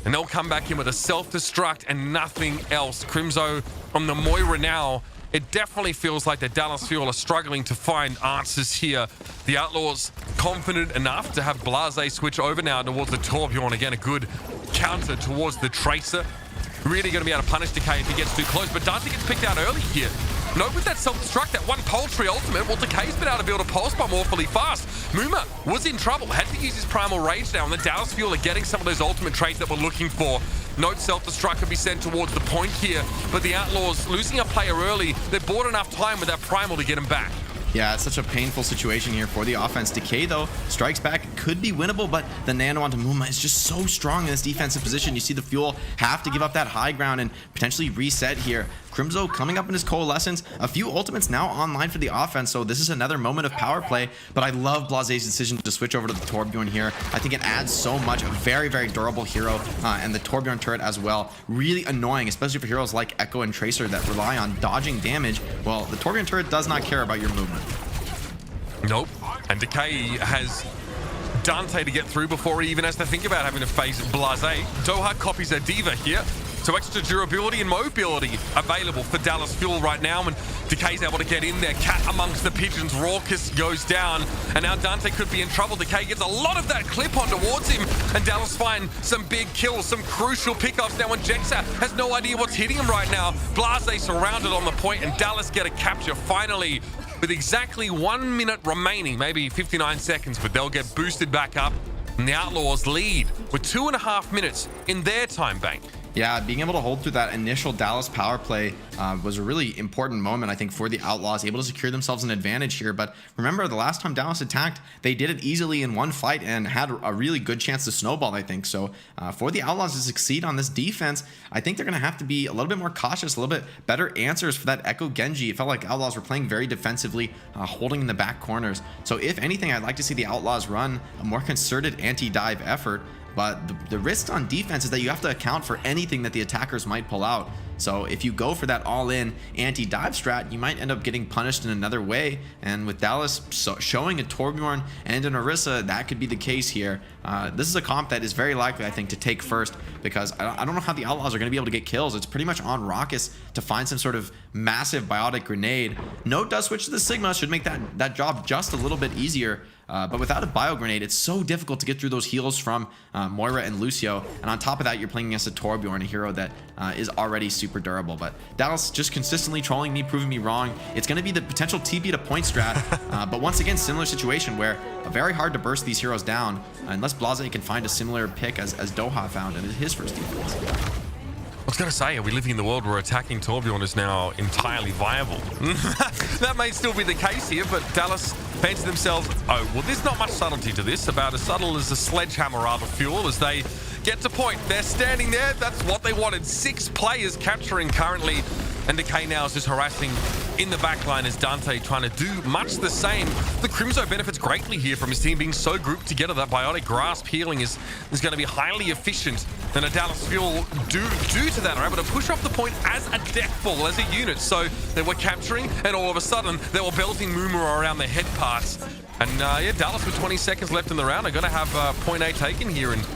And they'll come back in with a self-destruct and nothing else. Crimzo on the Moira now. It definitely feels like the Dallas Fuel are struggling to find answers here. The Outlaws confident enough to have Blase switch over now towards the Torbjorn. Again, a good counter towards the Tracer. Really going to be able to punish Decay if he gets too close. But Dante gets picked out early here. Note with that self-destruct, that one poultry ultimate, well, Decay's been able to build a pulse bomb awfully fast. Muma was in trouble, had to use his Primal Rage now, and the Dallas Fuel are getting some of those ultimate traits that we're looking for. Note self-destruct can be sent towards the point here, but the Outlaws losing a player early, they bought enough time with that Primal to get him back. Yeah, it's such a painful situation here for the offense. Decay, though, strikes back, could be winnable, but the nano onto Muma is just so strong in this defensive position. You see the Fuel have to give up that high ground and potentially reset here. Crimzo coming up in his coalescence. A few ultimates now online for the offense, so this is another moment of power play, but I love Blase's decision to switch over to the Torbjorn here. I think it adds so much. A very, very durable hero, and the Torbjorn turret as well. Really annoying, especially for heroes like Echo and Tracer that rely on dodging damage. Well, the Torbjorn turret does not care about your movement. Nope. And Decay has Dante to get through before he even has to think about having to face Blase. Doha copies a Diva here. So extra durability and mobility available for Dallas Fuel right now, and Decay's able to get in there. Cat amongst the pigeons. Raucus goes down, and now Dante could be in trouble. Decay gets a lot of that clip on towards him, and Dallas find some big kills, some crucial pickups now, and Jexa has no idea what's hitting him right now. Blase surrounded on the point, and Dallas get a capture finally with exactly 1 minute remaining, maybe 59 seconds, but they'll get boosted back up, and the Outlaws lead with 2.5 minutes in their time bank. Yeah, being able to hold through that initial Dallas power play was a really important moment, I think, for the Outlaws, able to secure themselves an advantage here. But remember, the last time Dallas attacked, they did it easily in one fight and had a really good chance to snowball, I think. So for the Outlaws to succeed on this defense, I think they're going to have to be a little bit more cautious, a little bit better answers for that Echo Genji. It felt like Outlaws were playing very defensively, holding in the back corners. So if anything, I'd like to see the Outlaws run a more concerted anti-dive effort. But the risk on defense is that you have to account for anything that the attackers might pull out. So if you go for that all-in anti-dive strat, you might end up getting punished in another way. And with Dallas showing a Torbjorn and an Orisa, that could be the case here. This is a comp that is very likely, I think, to take first, because I don't know how the Outlaws are going to be able to get kills. It's pretty much on Raucus to find some sort of massive biotic grenade. Note does switch to the Sigma, should make that job just a little bit easier. But without a bio grenade, it's so difficult to get through those heals from Moira and Lucio. And on top of that, you're playing against a Torbjorn, a hero that is already super super durable. But Dallas just consistently trolling me, proving me wrong. It's going to be the potential TP to point strat. But once again, similar situation where very hard to burst these heroes down unless Blase can find a similar pick as Doha found in his first defense. I was going to say, are we living in the world where attacking Torbjorn is now entirely viable? That may still be the case here, but Dallas fancy themselves, oh, well, there's not much subtlety to this, about as subtle as a sledgehammer rather Fuel as they get to point. They're standing there. That's what they wanted. 6 players capturing currently, and Decay now is just harassing in the backline as Dante trying to do much the same. The Crimzo benefits greatly here from his team being so grouped together. That Biotic Grasp healing is going to be highly efficient. Then a Dallas Fuel due to that are able to push off the point as a death ball, as a unit. So they were capturing, and all of a sudden they were belting Mumu around their head parts. And yeah, Dallas with 20 seconds left in the round are going to have point A taken here. And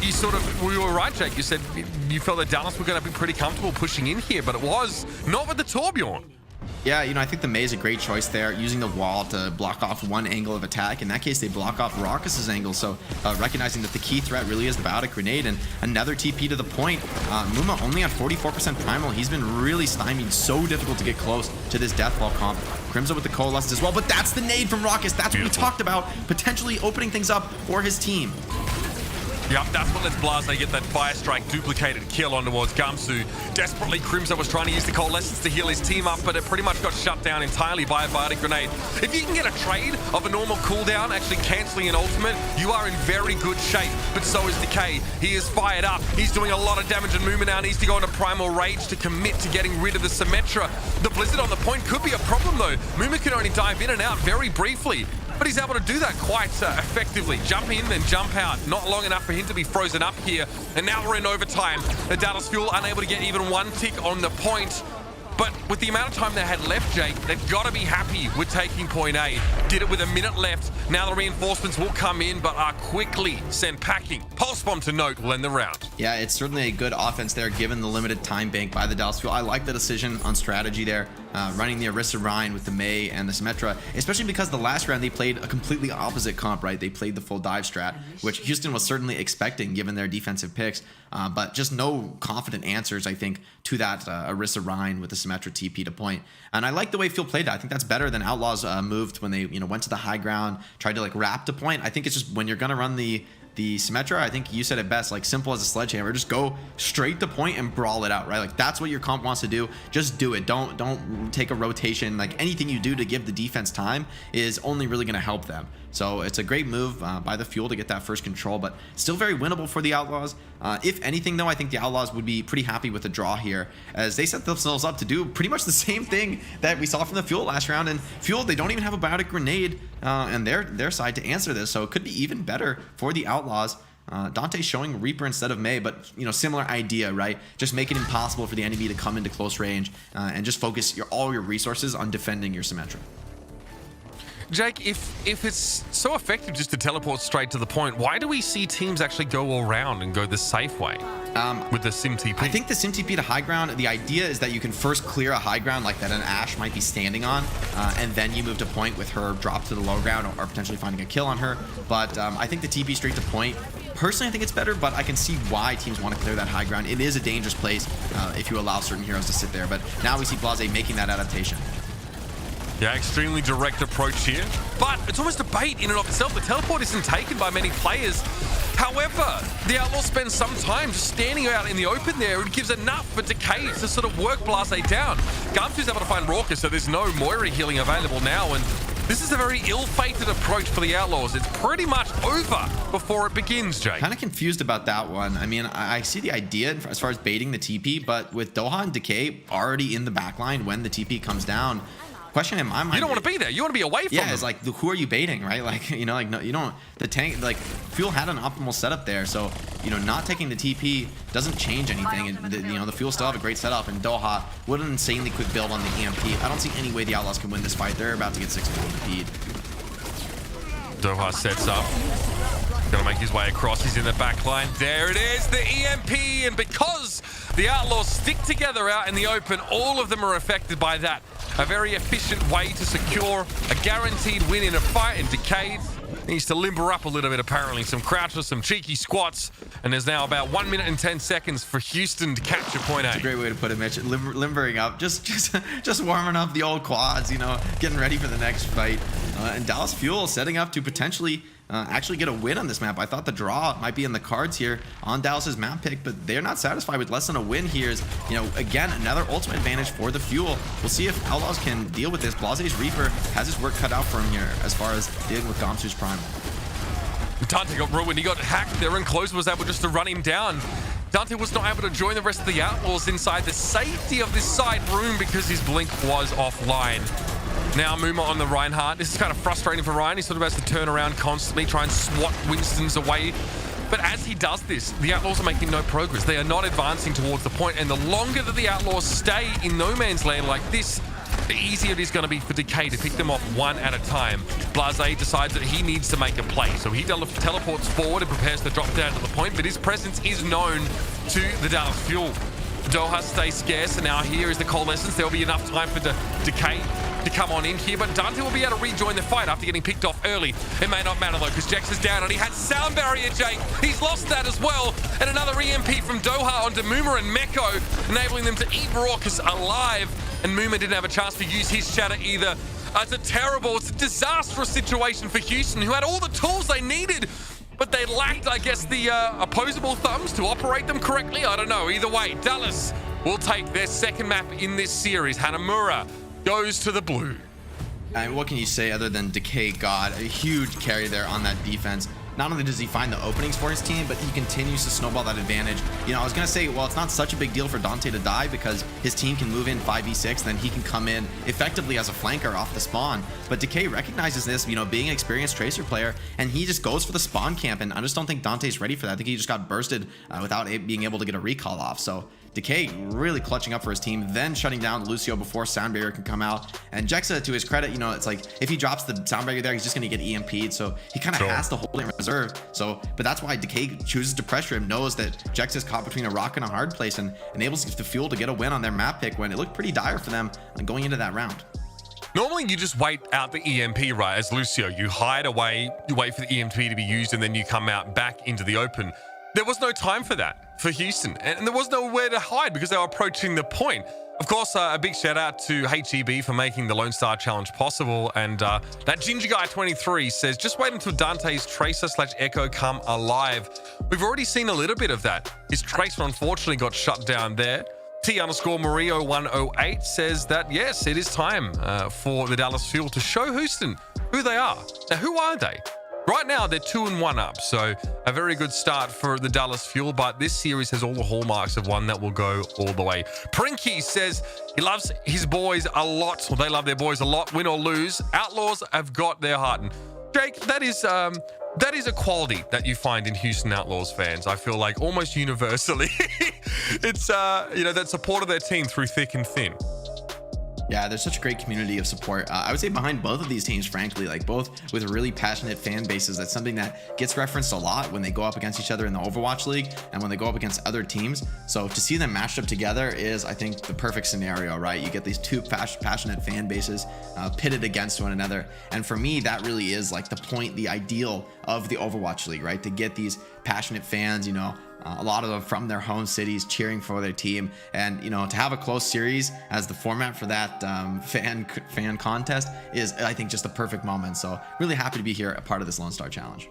you we were right, Jake. You said you felt that Dallas were going to be pretty comfortable pushing in here, but it was not with the Torbjorn. Yeah, I think the Mei is a great choice there, using the wall to block off one angle of attack. In that case, they block off Raucus's angle, so recognizing that the key threat really is the Biotic Grenade, and another TP to the point. Muma only on 44% Primal. He's been really stymied, so difficult to get close to this Deathball comp. Crimzo with the Coalescence as well, but that's the nade from Raucus. That's what we talked about, potentially opening things up for his team. Yep, that's what lets Blase get that Fire Strike duplicated kill on towards Gamsu. Desperately, Crimzo was trying to use the Coalescence to heal his team up, but it pretty much got shut down entirely by a Biotic Grenade. If you can get a trade of a normal cooldown, actually cancelling an ultimate, you are in very good shape, but so is Decay. He is fired up. He's doing a lot of damage, and Muma now needs to go into Primal Rage to commit to getting rid of the Symmetra. The Blizzard on the point could be a problem, though. Muma can only dive in and out very briefly, but he's able to do that quite effectively. Jump in, then jump out. Not long enough for him to be frozen up here. And now we're in overtime. The Dallas Fuel unable to get even one tick on the point. But with the amount of time they had left, Jake, they've got to be happy with taking point A. Did it with a minute left. Now the reinforcements will come in, but are quickly sent packing. Pulse Bomb to note will end the round. Yeah, it's certainly a good offense there, given the limited time bank by the Dallas Fuel. I like the decision on strategy there, running the Orisa Rhine with the Mei and the Symmetra, especially because the last round they played a completely opposite comp, right? They played the full dive strat, which Houston was certainly expecting given their defensive picks, but just no confident answers, I think, to that Orisa Rhine with the Symmetra TP to point. And I like the way Fuel played that. I think that's better than Outlaws moved when they went to the high ground, tried to like wrap to point. I think it's just when you're gonna run the Symmetra, I think you said it best, like simple as a sledgehammer, just go straight to point and brawl it out, right? Like that's what your comp wants to do. Just do it. Don't take a rotation. Like anything you do to give the defense time is only really going to help them. So it's a great move by the Fuel to get that first control, but still very winnable for the Outlaws. If anything, though, I think the Outlaws would be pretty happy with the draw here, as they set themselves up to do pretty much the same thing that we saw from the Fuel last round. And Fuel, they don't even have a Biotic Grenade on their side to answer this, so it could be even better for the Outlaws. Dante showing Reaper instead of Mei, but similar idea, right? Just make it impossible for the enemy to come into close range and just focus all your resources on defending your Symmetra. Jake, if it's so effective just to teleport straight to the point, why do we see teams actually go all round and go the safe way with the Sim TP? I think the Sim TP to high ground, the idea is that you can first clear a high ground like that an Ashe might be standing on, and then you move to point with her drop to the low ground or potentially finding a kill on her. But I think the TP straight to point, personally I think it's better, but I can see why teams want to clear that high ground. It is a dangerous place if you allow certain heroes to sit there, but now we see Blase making that adaptation. Yeah, extremely direct approach here, but it's almost a bait in and of itself. The teleport isn't taken by many players. However, the Outlaws spend some time just standing out in the open there. It gives enough for Decay to sort of work Blase down. Gamsu's able to find Raucus, so there's no Moira healing available now, and this is a very ill-fated approach for the Outlaws. It's pretty much over before it begins, Jake. Kind of confused about that one. I mean, I see the idea as far as baiting the TP, but with Doha and Decay already in the backline when the TP comes down, question in my mind, you don't want to be there. You want to be away from them. It's like, who are you baiting, right? Like, no, you don't. The tank, like, Fuel had an optimal setup there, so not taking the TP doesn't change anything. And the Fuel still have a great setup, and Doha with an insanely quick build on the EMP. I don't see any way the Outlaws can win this fight. They're about to get 6 people in the feed. Doha sets up. Gonna make his way across. He's in the back line. There it is, the EMP, and because the Outlaws stick together out in the open, all of them are affected by that. A very efficient way to secure a guaranteed win in a fight, and Decay Needs to limber up a little bit, apparently. Some crouches, some cheeky squats, and there's now about 1 minute and 10 seconds for Houston to capture point A. That's a great way to put it, Mitch. Limbering up, just warming up the old quads, you know, getting ready for the next fight. And Dallas Fuel setting up to potentially actually get a win on this map. I thought the draw might be in the cards here on Dallas's map pick, but they're not satisfied with less than a win here. Is, you know, again, another ultimate advantage for the Fuel. We'll see if Outlaws can deal with this. Blaze's Reaper has his work cut out for him here as far as dealing with Gamsu's Prime. Dante got ruined. He got hacked there, and Close was able just to run him down. Dante was not able to join the rest of the Outlaws inside the safety of this side room because his blink was offline. Now Muma on the Reinhardt. This is kind of frustrating for Ryan. He sort of has to turn around constantly, try and swat Winston's away. But as he does this, the Outlaws are making no progress. They are not advancing towards the point, and the longer that the Outlaws stay in no man's land like this, the easier it is going to be for Decay to pick them off one at a time. Blase decides that he needs to make a play, so he teleports forward and prepares to drop down to the point, but his presence is known to the Dallas Fuel. Doha stays scarce, and now here is the Coalescence. There'll be enough time for Decay to come on in here, but Dante will be able to rejoin the fight after getting picked off early. It may not matter though, because Jex is down, and he had sound barrier, Jake. He's lost that as well, and another EMP from Doha onto Muma and Meko, enabling them to eat Raucus alive, and Muma didn't have a chance to use his shatter either. It's a disastrous situation for Houston, who had all the tools they needed, but they lacked, I guess, the opposable thumbs to operate them correctly. I don't know. Either way, Dallas will take their second map in this series. Hanamura goes to the blue. And what can you say other than Decay got a huge carry there on that defense? Not only does he find the openings for his team, but he continues to snowball that advantage. You know, I was going to say, well, it's not such a big deal for Dante to die because his team can move in 5v6, then he can come in effectively as a flanker off the spawn. But Decay recognizes this, you know, being an experienced Tracer player, and he just goes for the spawn camp, and I just don't think Dante's ready for that. I think he just got bursted without being able to get a recall off. So Decay really clutching up for his team, then shutting down Lucio before sound barrier can come out. And Jexa, to his credit, you know, it's like if he drops the sound barrier there, he's just going to get EMP'd. So he kind of has to hold it in reserve. So, but that's why Decay chooses to pressure him, knows that Jexa is caught between a rock and a hard place, and enables the Fuel to get a win on their map pick when it looked pretty dire for them going into that round. Normally, you just wait out the EMP, right? As Lucio, you hide away, you wait for the EMP to be used, and then you come out back into the open. There was no time for that for Houston, and there was nowhere to hide because they were approaching the point. Of course, a big shout out to HEB for making the Lone Star Challenge possible. And that Ginger Guy 23 says, just wait until Dante's Tracer/Echo come alive. We've already seen a little bit of that. His Tracer unfortunately got shut down there. T_Mario108 says that, yes, it is time for the Dallas Fuel to show Houston who they are. Now, who are they? Right now, they're 2-1 up, so a very good start for the Dallas Fuel, but this series has all the hallmarks of one that will go all the way. Prinky says he loves his boys a lot, or they love their boys a lot, win or lose. Outlaws have got their heart. And Jake, that is a quality that you find in Houston Outlaws fans. I feel like almost universally, it's you know, that support of their team through thick and thin. Yeah, there's such a great community of support. I would say behind both of these teams, frankly, like both with really passionate fan bases. That's something that gets referenced a lot when they go up against each other in the Overwatch League and when they go up against other teams. So to see them matched up together is, I think, the perfect scenario, right? You get these two passionate fan bases pitted against one another. And for me, that really is like the point, the ideal of the Overwatch League, right? To get these passionate fans, you know, a lot of them from their home cities cheering for their team, and you know, to have a close series as the format for that fan contest is, I think, just the perfect moment. So really happy to be here, a part of this Lone Star Challenge.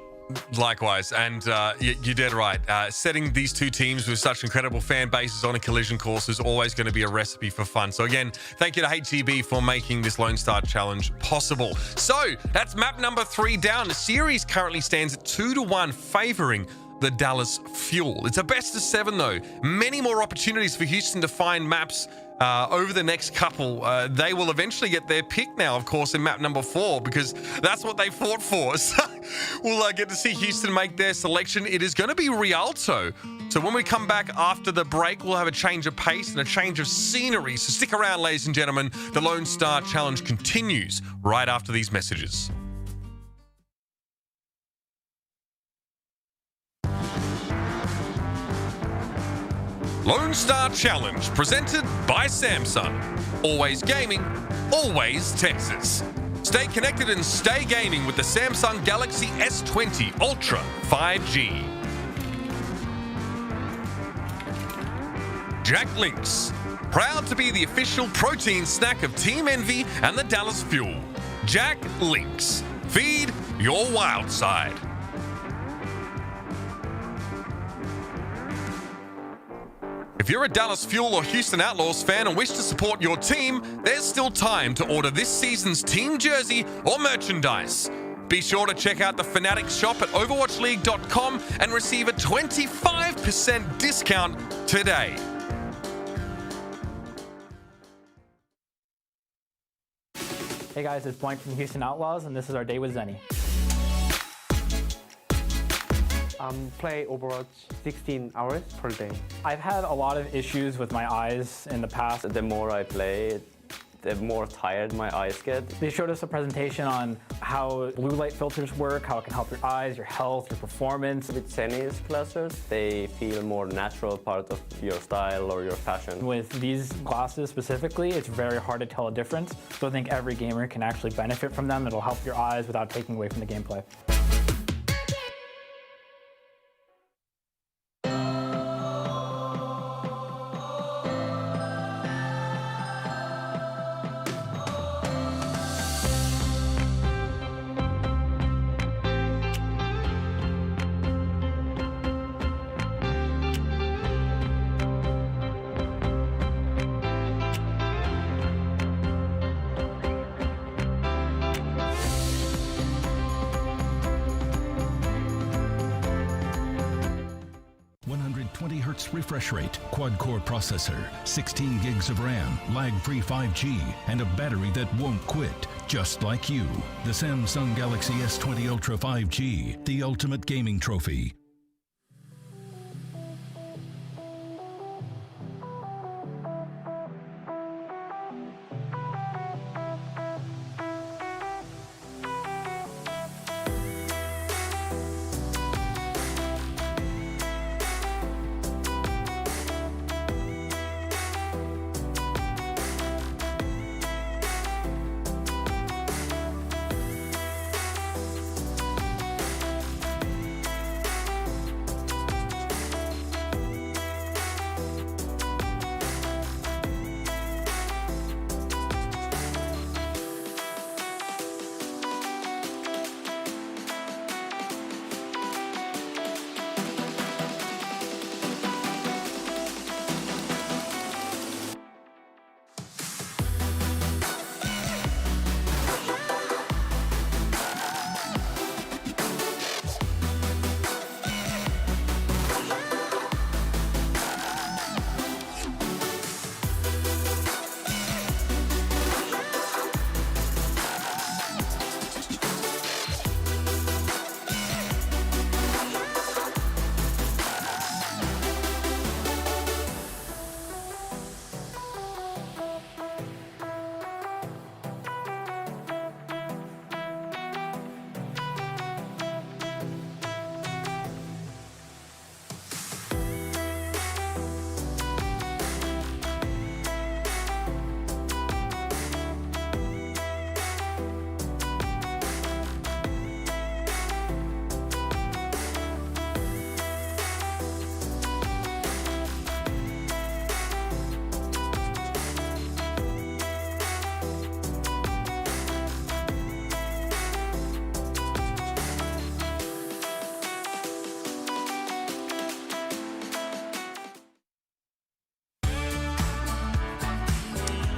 Likewise, and you're dead right. Setting these two teams with such incredible fan bases on a collision course is always going to be a recipe for fun. So again, thank you to HEB for making this Lone Star Challenge possible. So that's map number 3 down. The series currently stands at 2-1, favoring the Dallas Fuel. It's a best of 7 though. Many more opportunities for Houston to find maps over the next couple. They will eventually get their pick now, of course, in map number 4, because that's what they fought for. So we'll get to see Houston make their selection. It is going to be Rialto. So when we come back after the break, we'll have a change of pace and a change of scenery. So stick around, ladies and gentlemen. The Lone Star Challenge continues right after these messages. Lone Star Challenge, presented by Samsung. Always gaming, always Texas. Stay connected and stay gaming with the Samsung Galaxy S20 Ultra 5G. Jack Links, proud to be the official protein snack of Team Envy and the Dallas Fuel. Jack Links, feed your wild side. If you're a Dallas Fuel or Houston Outlaws fan and wish to support your team, there's still time to order this season's team jersey or merchandise. Be sure to check out the Fanatics shop at overwatchleague.com and receive a 25% discount today. Hey guys, it's Blank from Houston Outlaws, and this is our day with Zenny. Play Overwatch 16 hours per day. I've had a lot of issues with my eyes in the past. The more I play, the more tired my eyes get. They showed us a presentation on how blue light filters work, how it can help your eyes, your health, your performance. With Zenny's glasses, they feel more natural part of your style or your fashion. With these glasses specifically, it's very hard to tell a difference. So I think every gamer can actually benefit from them. It'll help your eyes without taking away from the gameplay. Refresh rate, quad-core processor, 16 gigs of RAM, lag-free 5G, and a battery that won't quit, just like you. The Samsung Galaxy S20 Ultra 5G, the ultimate gaming trophy.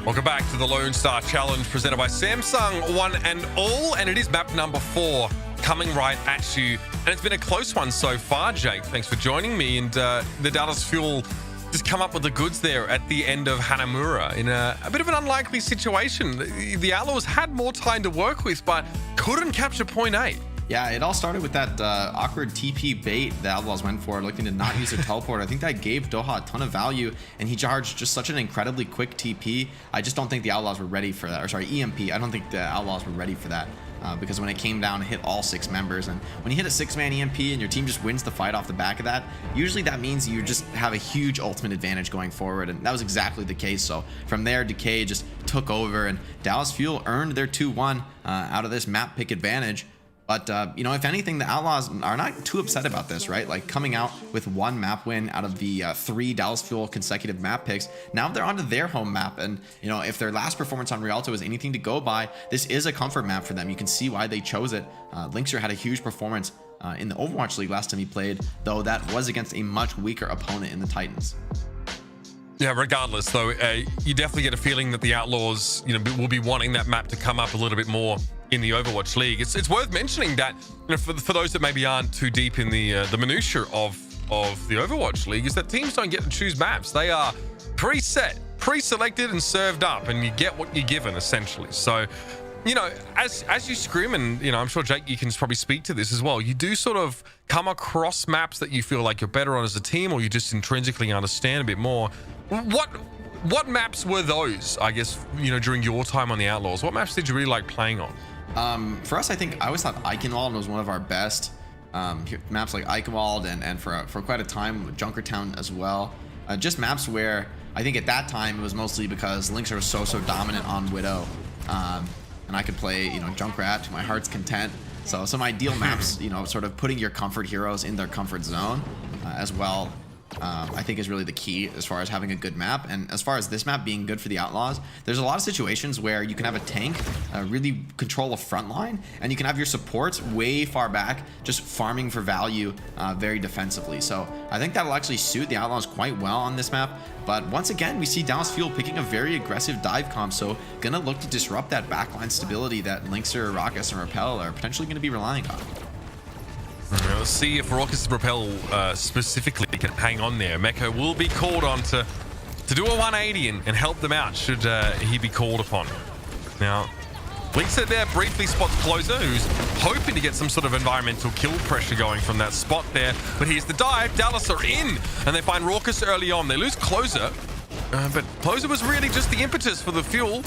Welcome back to the Lone Star Challenge presented by Samsung One and All, and it is map number 4 coming right at you. And it's been a close one so far, Jake. Thanks for joining me. And the Dallas Fuel just come up with the goods there at the end of Hanamura in a bit of an unlikely situation. The Outlaws had more time to work with, but couldn't capture point 8. Yeah, it all started with that awkward TP bait the Outlaws went for, looking to not use their teleport. I think that gave Doha a ton of value, and he charged just such an incredibly quick TP. I just don't think the Outlaws were ready for that. Or sorry, EMP. I don't think the Outlaws were ready for that. Because when it came down, it hit all 6 members, and when you hit a 6-man EMP and your team just wins the fight off the back of that, usually that means you just have a huge ultimate advantage going forward, and that was exactly the case. So from there, Decay just took over, and Dallas Fuel earned their 2-1 out of this map pick advantage. But, you know, if anything, the Outlaws are not too upset about this, right? Like, coming out with 1 map win out of the 3 Dallas Fuel consecutive map picks. Now they're onto their home map. And, you know, if their last performance on Rialto is anything to go by, this is a comfort map for them. You can see why they chose it. Linkser had a huge performance in the Overwatch League last time he played, though that was against a much weaker opponent in the Titans. Yeah, regardless, though, you definitely get a feeling that the Outlaws, you know, will be wanting that map to come up a little bit more in the Overwatch League. It's worth mentioning that, you know, for those that maybe aren't too deep in the minutiae of the Overwatch League, is that teams don't get to choose maps. They are preset, pre-selected, and served up, and you get what you're given essentially. So, you know, as you scrim, and you know, I'm sure Jake, you can probably speak to this as well. You do sort of come across maps that you feel like you're better on as a team, or you just intrinsically understand a bit more. What maps were those, I guess, you know, during your time on the Outlaws? What maps did you really like playing on? For us, I think I always thought Eichenwald was one of our best maps, like Eichenwald, and for quite a time Junkertown as well. Just maps where I think at that time it was mostly because Linkser was so dominant on Widow, and I could play, you know, Junkrat to my heart's content. So some ideal maps, you know, sort of putting your comfort heroes in their comfort zone as well. I think is really the key as far as having a good map. And as far as this map being good for the Outlaws, there's a lot of situations where you can have a tank really control a front line, and you can have your supports way far back just farming for value very defensively. So I think that'll actually suit the Outlaws quite well on this map. But once again, we see Dallas Fuel picking a very aggressive dive comp, so gonna look to disrupt that backline stability that Linkser, Raucus, and Repel are potentially gonna be relying on. Let's see if Raucus and Repel specifically can hang on there. Meko will be called on to do a 180 and help them out should he be called upon. Now, Linkser there briefly spots Closer, who's hoping to get some sort of environmental kill pressure going from that spot there. But here's the dive. Dallas are in, and they find Raucus early on. They lose Closer, but Closer was really just the impetus for the Fuel,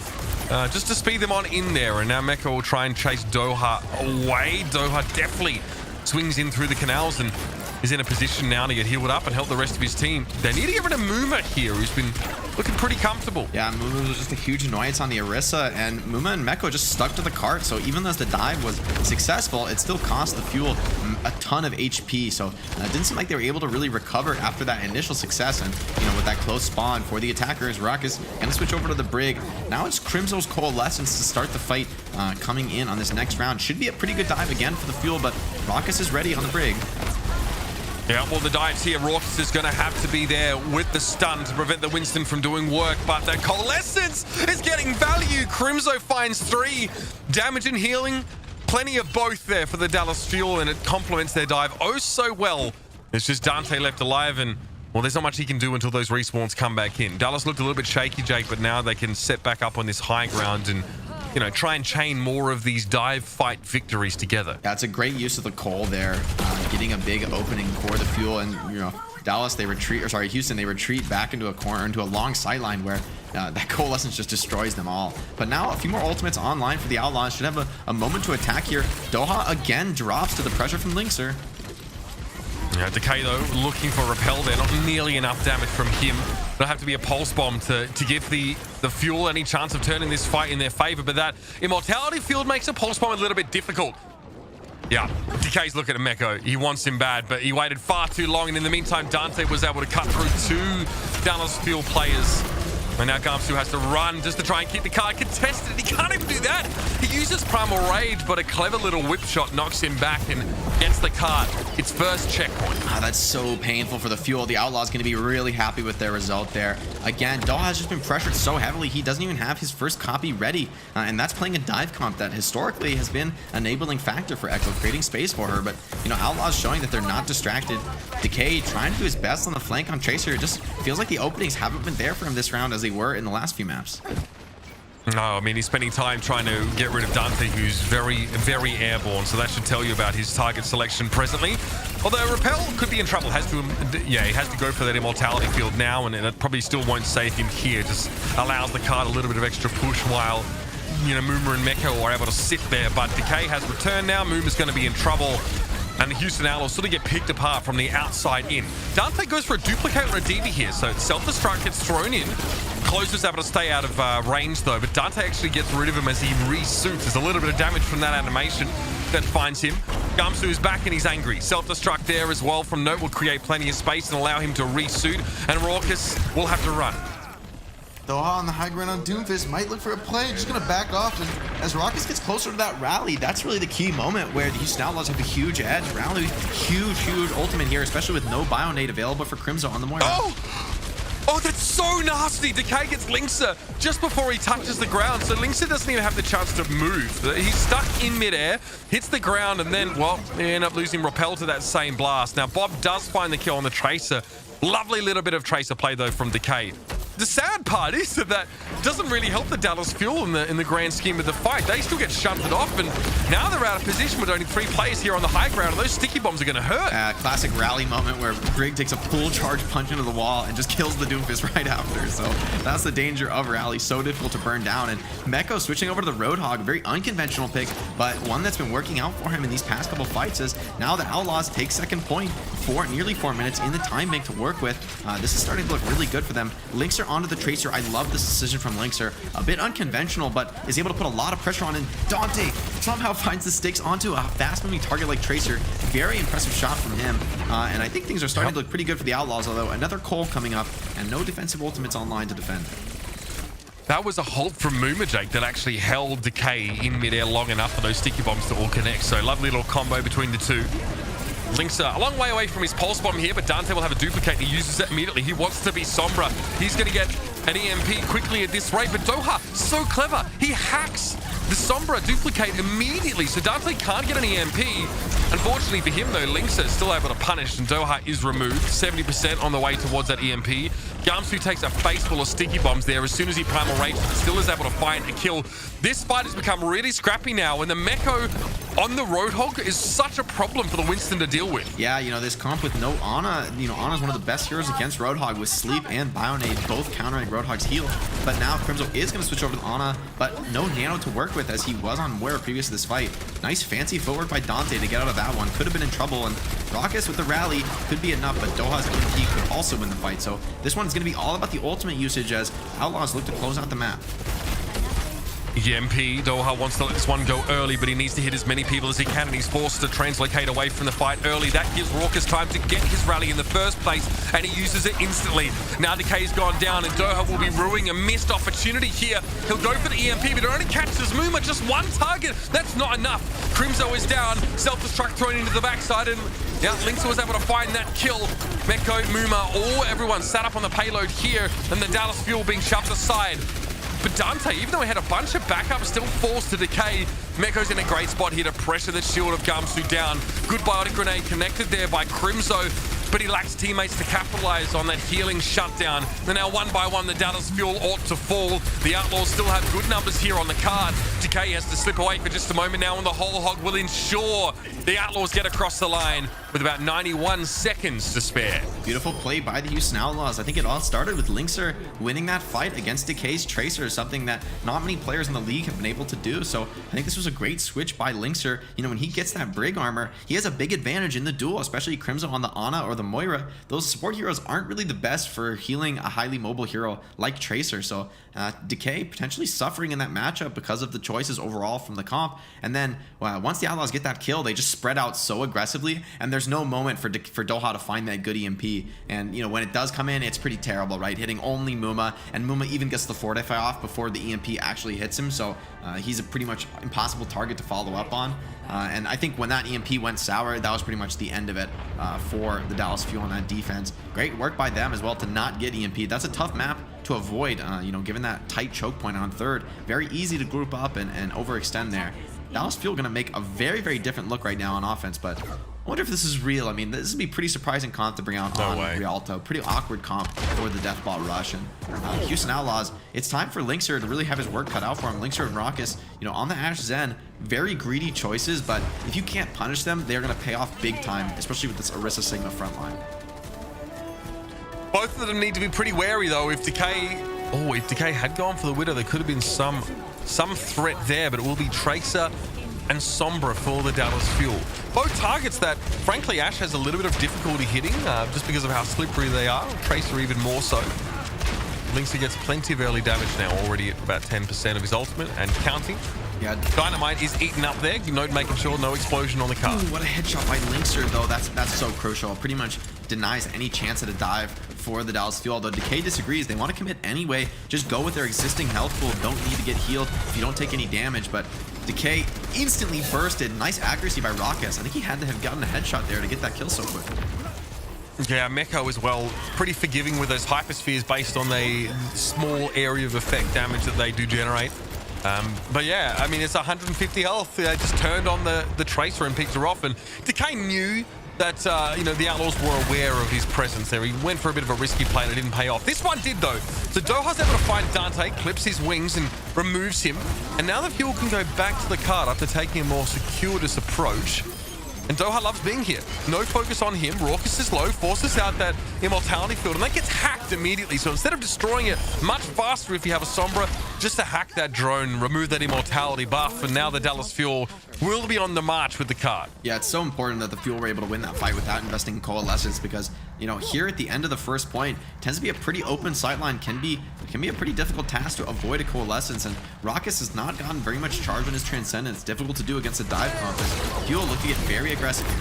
just to speed them on in there. And now Meko will try and chase Doha away. Doha definitely swings in through the canals and is in a position now to get healed up and help the rest of his team. They need to get rid of Muma here, who's been looking pretty comfortable. Yeah, Muma was just a huge annoyance on the Orisa, and Muma and Meko just stuck to the cart. So even though the dive was successful, it still cost the Fuel a ton of HP. So it didn't seem like they were able to really recover after that initial success. And, you know, with that close spawn for the attackers, Raucus gonna switch over to the Brig. Now it's Crimso's Coalescence to start the fight coming in on this next round. Should be a pretty good dive again for the Fuel, but Raucus is ready on the Brig. Yeah, well, the dives here, Raucus is going to have to be there with the stun to prevent the Winston from doing work, but that Coalescence is getting value. Crimso finds 3. Damage and healing, plenty of both there for the Dallas Fuel, and it complements their dive oh so well. It's just Dante left alive, and, well, there's not much he can do until those respawns come back in. Dallas looked a little bit shaky, Jake, but now they can set back up on this high ground and, you know, try and chain more of these dive fight victories together. Yeah, it's a great use of the coal there, getting a big opening for the Fuel. And, you know, Dallas, they retreat, or sorry, Houston, they retreat back into a corner, into a long sideline where that Coalescence just destroys them all. But now a few more ultimates online for the Outlaws. Should have a moment to attack here. Doha again drops to the pressure from Linkser. Yeah, Decay though, looking for Repel there. Not nearly enough damage from him. There'll have to be a pulse bomb to give the Fuel any chance of turning this fight in their favor. But that Immortality Field makes a pulse bomb a little bit difficult. Yeah, Decay's looking at Meko. He wants him bad, but he waited far too long. And in the meantime, Dante was able to cut through 2 Dallas Fuel players. And now Gamsu has to run just to try and keep the card contested. He can't even do that. He uses Primal Rage, but a clever little whip shot knocks him back and gets the card. Its first checkpoint. That's so painful for the Fuel. The Outlaws going to be really happy with their result there. Again, Doha has just been pressured so heavily, he doesn't even have his first copy ready. And that's playing a dive comp that historically has been an enabling factor for Echo, creating space for her. But, you know, Outlaws showing that they're not distracted. Decay trying to do his best on the flank on Tracer. It just feels like the openings haven't been there for him this round as they were in the last few maps. No, I mean, he's spending time trying to get rid of Dante, who's very, very airborne, so that should tell you about his target selection presently. Although Repel could be in trouble, he has to go for that immortality field now, and it probably still won't save him here. Just allows the card a little bit of extra push while, you know, Muma and Meko are able to sit there. But Decay has returned now. Muma's going to be in trouble, and the Houston Outlaws sort of get picked apart from the outside in. Dante goes for a duplicate or a DV here, so self-destruct gets thrown in. Closer's able to stay out of range though, but Dante actually gets rid of him as he resuits. There's a little bit of damage from that animation that finds him. Gamsu is back and he's angry. Self-destruct there as well from Note will create plenty of space and allow him to resuit, and Raucus will have to run. Doha on the high ground on Doomfist might look for a play, just gonna back off, and as Raucus gets closer to that rally, that's really the key moment where the Houston Outlaws have a huge edge. Rally, huge ultimate here, especially with no Bionade available for Crimzo on the Moira. Oh, that's so nasty. Decay gets Linksa just before he touches the ground, so Linksa doesn't even have the chance to move. He's stuck in midair, hits the ground, and then, well, they end up losing Repel to that same blast. Now, Bob does find the kill on the Tracer. Lovely little bit of Tracer play, though, from Decay. The sad part is that doesn't really help the Dallas Fuel in the grand scheme of the fight. They still get shunted off, and now they're out of position with only 3 players here on the high ground, and those sticky bombs are going to hurt. Classic rally moment where Brig takes a full charge punch into the wall and just kills the Doomfist right after. So that's the danger of rally. So difficult to burn down. And Meko switching over to the Roadhog, a very unconventional pick, but one that's been working out for him in these past couple fights. As now the Outlaws take second point for nearly 4 minutes in the time bank to work with. This is starting to look really good for them. Linkser onto the Tracer. I love this decision from Linkser. A bit unconventional, but is able to put a lot of pressure on, and Dante somehow finds the sticks onto a fast-moving target like Tracer. Very impressive shot from him, and I think things are starting to look pretty good for the Outlaws, although another Cole coming up and no defensive ultimates online to defend. That was a halt from Muma, Jake, that actually held Decay in midair long enough for those sticky bombs to all connect, so lovely little combo between the two. Linksa a long way away from his pulse bomb here, but Dante will have a duplicate. He uses it immediately. He wants to be Sombra. He's going to get an EMP quickly at this rate, but Doha, so clever. He hacks the Sombra duplicate immediately, so Dante can't get an EMP. Unfortunately for him, though, Linksa is still able to punish, and Doha is removed. 70% on the way towards that EMP. Gamsu takes a face full of sticky bombs there as soon as he primal rages, but still is able to find a kill. This fight has become really scrappy now, and the Meko on the Roadhog is such a problem for the Winston to deal with. Yeah, you know, this comp with no Ana, you know, Ana's one of the best heroes against Roadhog with Sleep and Bionade both countering Roadhog's heal. But now Crimzo is going to switch over to Ana, but no Nano to work with as he was on Moira previous to this fight. Nice fancy footwork by Dante to get out of that one. Could have been in trouble, and Raucus with the rally could be enough, but Doha's EMP could also win the fight. So this one's going to be all about the ultimate usage as Outlaws look to close out the map. EMP, Doha wants to let this one go early, but he needs to hit as many people as he can, and he's forced to translocate away from the fight early. That gives Raucus time to get his rally in the first place, and he uses it instantly. Now Decay's gone down, and Doha will be ruining a missed opportunity here. He'll go for the EMP, but it only catches Muma, just one target. That's not enough. Crimzo is down, self-destruct thrown into the backside, and yeah, Linksa was able to find that kill. Meko, Muma, everyone sat up on the payload here, and the Dallas Fuel being shoved aside. But Dante, even though he had a bunch of backup, still falls to Decay. Meko's in a great spot here to pressure the shield of Gamsu down. Good biotic grenade connected there by Crimzo, but he lacks teammates to capitalize on that healing shutdown. And now one by one, the Dallas Fuel ought to fall. The Outlaws still have good numbers here on the card. Decay has to slip away for just a moment now, and the whole hog will ensure the Outlaws get across the line with about 91 seconds to spare. Beautiful play by the Houston Outlaws. I think it all started with Linkser winning that fight against Decay's Tracer, something that not many players in the league have been able to do. So I think this was a great switch by Linkser. You know, when he gets that Brig armor, he has a big advantage in the duel, especially Crimzo on the Ana or the Moira. Those support heroes aren't really the best for healing a highly mobile hero like Tracer. So Decay potentially suffering in that matchup because of the choices overall from the comp. And then once the Outlaws get that kill, they just spread out so aggressively, and there's no moment for Doha to find that good EMP. And you know, when it does come in, it's pretty terrible, right? Hitting only Muma, and Muma even gets the fortify off before the EMP actually hits him. So he's a pretty much impossible target to follow up on. And I think when that EMP went sour, that was pretty much the end of it for the Dallas Fuel on that defense. Great work by them as well to not get EMP. That's a tough map to avoid, you know, given that tight choke point on third. Very easy to group up and overextend there. Dallas Fuel going to make a very, very different look right now on offense, but I wonder if this is real. I mean, this would be pretty surprising comp to bring out on Rialto. Pretty awkward comp for the Deathball Rush. And Houston Outlaws, it's time for Linkster to really have his work cut out for him. Linkster and Raucus, you know, on the Ashe Zen, very greedy choices, but if you can't punish them, they're going to pay off big time, especially with this Orisa Sigma frontline. Both of them need to be pretty wary, though. If Decay had gone for the Widow, there could have been some threat there, but it will be Tracer and Sombra for the Dallas Fuel. Both targets that, frankly, Ashe has a little bit of difficulty hitting just because of how slippery they are. Tracer even more so. Linkster gets plenty of early damage now, already at about 10% of his ultimate and counting. Yeah, Dynamite is eaten up there. Note making sure no explosion on the car. Ooh, what a headshot by Linkster, though. That's so crucial. Pretty much denies any chance at a dive for the Dallas Fuel. Although Decay disagrees, they want to commit anyway. Just go with their existing health pool. Don't need to get healed if you don't take any damage. But Decay instantly bursted. Nice accuracy by Raucus. I think he had to have gotten a headshot there to get that kill so quick. Yeah, Meko as well, pretty forgiving with those hyperspheres based on the small area of effect damage that they do generate. But yeah, I mean, it's 150 health. They just turned on the Tracer and picked her off. And Decay knew that, you know, the Outlaws were aware of his presence there. He went for a bit of a risky play and it didn't pay off. This one did, though. So Doha's able to find Dante, clips his wings and removes him. And now the Fuel can go back to the cart after taking a more circuitous approach. And Doha loves being here. No focus on him. Raucus is low, forces out that immortality field, and that gets hacked immediately. So instead of destroying it much faster if you have a Sombra, just to hack that drone, remove that immortality buff, and now the Dallas Fuel will be on the march with the cart. Yeah, it's so important that the Fuel were able to win that fight without investing in Coalescence, because, you know, here at the end of the first point, tends to be a pretty open sightline, can be a pretty difficult task to avoid a Coalescence, and Raucus has not gotten very much charge on his Transcendence. Difficult to do against a dive comp. Fuel look to get very aggressive here.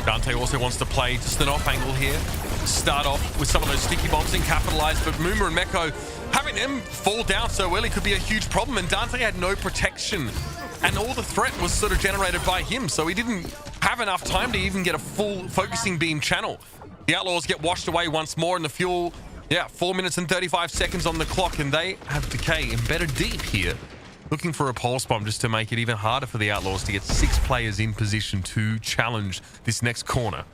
Dante also wants to play just an off angle here. Start off with some of those sticky bombs and capitalize, but Muma and Meko, having them fall down so early could be a huge problem, and Dante had no protection. And all the threat was sort of generated by him, so he didn't have enough time to even get a full focusing beam channel. The Outlaws get washed away once more, and the Fuel, 4 minutes and 35 seconds on the clock, and they have Decay embedded deep here, looking for a pulse bomb just to make it even harder for the Outlaws to get 6 players in position to challenge this next corner.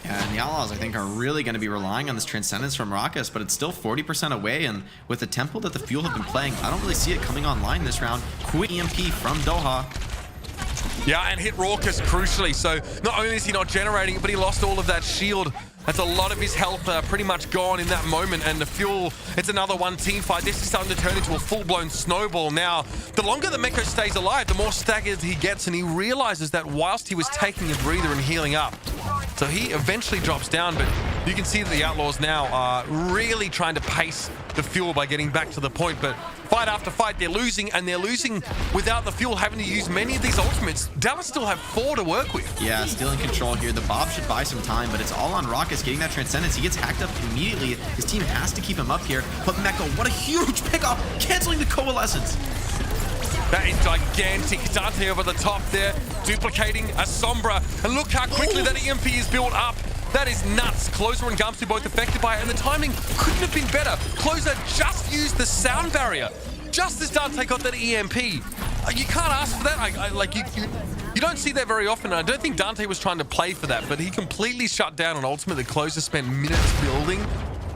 Yeah, and the Outlaws, I think, are really going to be relying on this Transcendence from Raucus, but it's still 40% away, and with the tempo that the Fuel have been playing, I don't really see it coming online this round. Quick EMP from Doha. Yeah, and hit Raucus crucially, so not only is he not generating it, but he lost all of that shield. That's a lot of his health pretty much gone in that moment, and the Fuel, it's another one team fight. This is starting to turn into a full-blown snowball now. The longer the Meko stays alive, the more staggered he gets, and he realizes that whilst he was taking a breather and healing up, so he eventually drops down, but you can see that the Outlaws now are really trying to pace the Fuel by getting back to the point, but fight after fight, they're losing, and they're losing without the Fuel having to use many of these ultimates. Dallas still have 4 to work with. Yeah, still in control here. The Bob should buy some time, but it's all on Raucus getting that Transcendence. He gets hacked up immediately. His team has to keep him up here, but Meko, what a huge pickup, canceling the Coalescence. That is gigantic. Dante over the top there, duplicating a Sombra. And look how quickly that EMP is built up. That is nuts. Closer and Gumsy both affected by it, and the timing couldn't have been better. Closer just used the sound barrier, just as Dante got that EMP. You can't ask for that. You don't see that very often. I don't think Dante was trying to play for that, but he completely shut down an ultimate that Closer spent minutes building,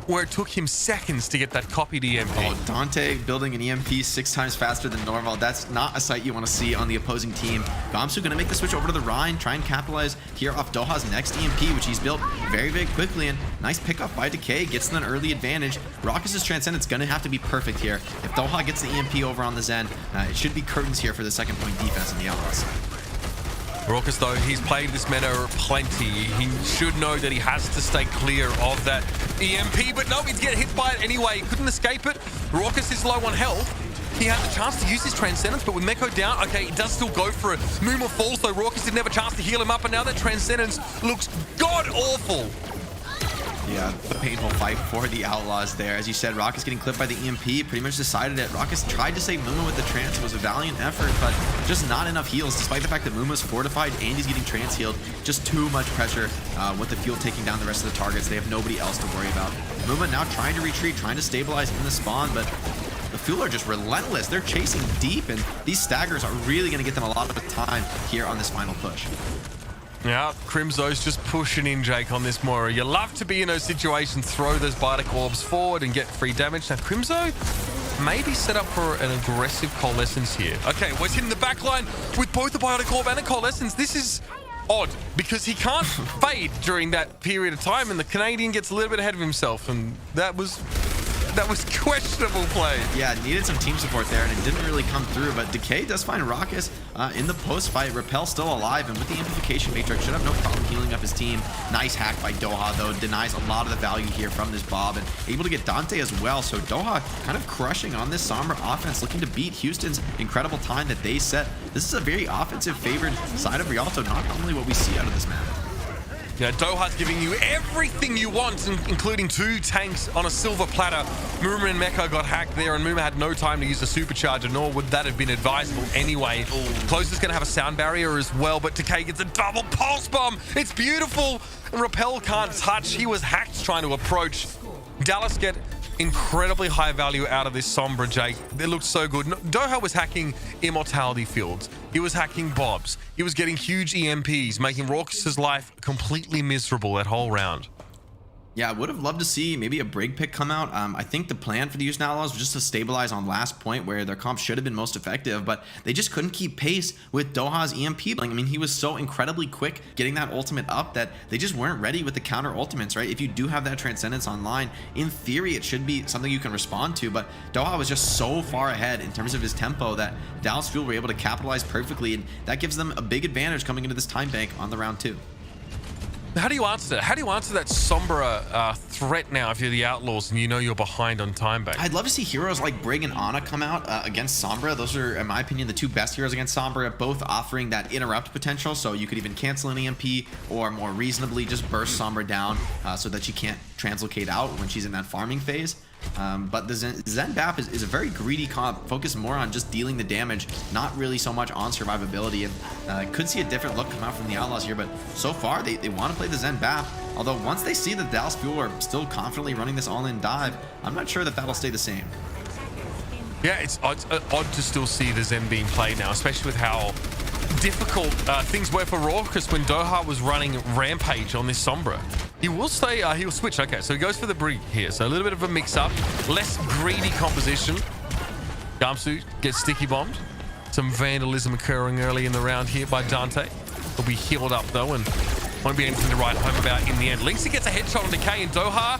where it took him seconds to get that copied EMP. Oh, Dante building an EMP 6 times faster than normal. That's not a sight you want to see on the opposing team. Gamsu going to make the switch over to the Rhine, try and capitalize here off Doha's next EMP, which he's built very, very quickly, and nice pickup by Decay, gets them an early advantage. Raucus' Transcendence going to have to be perfect here. If Doha gets the EMP over on the Zen, it should be curtains here for the second point defense in the Outlaws. Raucus, though, he's played this meta plenty. He should know that he has to stay clear of that EMP, but no, he'd get hit by it anyway. He couldn't escape it. Raucus is low on health. He had the chance to use his Transcendence, but with Meko down, okay, he does still go for it. Muma falls, though. Raucus didn't have a chance to heal him up, and now that Transcendence looks god-awful. Yeah, the painful fight for the Outlaws there. As you said, Raucus getting clipped by the EMP, pretty much decided it. Raucus tried to save Muma with the trance. It was a valiant effort, but just not enough heals, despite the fact that Muma's fortified and he's getting trance healed. Just too much pressure with the Fuel taking down the rest of the targets. They have nobody else to worry about. Muma now trying to retreat, trying to stabilize in the spawn, but the Fuel are just relentless. They're chasing deep, and these staggers are really going to get them a lot of time here on this final push. Yeah, Crimzo's just pushing in, Jake, on this Moira. You love to be in those situations, throw those Bionic Orbs forward and get free damage. Now, Crimzo maybe set up for an aggressive Coalescence here. Okay, was hitting the back line with both the Bionic Orb and a Coalescence. This is odd because he can't fade during that period of time, and the Canadian gets a little bit ahead of himself, and that was questionable play. Yeah, needed some team support there, and it didn't really come through, but Decay does find Raucus in the post-fight. Repel still alive, and with the Amplification Matrix, should have no problem healing up his team. Nice hack by Doha, though, denies a lot of the value here from this Bob, and able to get Dante as well, so Doha kind of crushing on this Sombra offense, looking to beat Houston's incredible time that they set. This is a very offensive-favored side of Rialto, not normally what we see out of this map. Yeah, Doha's giving you everything you want, including 2 tanks on a silver platter. Muma and Meko got hacked there, and Muma had no time to use the supercharger, nor would that have been advisable anyway. Close is going to have a sound barrier as well, but Decay gets a double pulse bomb. It's beautiful. And Repel can't touch. He was hacked trying to approach. Dallas get incredibly high value out of this Sombra, Jake. It looked so good. Doha was hacking Immortality Fields. He was hacking Bobs. He was getting huge EMPs, making Raucus's life completely miserable that whole round. Yeah, I would have loved to see maybe a Brig pick come out. I think the plan for the Houston Outlaws was just to stabilize on last point where their comp should have been most effective, but they just couldn't keep pace with Doha's EMP. I mean, he was so incredibly quick getting that ultimate up that they just weren't ready with the counter ultimates, right? If you do have that Transcendence online, in theory, it should be something you can respond to, but Doha was just so far ahead in terms of his tempo that Dallas Fuel were able to capitalize perfectly, and that gives them a big advantage coming into this time bank on the round 2. How do you answer that? How do you answer that Sombra threat now if you're the Outlaws and you know you're behind on time bank? I'd love to see heroes like Brig and Ana come out against Sombra. Those are, in my opinion, the 2 best heroes against Sombra, both offering that interrupt potential, so you could even cancel an EMP or more reasonably just burst Sombra down so that she can't translocate out when she's in that farming phase. But the Zen Bap is a very greedy comp, focused more on just dealing the damage, not really so much on survivability. And could see a different look come out from the Outlaws here, but so far they want to play the Zen Bap. Although once they see that Dallas Fuel are still confidently running this all-in dive, I'm not sure that that'll stay the same. Yeah, it's odd to still see the Zen being played now, especially with how difficult things were for Raucus when Doha was running Rampage on this Sombra. He will stay, he'll switch. Okay, so he goes for the Brig here. So a little bit of a mix-up, less greedy composition. Gamsu gets sticky bombed. Some vandalism occurring early in the round here by Dante. He'll be healed up though, and won't be anything to write home about in the end. Linksa gets a headshot on Decay, and Doha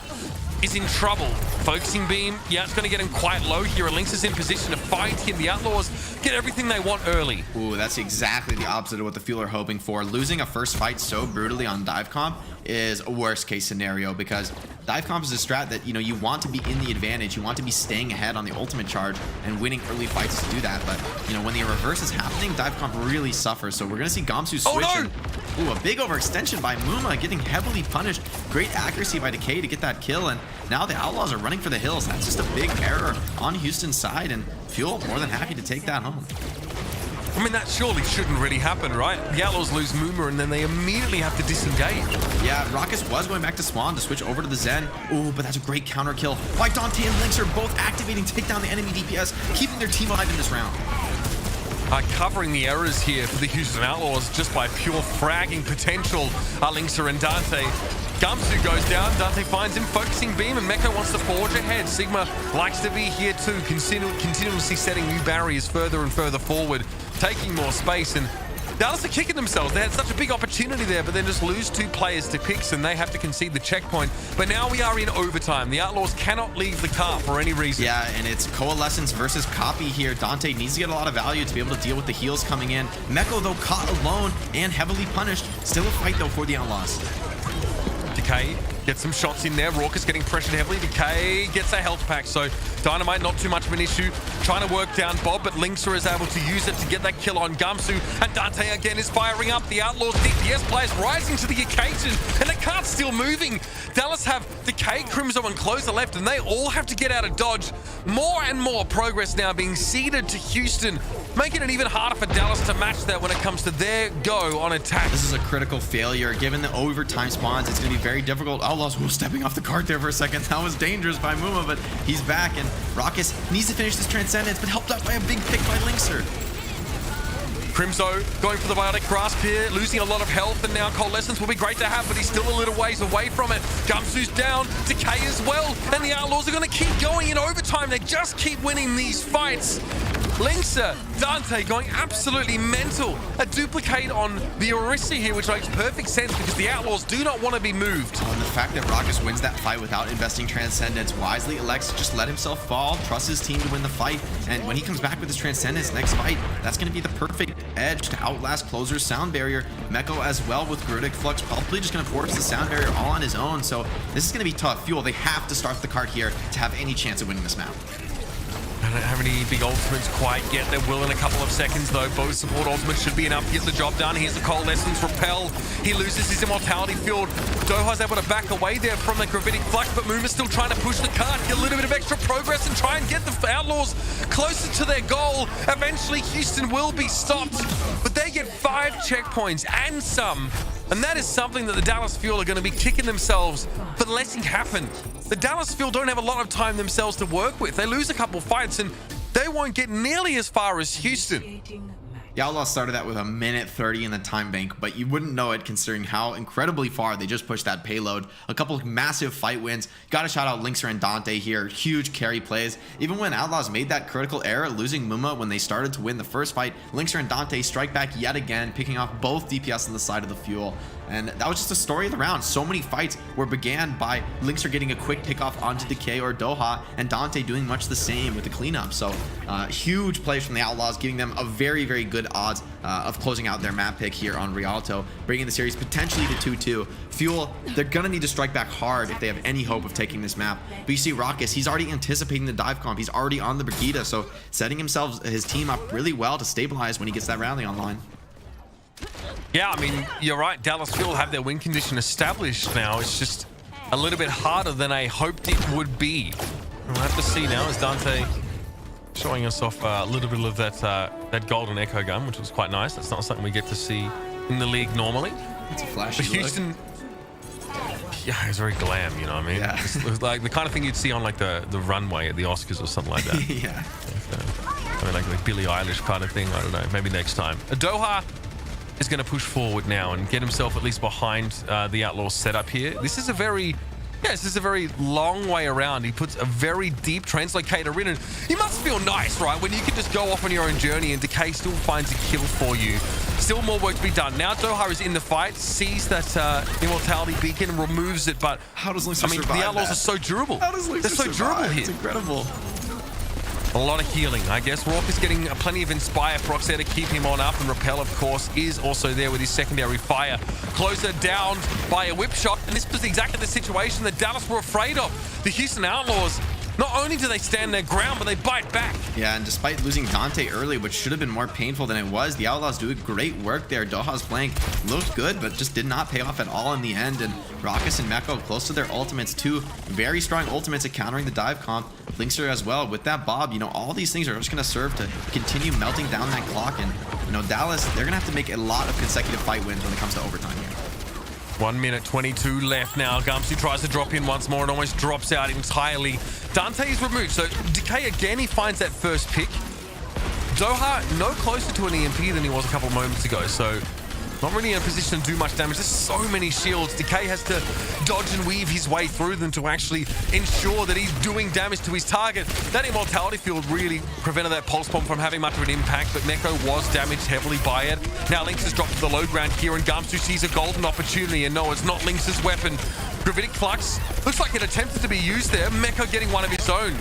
is in trouble. Focusing beam, yeah, it's going to get him quite low here. Linksa's in position to fight him. The Outlaws get everything they want early. Ooh, that's exactly the opposite of what the Fuel are hoping for. Losing a first fight so brutally on dive comp is a worst case scenario, because dive comp is a strat that, you know, you want to be in the advantage. You want to be staying ahead on the ultimate charge and winning early fights to do that. But, you know, when the reverse is happening, dive comp really suffers. So we're going to see Gamsu switch. Oh, no! Ooh, a big overextension by Muma, getting heavily punished. Great accuracy by Decay to get that kill, and now the Outlaws are running for the hills. That's just a big error on Houston's side, and Fuel more than happy to take that home. I mean, that surely shouldn't really happen, right? The Outlaws lose Muma, and then they immediately have to disengage. Yeah, Raucus was going back to Swan to switch over to the Zen. Ooh, but that's a great counter kill. Why Dante and Lynx are both activating to take down the enemy DPS, keeping their team alive in this round. Covering the errors here for the Houston Outlaws just by pure fragging potential. Linksa and Dante. Gamsu goes down, Dante finds him, focusing beam, and Meko wants to forge ahead. Sigma likes to be here too, continuously setting new barriers further and further forward, taking more space, and Dallas are kicking themselves. They had such a big opportunity there, but then just lose 2 players to picks, and they have to concede the checkpoint. But now we are in overtime. The Outlaws cannot leave the car for any reason. Yeah, and it's Coalescence versus Copy here. Dante needs to get a lot of value to be able to deal with the heals coming in. Meko, though, caught alone and heavily punished. Still a fight, though, for the Outlaws. Decay gets some shots in there. Raucus getting pressured heavily. Decay gets a health pack, so Dynamite not too much of an issue. Trying to work down Bob, but Linksa is able to use it to get that kill on Gamsu. And Dante again is firing up. The Outlaws DPS players rising to the occasion, and the cart's still moving. Dallas have Decay, Crimzo, and Closer left, and they all have to get out of dodge. More and more progress now being ceded to Houston, making it even harder for Dallas to match that when it comes to their go on attack. This is a critical failure. Given the overtime spawns, it's going to be very difficult. Outlaws stepping off the cart there for a second. That was dangerous by Muma, but he's back, and Raucus needs to finish this Transcendence, but helped out by a big pick by Linkser. Crimzo going for the biotic grasp here, losing a lot of health, and now Coalescence will be great to have, but he's still a little ways away from it. Gumsu's down, Decay as well, and the Outlaws are going to keep going in overtime. They just keep winning these fights. Linkser, Dante going absolutely mental. A duplicate on the Orisa here, which makes perfect sense because the Outlaws do not want to be moved. And the fact that Raucus wins that fight without investing Transcendence wisely, elects to just let himself fall, trust his team to win the fight, and when he comes back with his Transcendence next fight, that's going to be the perfect edge to outlast Closer's Sound Barrier. Meko as well with Grudic Flux probably just going to force the Sound Barrier all on his own, so this is going to be tough. Fuel, they have to start the card here to have any chance of winning this map. I don't have any big ultimates quite yet. They will in a couple of seconds, though. Both support ultimates should be enough to get the job done. Here's the Coalescence Repel. He loses his Immortality Field. Doha's able to back away there from the Gravitic Flux, but Muma's still trying to push the cart, get a little bit of extra progress and try and get the Outlaws closer to their goal. Eventually, Houston will be stopped, but they get 5 checkpoints and some. And that is something that the Dallas Fuel are going to be kicking themselves for letting happen. The Dallas Fuel don't have a lot of time themselves to work with. They lose a couple fights and they won't get nearly as far as Houston. The Outlaws started that with a minute 30 in the time bank, but you wouldn't know it considering how incredibly far they just pushed that payload. A couple of massive fight wins. Gotta shout out Linkser and Dante here. Huge carry plays. Even when Outlaws made that critical error, losing Muma when they started to win the first fight, Linkser and Dante strike back yet again, picking off both DPS on the side of the Fuel. And that was just a story of the round. So many fights were began by Linkser getting a quick pickoff onto Decay or Doha, and Dante doing much the same with the cleanup. So huge plays from the Outlaws, giving them a very, very good odds of closing out their map pick here on Rialto, bringing the series potentially to 2-2. Fuel, they're gonna need to strike back hard if they have any hope of taking this map. But you see Raucus, he's already anticipating the dive comp. He's already on the Brigida, so setting his team up really well to stabilize when he gets that rally online. Yeah, I mean, you're right. Dallas Fuel have their win condition established now. It's just a little bit harder than I hoped it would be. We'll have to see now as Dante showing us off a little bit of that golden echo gun, which was quite nice. That's not something we get to see in the league normally. It's a flashy but Houston, look. Yeah, it's very glam, you know what I mean? Yeah. It's like the kind of thing you'd see on like the runway at the Oscars or something like that. Yeah. I mean, like Billie Eilish kind of thing. I don't know. Maybe next time. Doha is going to push forward now and get himself at least behind the Outlaws setup here. This is a very long way around. He puts a very deep translocator in, and you must feel nice, right? When you can just go off on your own journey and Decay still finds a kill for you. Still more work to be done. Now Doha is in the fight, sees that Immortality Beacon, removes it, but how does Linkser survive the Outlaws that? are so durable. How does Linkser They're so survive? durable here. It's incredible. A lot of healing, I guess. Rourke is getting plenty of Inspire procs there to keep him on up, and Repel, of course, is also there with his secondary fire. Closer down by a whip shot, and this was exactly the situation that Dallas were afraid of. The Houston Outlaws, not only do they stand their ground, but they bite back. Yeah, and despite losing Dante early, which should have been more painful than it was, the Outlaws do great work there. Doha's flank looked good, but just did not pay off at all in the end, and Raucus and Meko close to their ultimates, two very strong ultimates at countering the dive comp. Linkser as well with that Bob. You know, all these things are just going to serve to continue melting down that clock, and you know, Dallas, they're going to have to make a lot of consecutive fight wins when it comes to overtime here. 1 minute 22 left now. Gumsy tries to drop in once more and almost drops out entirely. Dante is removed, so Decay again, he finds that first pick. Doha no closer to an EMP than he was a couple of moments ago, so not really in a position to do much damage. There's so many shields. Decay has to dodge and weave his way through them to actually ensure that he's doing damage to his target. That Immortality Field really prevented that Pulse Bomb from having much of an impact, but Meko was damaged heavily by it. Now Lynx has dropped to the low ground here, and Gumsu sees a golden opportunity, and no, it's not Lynx's weapon. Gravitic Flux looks like it attempted to be used there. Meko getting one of his own.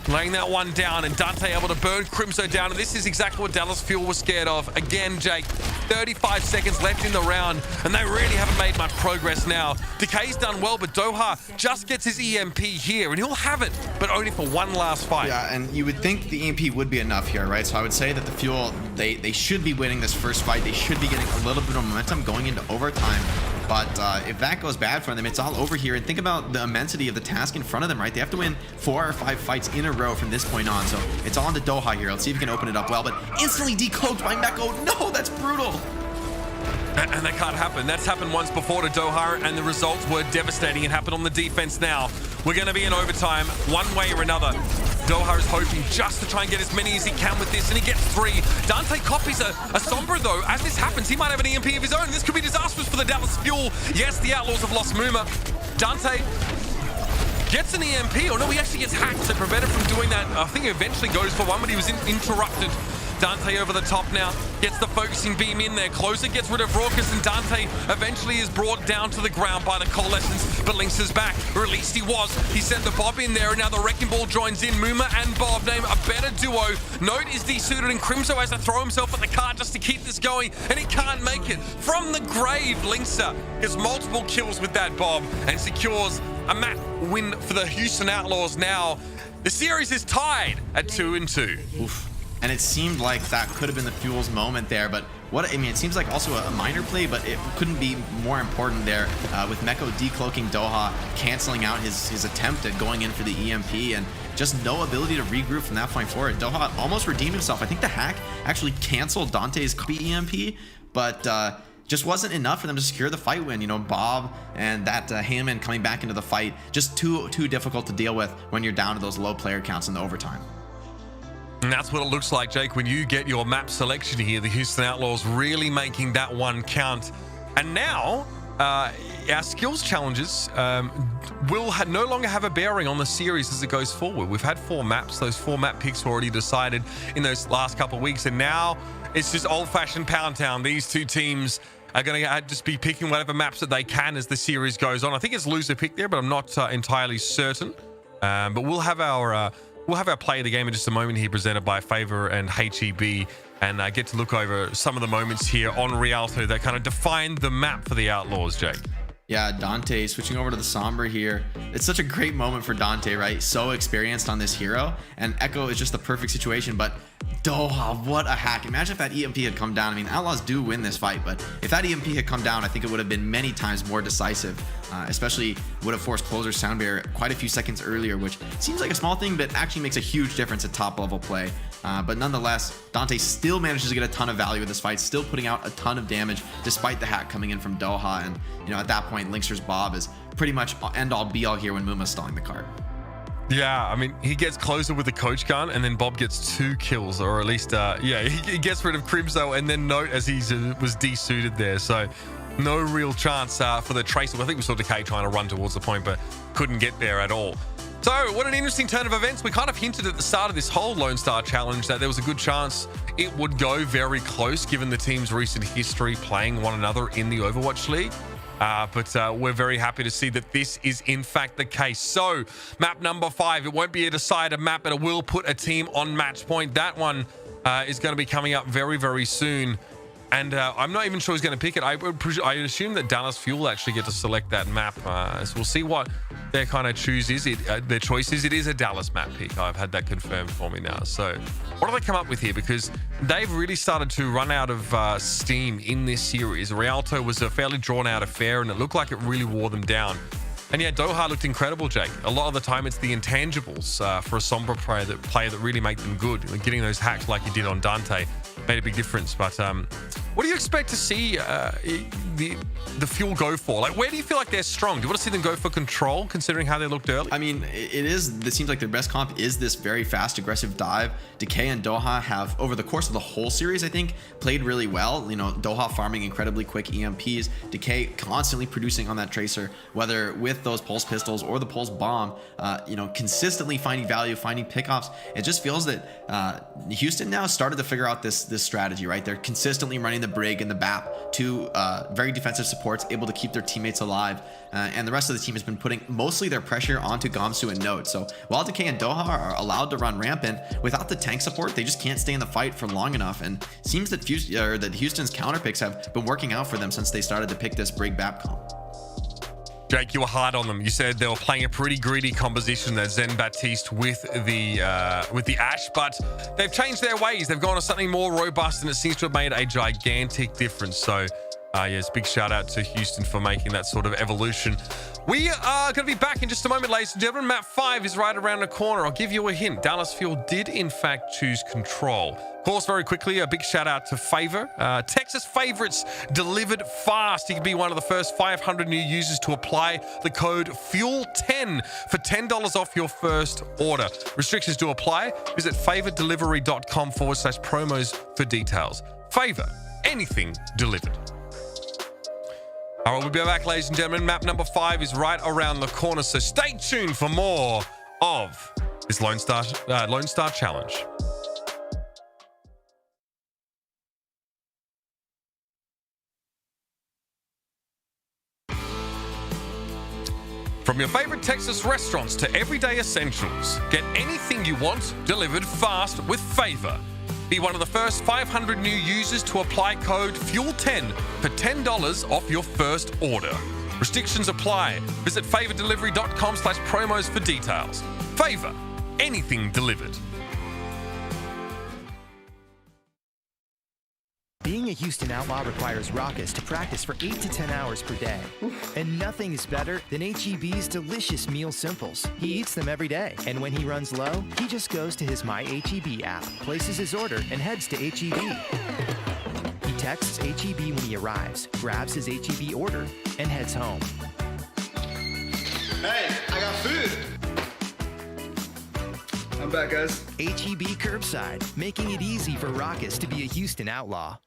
Laying that one down, and Dante able to burn Crimzo down, and this is exactly what Dallas Fuel was scared of. Again, Jake, 35 seconds left in the round, and they really haven't made much progress now. Decay's done well, but Doha just gets his EMP here, and he'll have it, but only for one last fight. Yeah, and you would think the EMP would be enough here, right? So I would say that the Fuel, they should be winning this first fight. They should be getting a little bit of momentum going into overtime. But if that goes bad for them, it's all over here. And think about the immensity of the task in front of them, right? They have to win 4 or 5 fights in a row from this point on. So it's on to Doha here. Let's see if he can open it up well. But instantly decloaked by Meko. No, that's brutal. And that can't happen. That's happened once before to Doha, and the results were devastating. It happened on the defense now. We're going to be in overtime one way or another. Doha is hoping just to try and get as many as he can with this, and he gets 3. Dante copies a Sombra, though. As this happens, he might have an EMP of his own. This could be disastrous for the Dallas Fuel. Yes, the Outlaws have lost Muma. Dante gets an EMP. Oh, no, he actually gets hacked to prevent him from doing that. I think he eventually goes for one, but he was interrupted. Dante over the top now, gets the focusing beam in there, closer, gets rid of Raucus, and Dante eventually is brought down to the ground by the Coalescence, but Lynx is back, or at least he was. He sent the Bob in there, and now the Wrecking Ball joins in. Muma and Bob name a better duo. Note is desuited, and Crimzo has to throw himself at the cart just to keep this going, and he can't make it. From the grave, Lynxer gets multiple kills with that Bob, and secures a map win for the Houston Outlaws now. The series is tied at 2-2. Oof. And it seemed like that could have been the Fuel's moment there, but it seems like also a minor play, but it couldn't be more important there with Meko decloaking Doha, canceling out his attempt at going in for the EMP, and just no ability to regroup from that point forward. Doha almost redeemed himself. I think the hack actually canceled Dante's EMP, but just wasn't enough for them to secure the fight win. You know, Bob and that Hammond coming back into the fight, just too difficult to deal with when you're down to those low player counts in the overtime. And that's what it looks like, Jake, when you get your map selection here. The Houston Outlaws really making that one count. And now, our skills challenges will no longer have a bearing on the series as it goes forward. We've had 4 maps. Those 4 map picks were already decided in those last couple of weeks. And now it's just old-fashioned Pound Town. These two teams are going to just be picking whatever maps that they can as the series goes on. I think it's loser pick there, but I'm not entirely certain. But we'll have our play of the game in just a moment here, presented by Favor and HEB, and get to look over some of the moments here on Rialto that kind of defined the map for the Outlaws, Jake. Yeah, Dante switching over to the Sombra here. It's such a great moment for Dante, right? So experienced on this hero, and Echo is just the perfect situation, but Doha, what a hack. Imagine if that EMP had come down. I mean, Outlaws do win this fight, but if that EMP had come down, I think it would have been many times more decisive, especially would have forced Closer's sound barrier quite a few seconds earlier, which seems like a small thing, but actually makes a huge difference at top level play. But nonetheless, Dante still manages to get a ton of value with this fight, still putting out a ton of damage despite the hack coming in from Doha. And, you know, at that point, Lynxer's Bob is pretty much end all be all here when Muma's stalling the cart. Yeah, I mean, he gets closer with the coach gun, and then Bob gets 2 kills, or at least, he gets rid of Crimzo, and then Note as he was desuited there. So no real chance for the Tracer. I think we saw Decay trying to run towards the point, but couldn't get there at all. So what an interesting turn of events. We kind of hinted at the start of this whole Lone Star Challenge that there was a good chance it would go very close given the team's recent history playing one another in the Overwatch League. But we're very happy to see that this is in fact the case. So map number 5, it won't be a decided map, but it will put a team on match point. That one is going to be coming up very, very soon. And I'm not even sure who's going to pick it. I assume that Dallas Fuel actually get to select that map. So we'll see what their kind of choice is. Their choice is. It is a Dallas map pick. I've had that confirmed for me now. So what do they come up with here? Because they've really started to run out of steam in this series. Rialto was a fairly drawn out affair, and it looked like it really wore them down. And yeah, Doha looked incredible, Jake. A lot of the time, it's the intangibles for a Sombra player that really make them good. Getting those hacks like you did on Dante made a big difference. But what do you expect to see the Fuel go for? Like, where do you feel like they're strong? Do you want to see them go for control, considering how they looked early? I mean, it seems like their best comp is this very fast, aggressive dive. Decay and Doha have, over the course of the whole series, I think, played really well. You know, Doha farming incredibly quick EMPs, Decay constantly producing on that Tracer, whether with those Pulse Pistols or the Pulse Bomb, you know, consistently finding value, finding pickoffs. It just feels that Houston now started to figure out this strategy, right? They're consistently running the Brig and the BAP, two very defensive supports, able to keep their teammates alive, and the rest of the team has been putting mostly their pressure onto Gamsu and Note. So while Decay and Doha are allowed to run rampant, without the tank support, they just can't stay in the fight for long enough, and seems that Houston's counter picks have been working out for them since they started to pick this Brig BAP comp. Jake, you were hard on them. You said they were playing a pretty greedy composition there, Zen Baptiste with the Ash, but they've changed their ways. They've gone to something more robust, and it seems to have made a gigantic difference. So Yes, big shout out to Houston for making that sort of evolution. We are going to be back in just a moment, ladies and gentlemen. Map 5 is right around the corner. I'll give you a hint. Dallas Fuel did, in fact, choose control. Of course, very quickly, a big shout out to Favor. Texas favorites delivered fast. He could be one of the first 500 new users to apply the code FUEL10 for $10 off your first order. Restrictions do apply. Visit favordelivery.com/promos for details. Favor, anything delivered. All right, we'll be back, ladies and gentlemen. Map number 5 is right around the corner, so stay tuned for more of this Lone Star Challenge. From your favorite Texas restaurants to everyday essentials, get anything you want delivered fast with Favor. Be one of the first 500 new users to apply code FUEL10 for $10 off your first order. Restrictions apply. Visit favordelivery.com/promos for details. Favor, anything delivered. Being a Houston Outlaw requires Raucus to practice for 8 to 10 hours per day. And nothing is better than HEB's delicious meal simples. He eats them every day, and when he runs low, he just goes to his My HEB app, places his order, and heads to HEB. He texts HEB when he arrives, grabs his HEB order, and heads home. Hey, I got food! I'm back, guys. HEB Curbside, making it easy for Raucus to be a Houston Outlaw.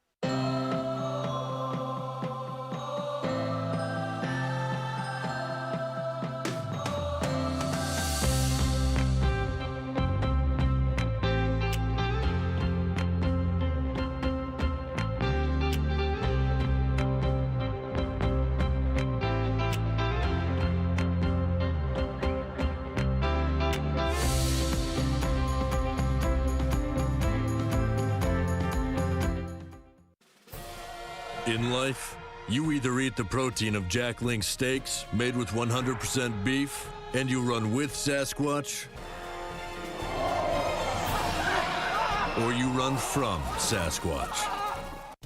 In life, you either eat the protein of Jack Link's steaks made with 100% beef, and you run with Sasquatch, or you run from Sasquatch.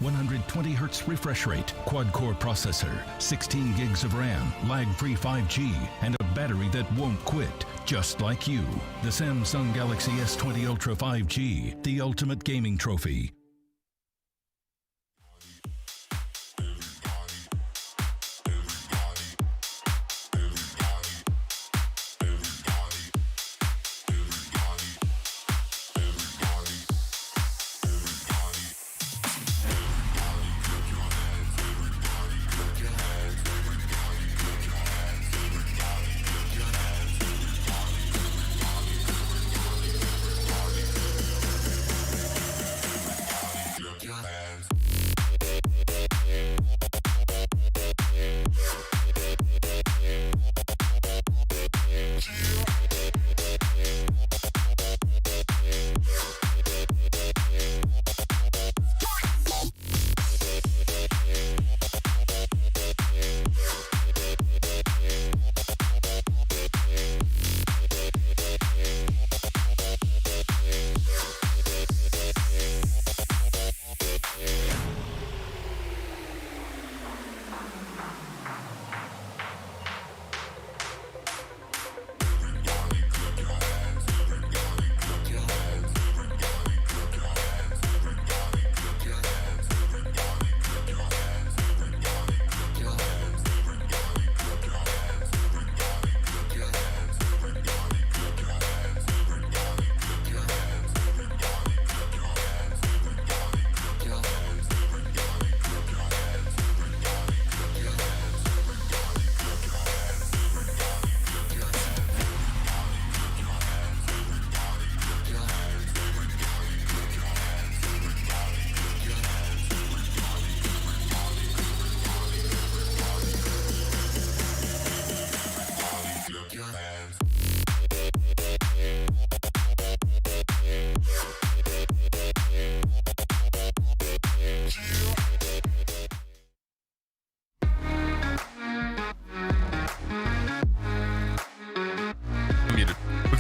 120 Hz refresh rate, quad-core processor, 16 gigs of RAM, lag-free 5G, and a battery that won't quit, just like you. The Samsung Galaxy S20 Ultra 5G, the ultimate gaming trophy.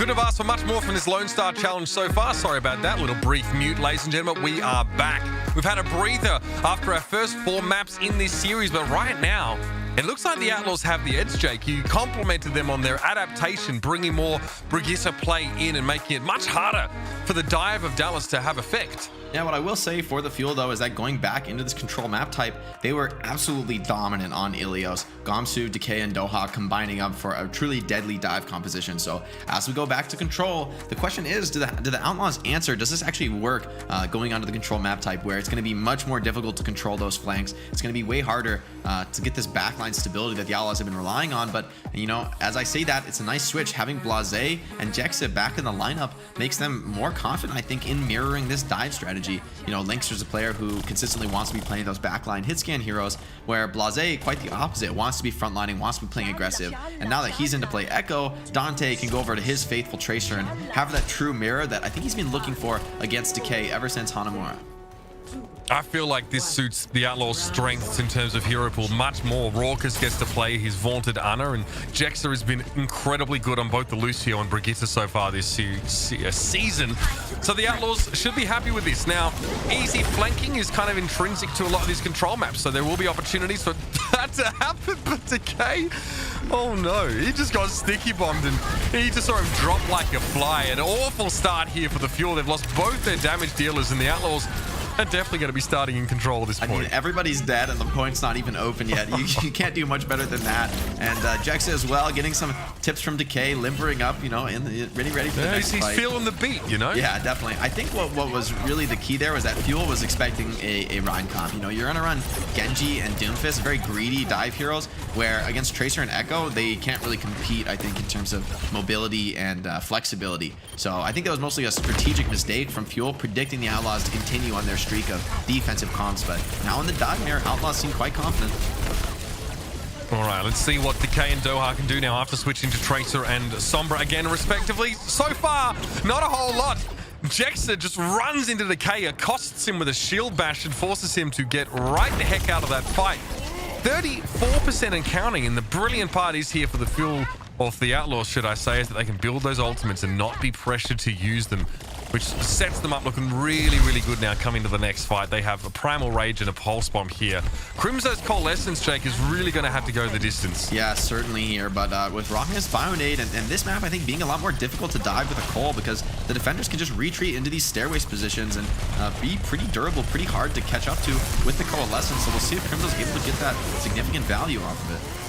Couldn't have asked for much more from this Lone Star Challenge so far. Sorry about that little brief mute, ladies and gentlemen. We are back. We've had a breather after our first 4 maps in this series. But right now, it looks like the Outlaws have the edge, Jake. You complimented them on their adaptation, bringing more Brigitte play in and making it much harder for the dive of Dallas to have effect. Yeah, what I will say for the Fuel, though, is that going back into this control map type, they were absolutely dominant on Ilios. Gamsu, Decay, and Doha combining up for a truly deadly dive composition. So as we go back to control, the question is, do the Outlaws answer? Does this actually work going onto the control map type, where it's going to be much more difficult to control those flanks? It's going to be way harder to get this backline stability that the Outlaws have been relying on. But, you know, as I say that, it's a nice switch. Having Blase and Jexa back in the lineup makes them more confident, I think, in mirroring this dive strategy. You know, Linkster's a player who consistently wants to be playing those backline hit scan heroes, where Blase, quite the opposite, wants to be frontlining, wants to be playing aggressive. And now that he's into play Echo, Dante can go over to his faithful Tracer and have that true mirror that I think he's been looking for against Decay ever since Hanamura. I feel like this suits the Outlaws' strengths in terms of hero pool much more. Raucus gets to play his vaunted Ana, and Jexa has been incredibly good on both the Lucio and Brigitte so far this season. So the Outlaws should be happy with this. Now, easy flanking is kind of intrinsic to a lot of these control maps, so there will be opportunities for that to happen. But Decay, oh no, he just got sticky bombed and he just saw him drop like a fly. An awful start here for the Fuel. They've lost both their damage dealers, and the Outlaws are definitely going to be starting in control at this point. I mean, everybody's dead and the point's not even open yet. You can't do much better than that. And Jexa as well, getting some tips from Decay, limbering up, you know, ready for the next fight. He's feeling the beat, you know? Yeah, definitely. I think what was really the key there was that Fuel was expecting a Rhine comp. You know, you're going to run Genji and Doomfist, very greedy dive heroes, where against Tracer and Echo, they can't really compete, I think, in terms of mobility and flexibility. So I think that was mostly a strategic mistake from Fuel, predicting the Outlaws to continue on their streak of defensive comps. But now in the dive mirror, Outlaws seem quite confident. All right, let's see what Decay and Doha can do now after switching to Tracer and Sombra again, respectively. So far, not a whole lot. Jexa just runs into Decay, accosts him with a shield bash and forces him to get right the heck out of that fight. 34% and counting, and the brilliant part is here for the Fuel, or for the Outlaws, should I say, is that they can build those ultimates and not be pressured to use them, which sets them up looking really, really good now coming to the next fight. They have a Primal Rage and a Pulse Bomb here. Crimso's Coalescence, Jake, is really going to have to go the distance. Yeah, certainly here, but with Rockness, Bionade, and this map, I think, being a lot more difficult to dive with a Cole, because the defenders can just retreat into these stairways positions and be pretty durable, pretty hard to catch up to with the Coalescence. So we'll see if Crimso's able to get that significant value off of it.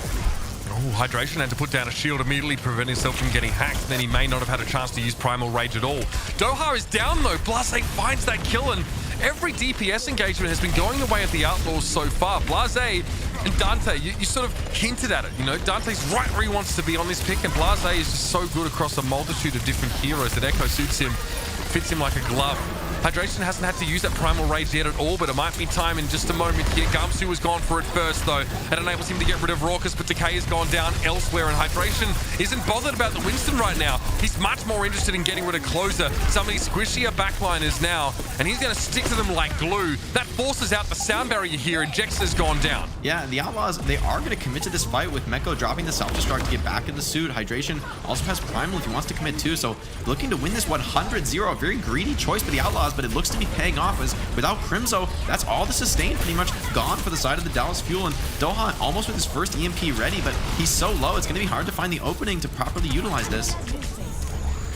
Oh, Hydration had to put down a shield immediately to prevent himself from getting hacked. Then he may not have had a chance to use Primal Rage at all. Doha is down though. Blase finds that kill, and every DPS engagement has been going the way of the Outlaws so far. Blase and Dante, you sort of hinted at it. You know, Dante's right where he wants to be on this pick, and Blase is just so good across a multitude of different heroes that Echo suits him, fits him like a glove. Hydration hasn't had to use that Primal Rage yet at all, but it might be time in just a moment here. Gamsu has gone for it first, though. It enables him to get rid of Raucus, but Decay has gone down elsewhere, and Hydration isn't bothered about the Winston right now. He's much more interested in getting rid of Closer, some of these squishier backliners now, and he's going to stick to them like glue. That forces out the sound barrier here, and Jexa's gone down. Yeah, and the Outlaws, they are going to commit to this fight with Meko dropping the self-destruct to get back in the suit. Hydration also has Primal if he wants to commit too, so looking to win this 100-0. A very greedy choice for the Outlaws, but it looks to be paying off, as without Crimso, that's all the sustain pretty much gone for the side of the Dallas Fuel, and Doha almost with his first EMP ready, but he's so low, it's going to be hard to find the opening to properly utilize this.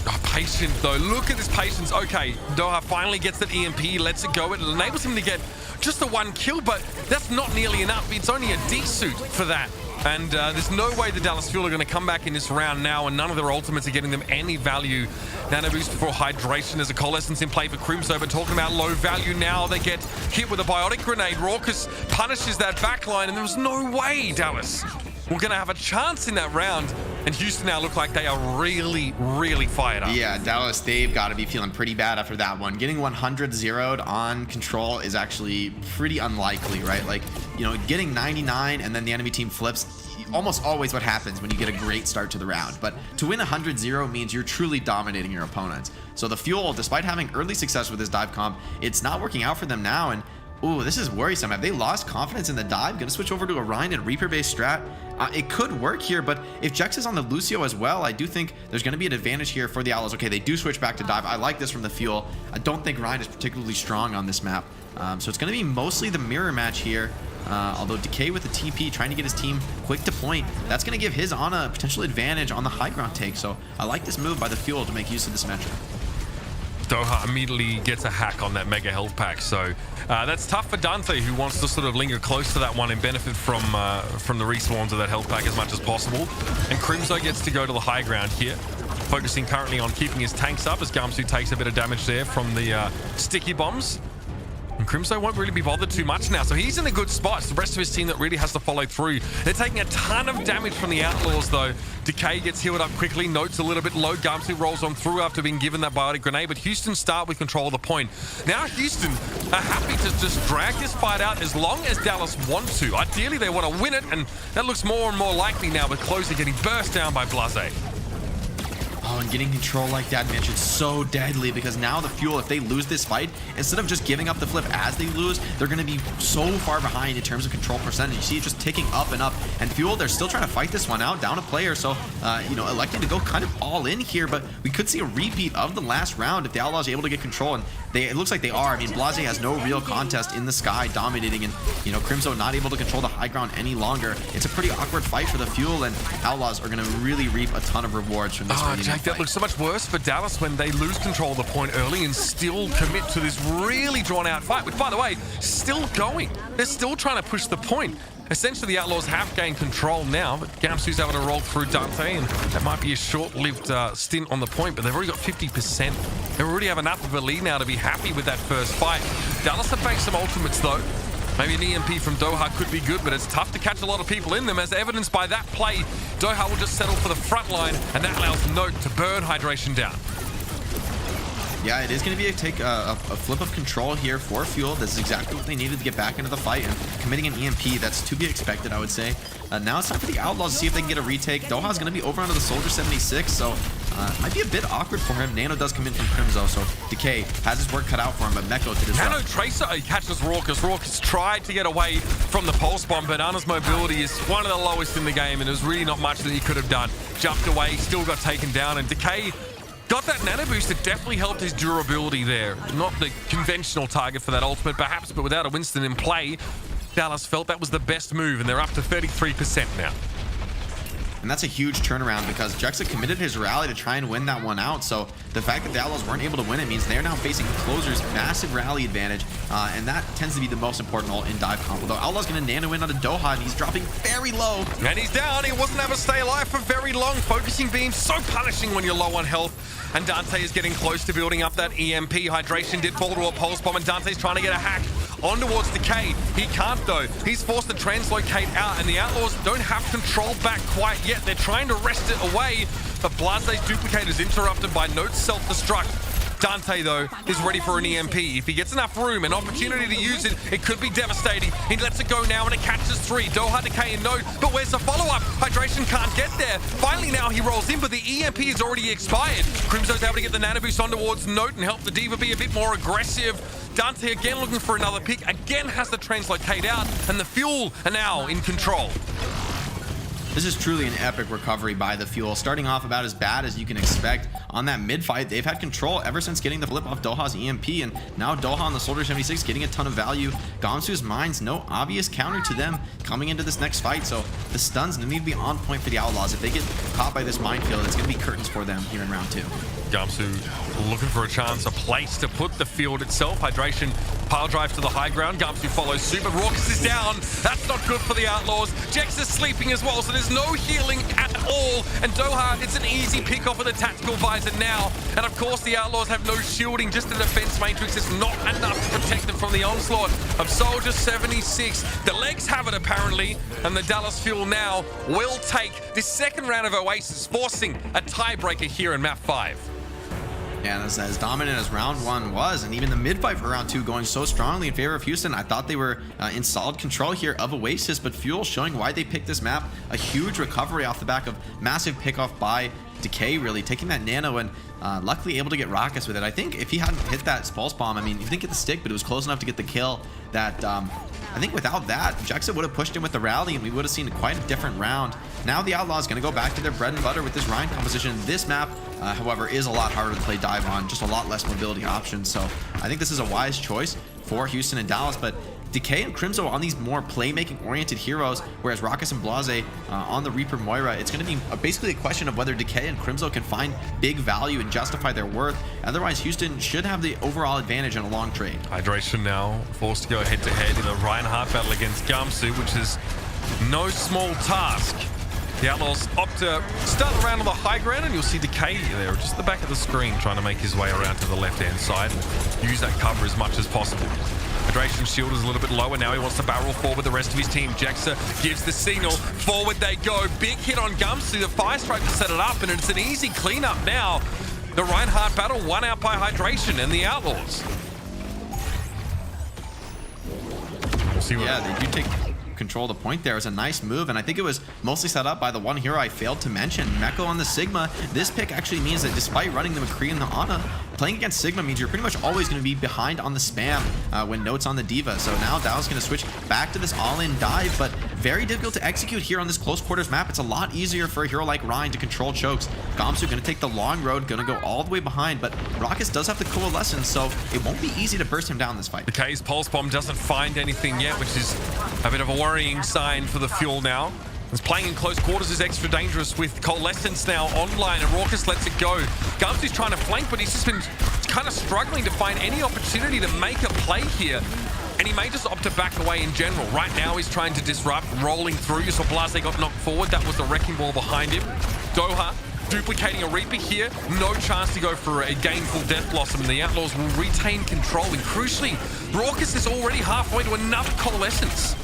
Oh, patient though. Look at this patience. Okay, Doha finally gets that EMP, lets it go. It enables him to get just the one kill, but that's not nearly enough. It's only a D-suit for that. And there's no way the Dallas Fuel are going to come back in this round now, and none of their ultimates are getting them any value. Nano boost for Hydration as a Coalescence in play for Crimso, but talking about low value now, they get hit with a Biotic Grenade. Raucus punishes that backline, and there was no way, Dallas, we're going to have a chance in that round. And Houston now look like they are really, really fired up. Yeah, Dallas, they've got to be feeling pretty bad after that one. Getting 100-0'd on control is actually pretty unlikely, right? Like, you know, getting 99 and then the enemy team flips, almost always what happens when you get a great start to the round. But to win 100-0 means you're truly dominating your opponents. So the Fuel, despite having early success with this dive comp, it's not working out for them now. And Ooh, this is worrisome. Have they lost confidence in the dive? Gonna switch over to a Rhine and Reaper-based strat. It could work here, but if Jex is on the Lucio as well, I do think there's gonna be an advantage here for the Outlaws. Okay, they do switch back to dive. I like this from the Fuel. I don't think Rhine is particularly strong on this map. So it's gonna be mostly the mirror match here. Although Decay with the TP trying to get his team quick to point, that's going to give his Ana a potential advantage on the high ground take. So I like this move by the Fuel to make use of this metric. Doha immediately gets a hack on that mega health pack, so that's tough for Dante, who wants to sort of linger close to that one and benefit from the respawns of that health pack as much as possible. And Crimzo gets to go to the high ground here, focusing currently on keeping his tanks up as Gamsu takes a bit of damage there from the sticky bombs. And Crimzo won't really be bothered too much now, so he's in a good spot. It's the rest of his team that really has to follow through. They're taking a ton of damage from the Outlaws, though. Decay gets healed up quickly. Note's a little bit low. Gamsu rolls on through after being given that biotic grenade, but Houston start with control of the point. Now Houston are happy to just drag this fight out as long as Dallas want to. Ideally, they want to win it, and that looks more and more likely now with Closer getting burst down by Blase. Oh, and getting control like that, Mitch, it's so deadly because now the Fuel, if they lose this fight, instead of just giving up the flip as they lose, they're going to be so far behind in terms of control percentage. You see it just ticking up and up. And Fuel, they're still trying to fight this one out, down a player. So, you know, electing to go kind of all in here, but we could see a repeat of the last round if the Outlaws are able to get control. And it looks like they are. I mean, Blase has no real contest in the sky dominating, and, you know, Crimzo not able to control the high ground any longer. It's a pretty awkward fight for the Fuel, and Outlaws are going to really reap a ton of rewards from this Jack, that looks so much worse for Dallas when they lose control of the point early and still commit to this really drawn-out fight, which, by the way, still going. They're still trying to push the point. Essentially, the Outlaws have gained control now, but Gamsu's able to roll through Dante, and that might be a short-lived stint on the point, but they've already got 50%. They already have enough of a lead now to be happy with that first fight. Dallas have banked some ultimates, though. Maybe an EMP from Doha could be good, but it's tough to catch a lot of people in them, as evidenced by that play. Doha will just settle for the front line, and that allows Note to burn hydration down. Yeah, it is going to be a flip of control here for Fuel. This is exactly what they needed to get back into the fight, and committing an EMP, that's to be expected, I would say. Now it's time for the Outlaws to see if they can get a retake. Doha's going to be over onto the Soldier 76, so it might be a bit awkward for him. Nano does come in from Crimzo, so Decay has his work cut out for him, but Meko to disrupt. Nano Tracer catches Raucus. Raucus tried to get away from the pulse bomb, but Ana's mobility is one of the lowest in the game, and there's really not much that he could have done. Jumped away, still got taken down, and Decay got that nano boost. It definitely helped his durability there. Not the conventional target for that ultimate, perhaps, but without a Winston in play, Dallas felt that was the best move, and they're up to 33% now. And that's a huge turnaround because Jexa committed his rally to try and win that one out. So the fact that the Outlaws weren't able to win it means they're now facing Closer's massive rally advantage. And that tends to be the most important ult in dive combo. Though Outlaw's going to nano in onto Doha, and he's dropping very low. And he's down. He wasn't able to stay alive for very long. Focusing beam, so punishing when you're low on health. And Dante is getting close to building up that EMP. Hydration did fall to a pulse bomb, and Dante's trying to get a hack on towards Decay. He can't, though. He's forced to translocate out, and the Outlaws don't have control back quite yet. They're trying to wrest it away, but Blase's duplicate is interrupted by Note's self-destruct. Dante, though, is ready for an EMP. If he gets enough room and opportunity to use it, it could be devastating. He lets it go now, and it catches 3. Doha, Decay, and Note, but where's the follow-up? Hydration can't get there. Finally, now he rolls in, but the EMP is already expired. Crimzo's able to get the nano boost on towards Note and help the Diva be a bit more aggressive. Dante again looking for another pick, again has to translocate out, and the Fuel are now in control. This is truly an epic recovery by the Fuel, starting off about as bad as you can expect. On that mid-fight, they've had control ever since getting the flip off Doha's EMP, and now Doha on the Soldier 76 getting a ton of value. Gamsu's Mines, no obvious counter to them coming into this next fight, so the stuns need to be on point for the Outlaws. If they get caught by this minefield, it's going to be curtains for them here in round 2. Gamsu looking for a chance, a place to put the field itself. Hydration pile drive to the high ground. Gamsu follows suit, but Raucus is down. That's not good for the Outlaws. Jex is sleeping as well, so there's no healing at all. And Doha, it's an easy pick off with a tactical visor now. And of course, the Outlaws have no shielding, just a defense matrix. It's not enough to protect them from the onslaught of Soldier 76. The legs have it, apparently, and the Dallas Fuel now will take this second round of Oasis, forcing a tiebreaker here in map 5. And as dominant as round 1 was, and even the mid-fight for round 2 going so strongly in favor of Houston, I thought they were in solid control here of Oasis, but Fuel showing why they picked this map. A huge recovery off the back of massive pickoff by Decay, really taking that nano and luckily able to get Raucous with it. I think if he hadn't hit that pulse bomb, I mean, he didn't get the stick, but it was close enough to get the kill that I think without that, Jexa would have pushed him with the rally and we would have seen quite a different round. Now the Outlaws going to go back to their bread and butter with this Rhine composition. This map, however, is a lot harder to play dive on, just a lot less mobility options. So I think this is a wise choice for Houston and Dallas, but Decay and Crimzo on these more playmaking oriented heroes, whereas Raucous and Blase on the Reaper Moira, it's going to be basically a question of whether Decay and Crimzo can find big value and justify their worth. Otherwise, Houston should have the overall advantage in a long trade. Hydration now forced to go head to head in the Reinhardt battle against Gamsu, which is no small task. The Outlaws opt to start around on the high ground, and you'll see Decay there just at the back of the screen trying to make his way around to the left-hand side and use that cover as much as possible. Hydration shield is a little bit lower now. He wants to barrel forward the rest of his team. Jexa gives the signal. Forward they go. Big hit on Gamsu. The fire strike to set it up, and it's an easy cleanup now. The Reinhardt battle won out by Hydration and the Outlaws. We'll see what they do take control of the point there. It was a nice move, and I think it was mostly set up by the one hero I failed to mention, Meko on the Sigma. This pick actually means that despite running the McCree and the Ana, playing against Sigma means you're pretty much always going to be behind on the spam when Note's on the Diva. So now Dallas going to switch back to this all-in dive, but very difficult to execute here on this close quarters map. It's a lot easier for a hero like Ryan to control chokes. Gamsu going to take the long road, going to go all the way behind, but Raucous does have the coalescence, so it won't be easy to burst him down this fight. Decay's pulse bomb doesn't find anything yet, which is a bit of a worrying sign for the Fuel now. As playing in close quarters is extra dangerous with Coalescence now online, and Raucous lets it go. Gamsu's trying to flank, but he's just been kind of struggling to find any opportunity to make a play here. And he may just opt to back away in general. Right now he's trying to disrupt, rolling through. You saw Blase got knocked forward. That was the wrecking ball behind him. Doha duplicating a Reaper here. No chance to go for a gainful Death Blossom. The Outlaws will retain control. And crucially, Raucous is already halfway to another Coalescence.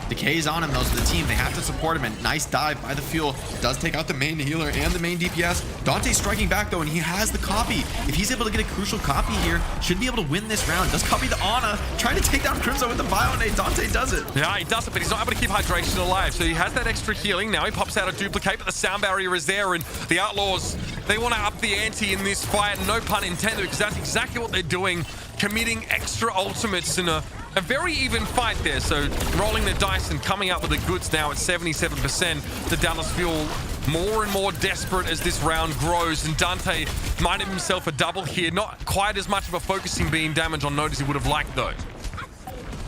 Decay's on him, though, so the team, they have to support him, and nice dive by the Fuel. Does take out the main healer and the main DPS. Dante's striking back, though, and he has the copy. If he's able to get a crucial copy here, should be able to win this round. Does copy the Ana, trying to take down Crimzo with the Bionade. Dante does it. Yeah, he does it, but he's not able to keep Hydration alive, so he has that extra healing. Now he pops out a duplicate, but the sound barrier is there, and the Outlaws, they want to up the ante in this fight, no pun intended, because that's exactly what they're doing, committing extra ultimates in a very even fight there. So rolling the dice and coming up with the goods now at 77%. The Dallas Fuel more and more desperate as this round grows, and Dante might have himself a double here. Not quite as much of a focusing beam damage on Note as he would have liked, though.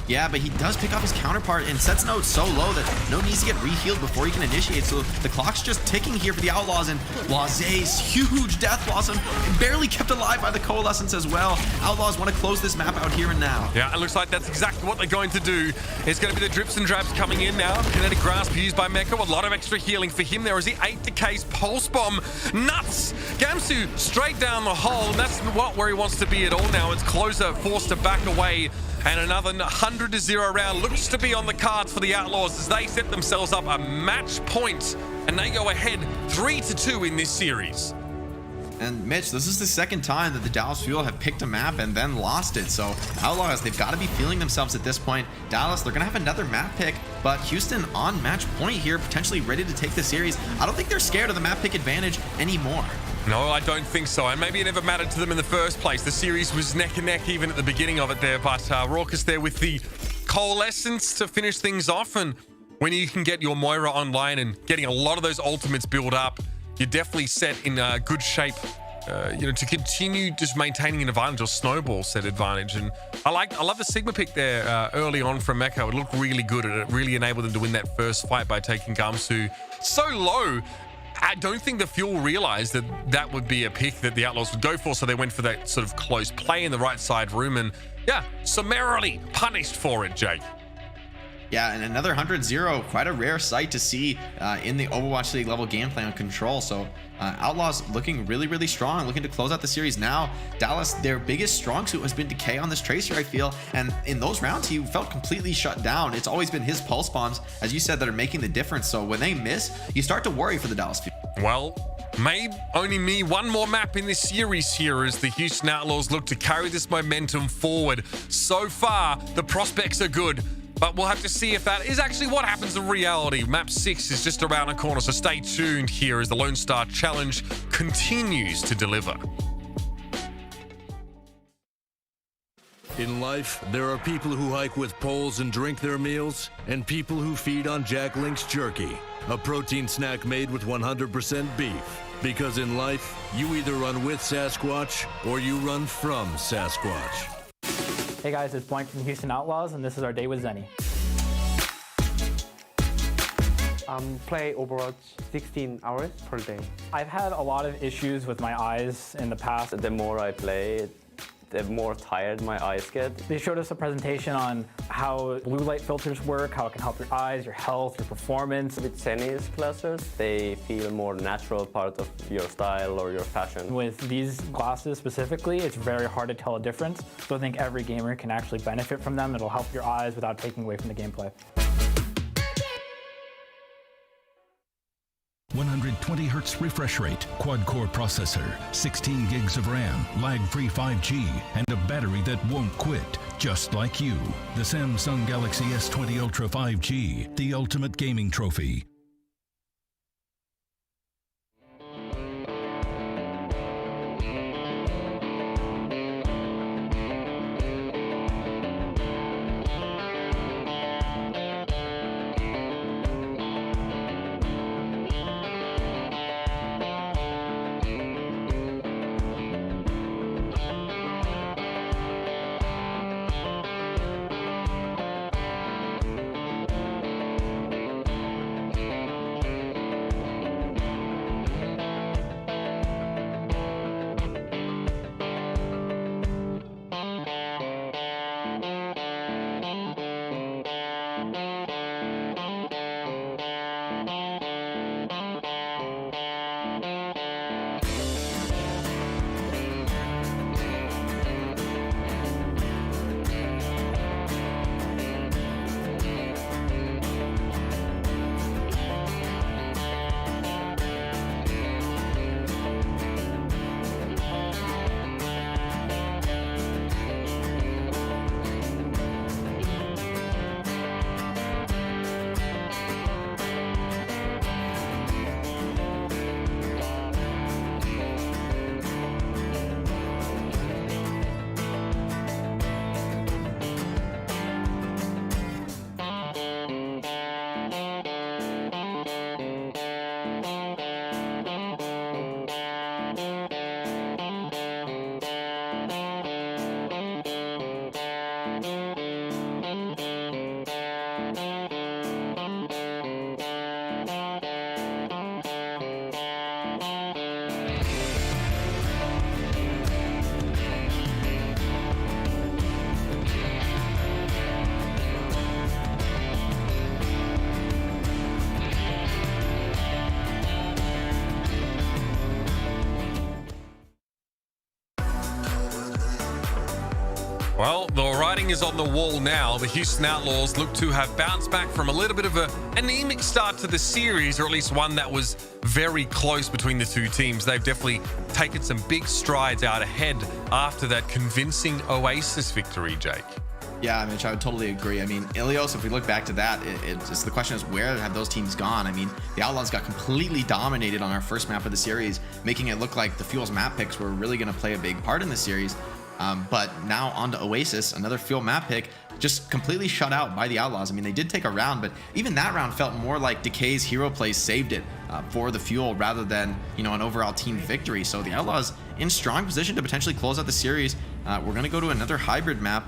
Yeah, but he does pick up his counterpart and sets Note so low that Note needs to get re-healed before he can initiate. So the clock's just ticking here for the Outlaws, and Blase's huge Death Blossom barely kept alive by the Coalescence as well. Outlaws want to close this map out here and now. Yeah, it looks like that's exactly what they're going to do. It's going to be the drips and drabs coming in now. Kinetic Grasp used by Meko. A lot of extra healing for him there as he ate Decay's Pulse Bomb. Nuts! Gamsu straight down the hole, and that's not where he wants to be at all now. It's Closer forced to back away. And another 100-0 round looks to be on the cards for the Outlaws as they set themselves up a match point, and they go ahead 3-2 in this series. And Mitch, this is the second time that the Dallas Fuel have picked a map and then lost it. So Outlaws, they've got to be feeling themselves at this point. Dallas, they're going to have another map pick, but Houston on match point here, potentially ready to take the series. I don't think they're scared of the map pick advantage anymore. No, I don't think so, and maybe it never mattered to them in the first place. The series was neck and neck even at the beginning of it there, but Raucous there with the Coalescence to finish things off, and when you can get your Moira online and getting a lot of those ultimates build up, you're definitely set in good shape, to continue just maintaining an advantage, or snowball set advantage. And I love the Sigma pick there early on from Meko. It looked really good, and it really enabled them to win that first fight by taking Gamsu so low. I don't think the Fuel realized that that would be a pick that the Outlaws would go for, so they went for that sort of close play in the right side room, and yeah, summarily punished for it, Jake. Yeah, and another 100-0, quite a rare sight to see in the Overwatch League level gameplay on Control. So Outlaws looking really, really strong, looking to close out the series now. Dallas, their biggest strong suit has been Decay on this Tracer, I feel, and in those rounds, he felt completely shut down. It's always been his pulse bombs, as you said, that are making the difference. So when they miss, you start to worry for the Dallas Fuel. Well, only me one more map in this series here as the Houston Outlaws look to carry this momentum forward. So far, the prospects are good, but we'll have to see if that is actually what happens in reality. Map 6 is just around the corner, so stay tuned here as the Lone Star Challenge continues to deliver. In life, there are people who hike with poles and drink their meals, and people who feed on Jack Link's jerky, a protein snack made with 100% beef. Because in life, you either run with Sasquatch or you run from Sasquatch. Hey guys, it's Blank from the Houston Outlaws, and this is our day with Zenny. Play Overwatch 16 hours per day. I've had a lot of issues with my eyes in the past. The more I play, the more tired my eyes get. They showed us a presentation on how blue light filters work, how it can help your eyes, your health, your performance. With Zenny's glasses, they feel more natural part of your style or your fashion. With these glasses specifically, it's very hard to tell a difference. So I think every gamer can actually benefit from them. It'll help your eyes without taking away from the gameplay. 120 Hz refresh rate, quad-core processor, 16 gigs of RAM, lag-free 5G, and a battery that won't quit, just like you. The Samsung Galaxy S20 Ultra 5G, the ultimate gaming trophy. Well, the writing is on the wall now. The Houston Outlaws look to have bounced back from a little bit of an anemic start to the series, or at least one that was very close between the two teams. They've definitely taken some big strides out ahead after that convincing Oasis victory, Jake. Yeah, Mitch, I would totally agree. I mean, Ilios, if we look back to that, it's the question is where have those teams gone? I mean, the Outlaws got completely dominated on our first map of the series, making it look like the Fuel's map picks were really going to play a big part in the series. But now on to Oasis, another Fuel map pick, just completely shut out by the Outlaws. I mean, they did take a round, but even that round felt more like Decay's hero play saved it for the Fuel rather than, you know, an overall team victory. So the Outlaws in strong position to potentially close out the series. We're going to go to another hybrid map.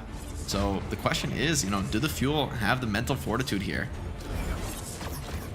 So the question is, you know, do the Fuel have the mental fortitude here?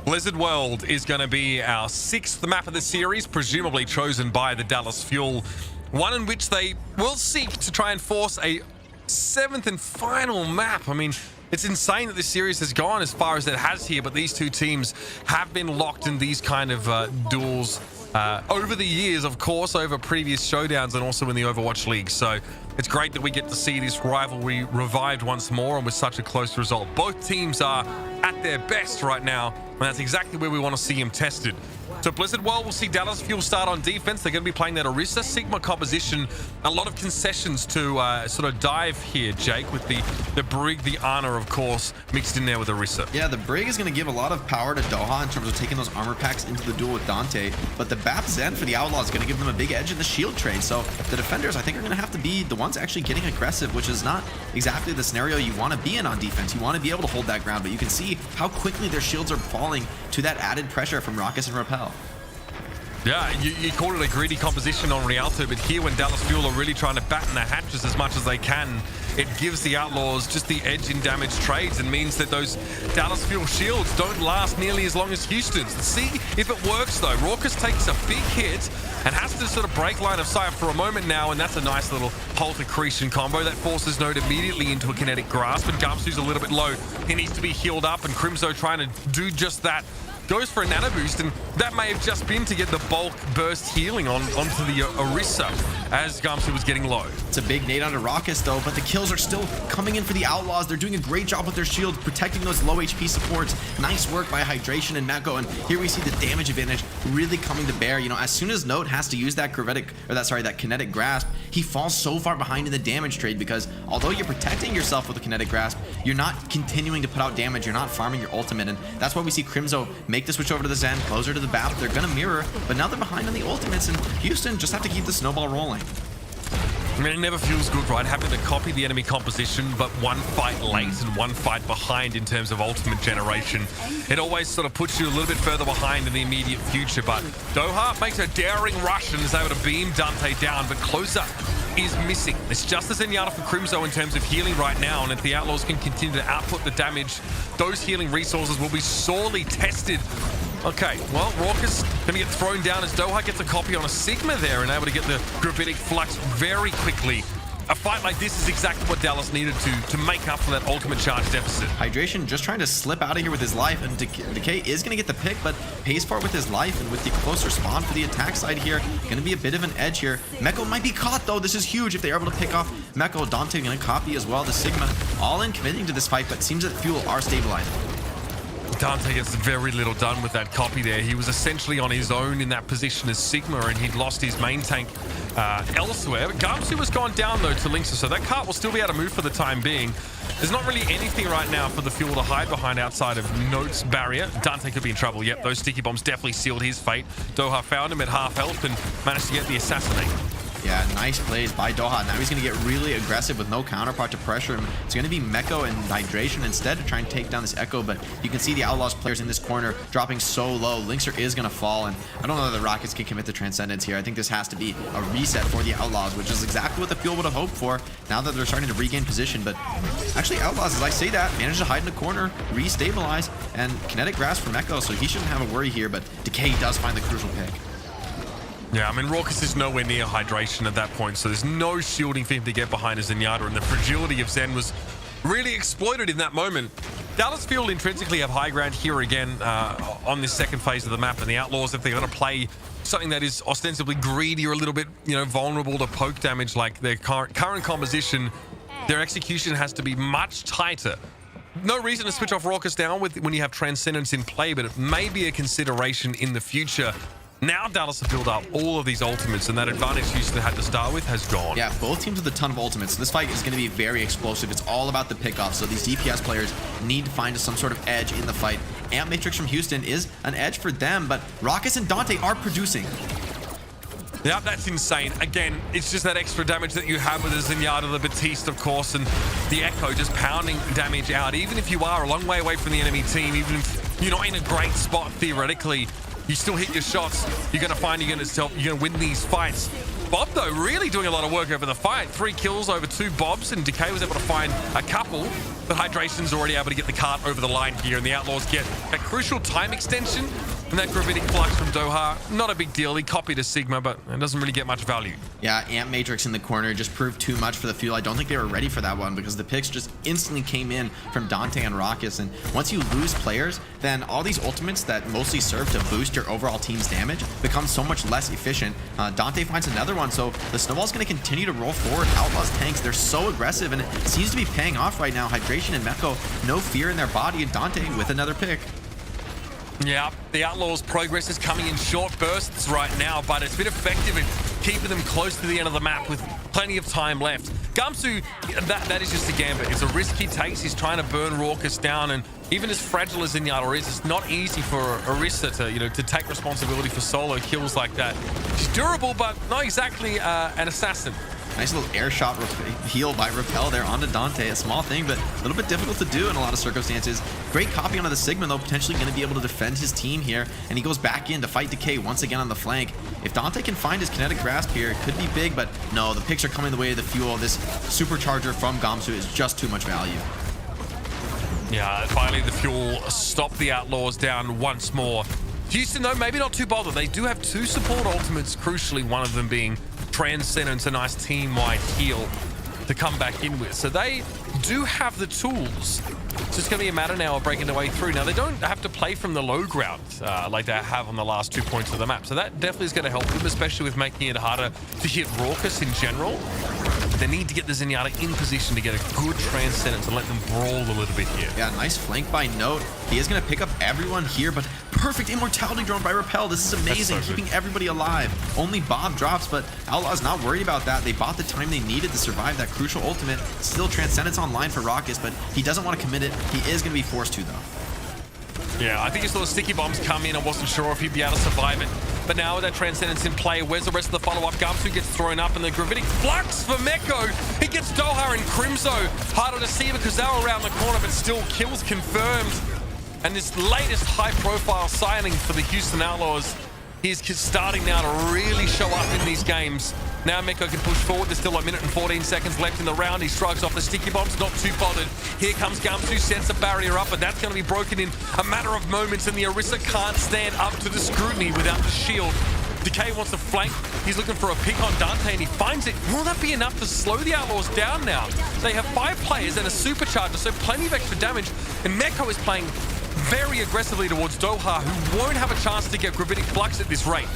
Blizzard World is going to be our 6th map of the series, presumably chosen by the Dallas Fuel. One in which they will seek to try and force a 7th and final map. I mean, it's insane that this series has gone as far as it has here, but these two teams have been locked in these kind of duels over the years, of course, over previous showdowns and also in the Overwatch League. So It's great that we get to see this rivalry revived once more and with such a close result. Both teams are at their best right now, and that's exactly where we want to see them tested. So Blizzard World will see Dallas Fuel start on defense. They're going to be playing that Orisa Sigma composition. A lot of concessions to sort of dive here, Jake, with the Brig, the Ana, of course, mixed in there with Orisa. Yeah, the Brig is going to give a lot of power to Doha in terms of taking those armor packs into the duel with Dante, but the BAP Zen for the Outlaws is going to give them a big edge in the shield trade. So the defenders, I think, are going to have to be the ones actually getting aggressive, which is not exactly the scenario you want to be in on defense. You want to be able to hold that ground, but you can see how quickly their shields are falling to that added pressure from Raucus and Repel. Yeah, you called it a greedy composition on Rialto, but here when Dallas Fuel are really trying to batten the hatches as much as they can, it gives the Outlaws just the edge in damage trades and means that those Dallas Fuel shields don't last nearly as long as Houston's. Let's see if it works though. Raucus takes a big hit and has to sort of break line of sight for a moment now, and that's a nice little Pulse Accretion combo that forces Node immediately into a kinetic grasp, and Gumsu's a little bit low. He needs to be healed up, and Crimzo trying to do just that. Goes for a nano boost, and that may have just been to get the bulk burst healing onto the Orisa as Gamsu was getting low. It's a big nade onto Raucus though, but the kills are still coming in for the Outlaws. They're doing a great job with their shield, protecting those low HP supports. Nice work by Hydration and Meko, and here we see the damage advantage really coming to bear. You know, as soon as Note has to use that kinetic grasp, he falls so far behind in the damage trade because although you're protecting yourself with a kinetic grasp, you're not continuing to put out damage, you're not farming your ultimate, and that's why we see Crimzo make the switch over to the Zen, closer to the BAP. They're gonna mirror, but now they're behind on the ultimates, and Houston just have to keep the snowball rolling. I mean, it never feels good, right? Having to copy the enemy composition, but one fight late and one fight behind in terms of ultimate generation. It always sort of puts you a little bit further behind in the immediate future, but Doha makes a daring rush and is able to beam Dante down, but closer is missing. It's just as Zenyatta for Crimzo in terms of healing right now, and if the Outlaws can continue to output the damage, those healing resources will be sorely tested. Okay, well, Raucus going to get thrown down as Doha gets a copy on a Sigma there and able to get the Gravitic Flux very quickly. A fight like this is exactly what Dallas needed to make up for that ultimate charge deficit. Hydration just trying to slip out of here with his life, and Decay is going to get the pick, but pays for it with his life, and with the closer spawn for the attack side here, going to be a bit of an edge here. Meko might be caught though. This is huge if they're able to pick off Meko. Dante going to copy as well, the Sigma. All in committing to this fight, but it seems that Fuel are stabilizing. Dante gets very little done with that copy there. He was essentially on his own in that position as Sigma, and he'd lost his main tank elsewhere. But Gamsu has gone down though to Linksa, so that cart will still be able to move for the time being. There's not really anything right now for the Fuel to hide behind outside of Note's barrier. Dante could be in trouble. Yep, those sticky bombs definitely sealed his fate. Doha found him at half health and managed to get the assassinate. Yeah, nice plays by Doha. Now he's going to get really aggressive with no counterpart to pressure him. It's going to be Meko and Hydration instead to try and take down this Echo, but you can see the Outlaws players in this corner dropping so low. Linkser is going to fall, and I don't know that the Rockets can commit to Transcendence here. I think this has to be a reset for the Outlaws, which is exactly what the Fuel would have hoped for now that they're starting to regain position. But actually, Outlaws, as I say that, managed to hide in the corner, re-stabilize, and Kinetic Grasp for Meko, so he shouldn't have a worry here, but Decay does find the crucial pick. Yeah, I mean, Raucus is nowhere near Hydration at that point, so there's no shielding for him to get behind a Zenyatta, and the fragility of Zen was really exploited in that moment. Dallas Fuel intrinsically have high ground here again on this second phase of the map, and the Outlaws, if they're going to play something that is ostensibly greedy or a little bit, you know, vulnerable to poke damage like their current composition, their execution has to be much tighter. No reason to switch off Raucus now when you have Transcendence in play, but it may be a consideration in the future. Now Dallas have built up all of these ultimates, and that advantage Houston had to start with has gone. Yeah, both teams with a ton of ultimates. So this fight is going to be very explosive. It's all about the pickoff. So these DPS players need to find some sort of edge in the fight. Amp Matrix from Houston is an edge for them, but Raucus and Dante are producing. Yeah, that's insane. Again, it's just that extra damage that you have with the Zenyatta, the Batiste, of course, and the Echo just pounding damage out. Even if you are a long way away from the enemy team, even if you're not in a great spot theoretically, you still hit your shots. You're going to find you're going to win these fights. Bob, though, really doing a lot of work over the fight. 3 kills over 2 Bobs, and Decay was able to find a couple, but Hydration's already able to get the cart over the line here, and the Outlaws get a crucial time extension And that gravitic flux from Doha, not a big deal. He copied a Sigma, but it doesn't really get much value. Yeah, Amp Matrix in the corner just proved too much for the Fuel. I don't think they were ready for that one because the picks just instantly came in from Dante and Raucus. And once you lose players, then all these ultimates that mostly serve to boost your overall team's damage become so much less efficient. Dante finds another one, so the snowball's going to continue to roll forward. Outlaws tanks, they're so aggressive, and it seems to be paying off right now. Hydration and Meko, no fear in their body, and Dante with another pick. Yeah, the Outlaws' progress is coming in short bursts right now, but it's been effective in keeping them close to the end of the map with plenty of time left. Gamsu, that is just a gambit. It's a risk he takes. He's trying to burn Raucus down, and even as fragile as Zenyatta is, it's not easy for Orisa to take responsibility for solo kills like that. She's durable, but not exactly an assassin. Nice little air shot heal by Repel there onto Dante. A small thing, but a little bit difficult to do in a lot of circumstances. Great copy onto the Sigma, though, potentially going to be able to defend his team here. And he goes back in to fight Decay once again on the flank. If Dante can find his kinetic grasp here, it could be big, but no, the picks are coming the way of the Fuel. This supercharger from Gamsu is just too much value. Yeah, finally the Fuel stopped the Outlaws down once more. Houston, though, maybe not too bothered. They do have two support ultimates, crucially, one of them being Transcendence, a nice team-wide heal to come back in with. So they do have the tools. So it's going to be a matter now of breaking their way through. Now, they don't have to play from the low ground like they have on the last 2 points of the map. So that definitely is going to help them, especially with making it harder to hit Raucus in general. They need to get the Zenyatta in position to get a good Transcendence and let them brawl a little bit here. Yeah, nice flank by Note. He is going to pick up everyone here, but perfect immortality drone by Repel. This is amazing, keeping everybody alive. Only Bob drops, but Outlaws not worried about that. They bought the time they needed to survive that crucial ultimate. Still Transcendence online for Raucus, but he doesn't want to commit it. He is going to be forced to, though. Yeah, I think he saw the sticky bombs come in. I wasn't sure if he'd be able to survive it. But now with that Transcendence in play, where's the rest of the follow-up? Gamsu gets thrown up, and the gravitic flux for Meko. He gets Doha and Crimzo. Harder to see because they're around the corner, but still kills confirmed. And this latest high-profile signing for the Houston Outlaws is starting now to really show up in these games. Now Meko can push forward. There's still a minute and 14 seconds left in the round. He strikes off the sticky bombs, not too bothered. Here comes Gamsu, sets a barrier up, but that's going to be broken in a matter of moments, and the Orisa can't stand up to the scrutiny without the shield. Decay wants to flank. He's looking for a pick on Dante, and he finds it. Will that be enough to slow the Outlaws down now? They have 5 players and a supercharger, so plenty of extra damage, and Meko is playing very aggressively towards Doha, who won't have a chance to get gravitic flux at this rate.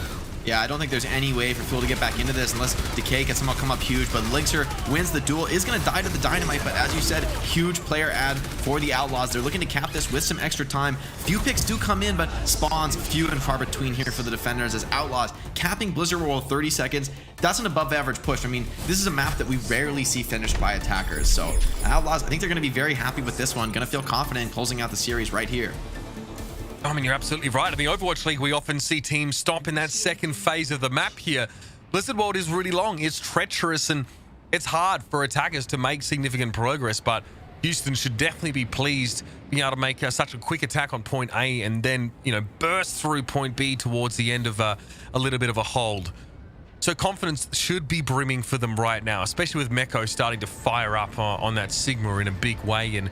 Yeah, I don't think there's any way for Fuel to get back into this unless Decay can somehow come up huge, but Linkser wins the duel, is going to die to the Dynamite, but as you said, huge player add for the Outlaws. They're looking to cap this with some extra time. Few picks do come in, but spawns few and far between here for the defenders as Outlaws capping Blizzard World 30 seconds. That's an above average push. I mean, this is a map that we rarely see finished by attackers, so Outlaws, I think they're going to be very happy with this one, going to feel confident in closing out the series right here. I mean, you're absolutely right. In the Overwatch League, we often see teams stop in that second phase of the map here. Blizzard World is really long. It's treacherous, and it's hard for attackers to make significant progress, but Houston should definitely be pleased being able to make such a quick attack on point A and then, burst through point B towards the end of a little bit of a hold. So confidence should be brimming for them right now, especially with Meko starting to fire up on that Sigma in a big way. And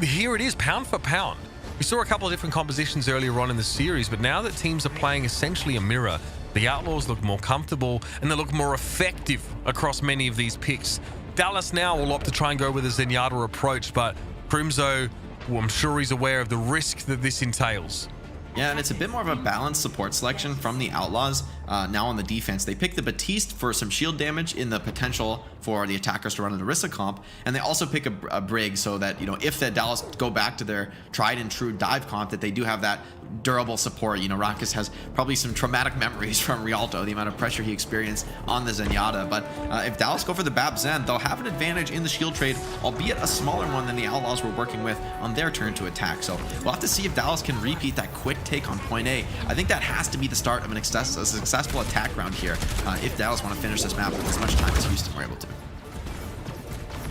here it is, pound for pound. We saw a couple of different compositions earlier on in the series, but now that teams are playing essentially a mirror, the Outlaws look more comfortable and they look more effective across many of these picks. Dallas now will opt to try and go with a Zenyatta approach, but Crimzo, well, I'm sure he's aware of the risk that this entails. Yeah, and it's a bit more of a balanced support selection from the Outlaws. Now on the defense, they pick the Batiste for some shield damage in the potential for the attackers to run an Orisa comp, and they also pick a Brig so that, if the Dallas go back to their tried and true dive comp, that they do have that durable support. Raucus has probably some traumatic memories from Rialto, the amount of pressure he experienced on the Zenyatta, but if Dallas go for the Bab Zen, they'll have an advantage in the shield trade, albeit a smaller one than the Outlaws were working with on their turn to attack. So we'll have to see if Dallas can repeat that quick take on point A. I think that has to be the start of a successful attack round here if Dallas want to finish this map with as much time as Houston were able to.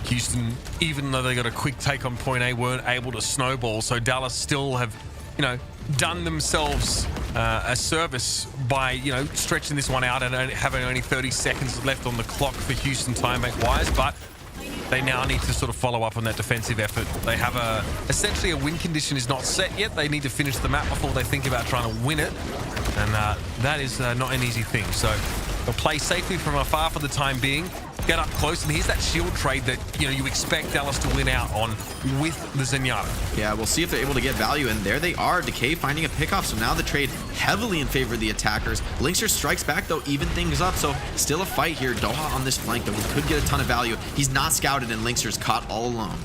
Houston, even though they got a quick take on point A, weren't able to snowball, so Dallas still have, done themselves a service by, stretching this one out and having only 30 seconds left on the clock for Houston timemate wise, but they now need to sort of follow up on that defensive effort. They have essentially a win condition is not set yet. They need to finish the map before they think about trying to win it. And that is not an easy thing. So they'll play safely from afar for the time being, get up close, and here's that shield trade that you expect Dallas to win out on with the Zenyatta. Yeah, we'll see if they're able to get value, and there they are. Decay finding a pickoff, so now the trade heavily in favor of the attackers. Linkster strikes back, though, even things up, so still a fight here. Doha on this flank, though, he could get a ton of value. He's not scouted, and Linkster's caught all alone.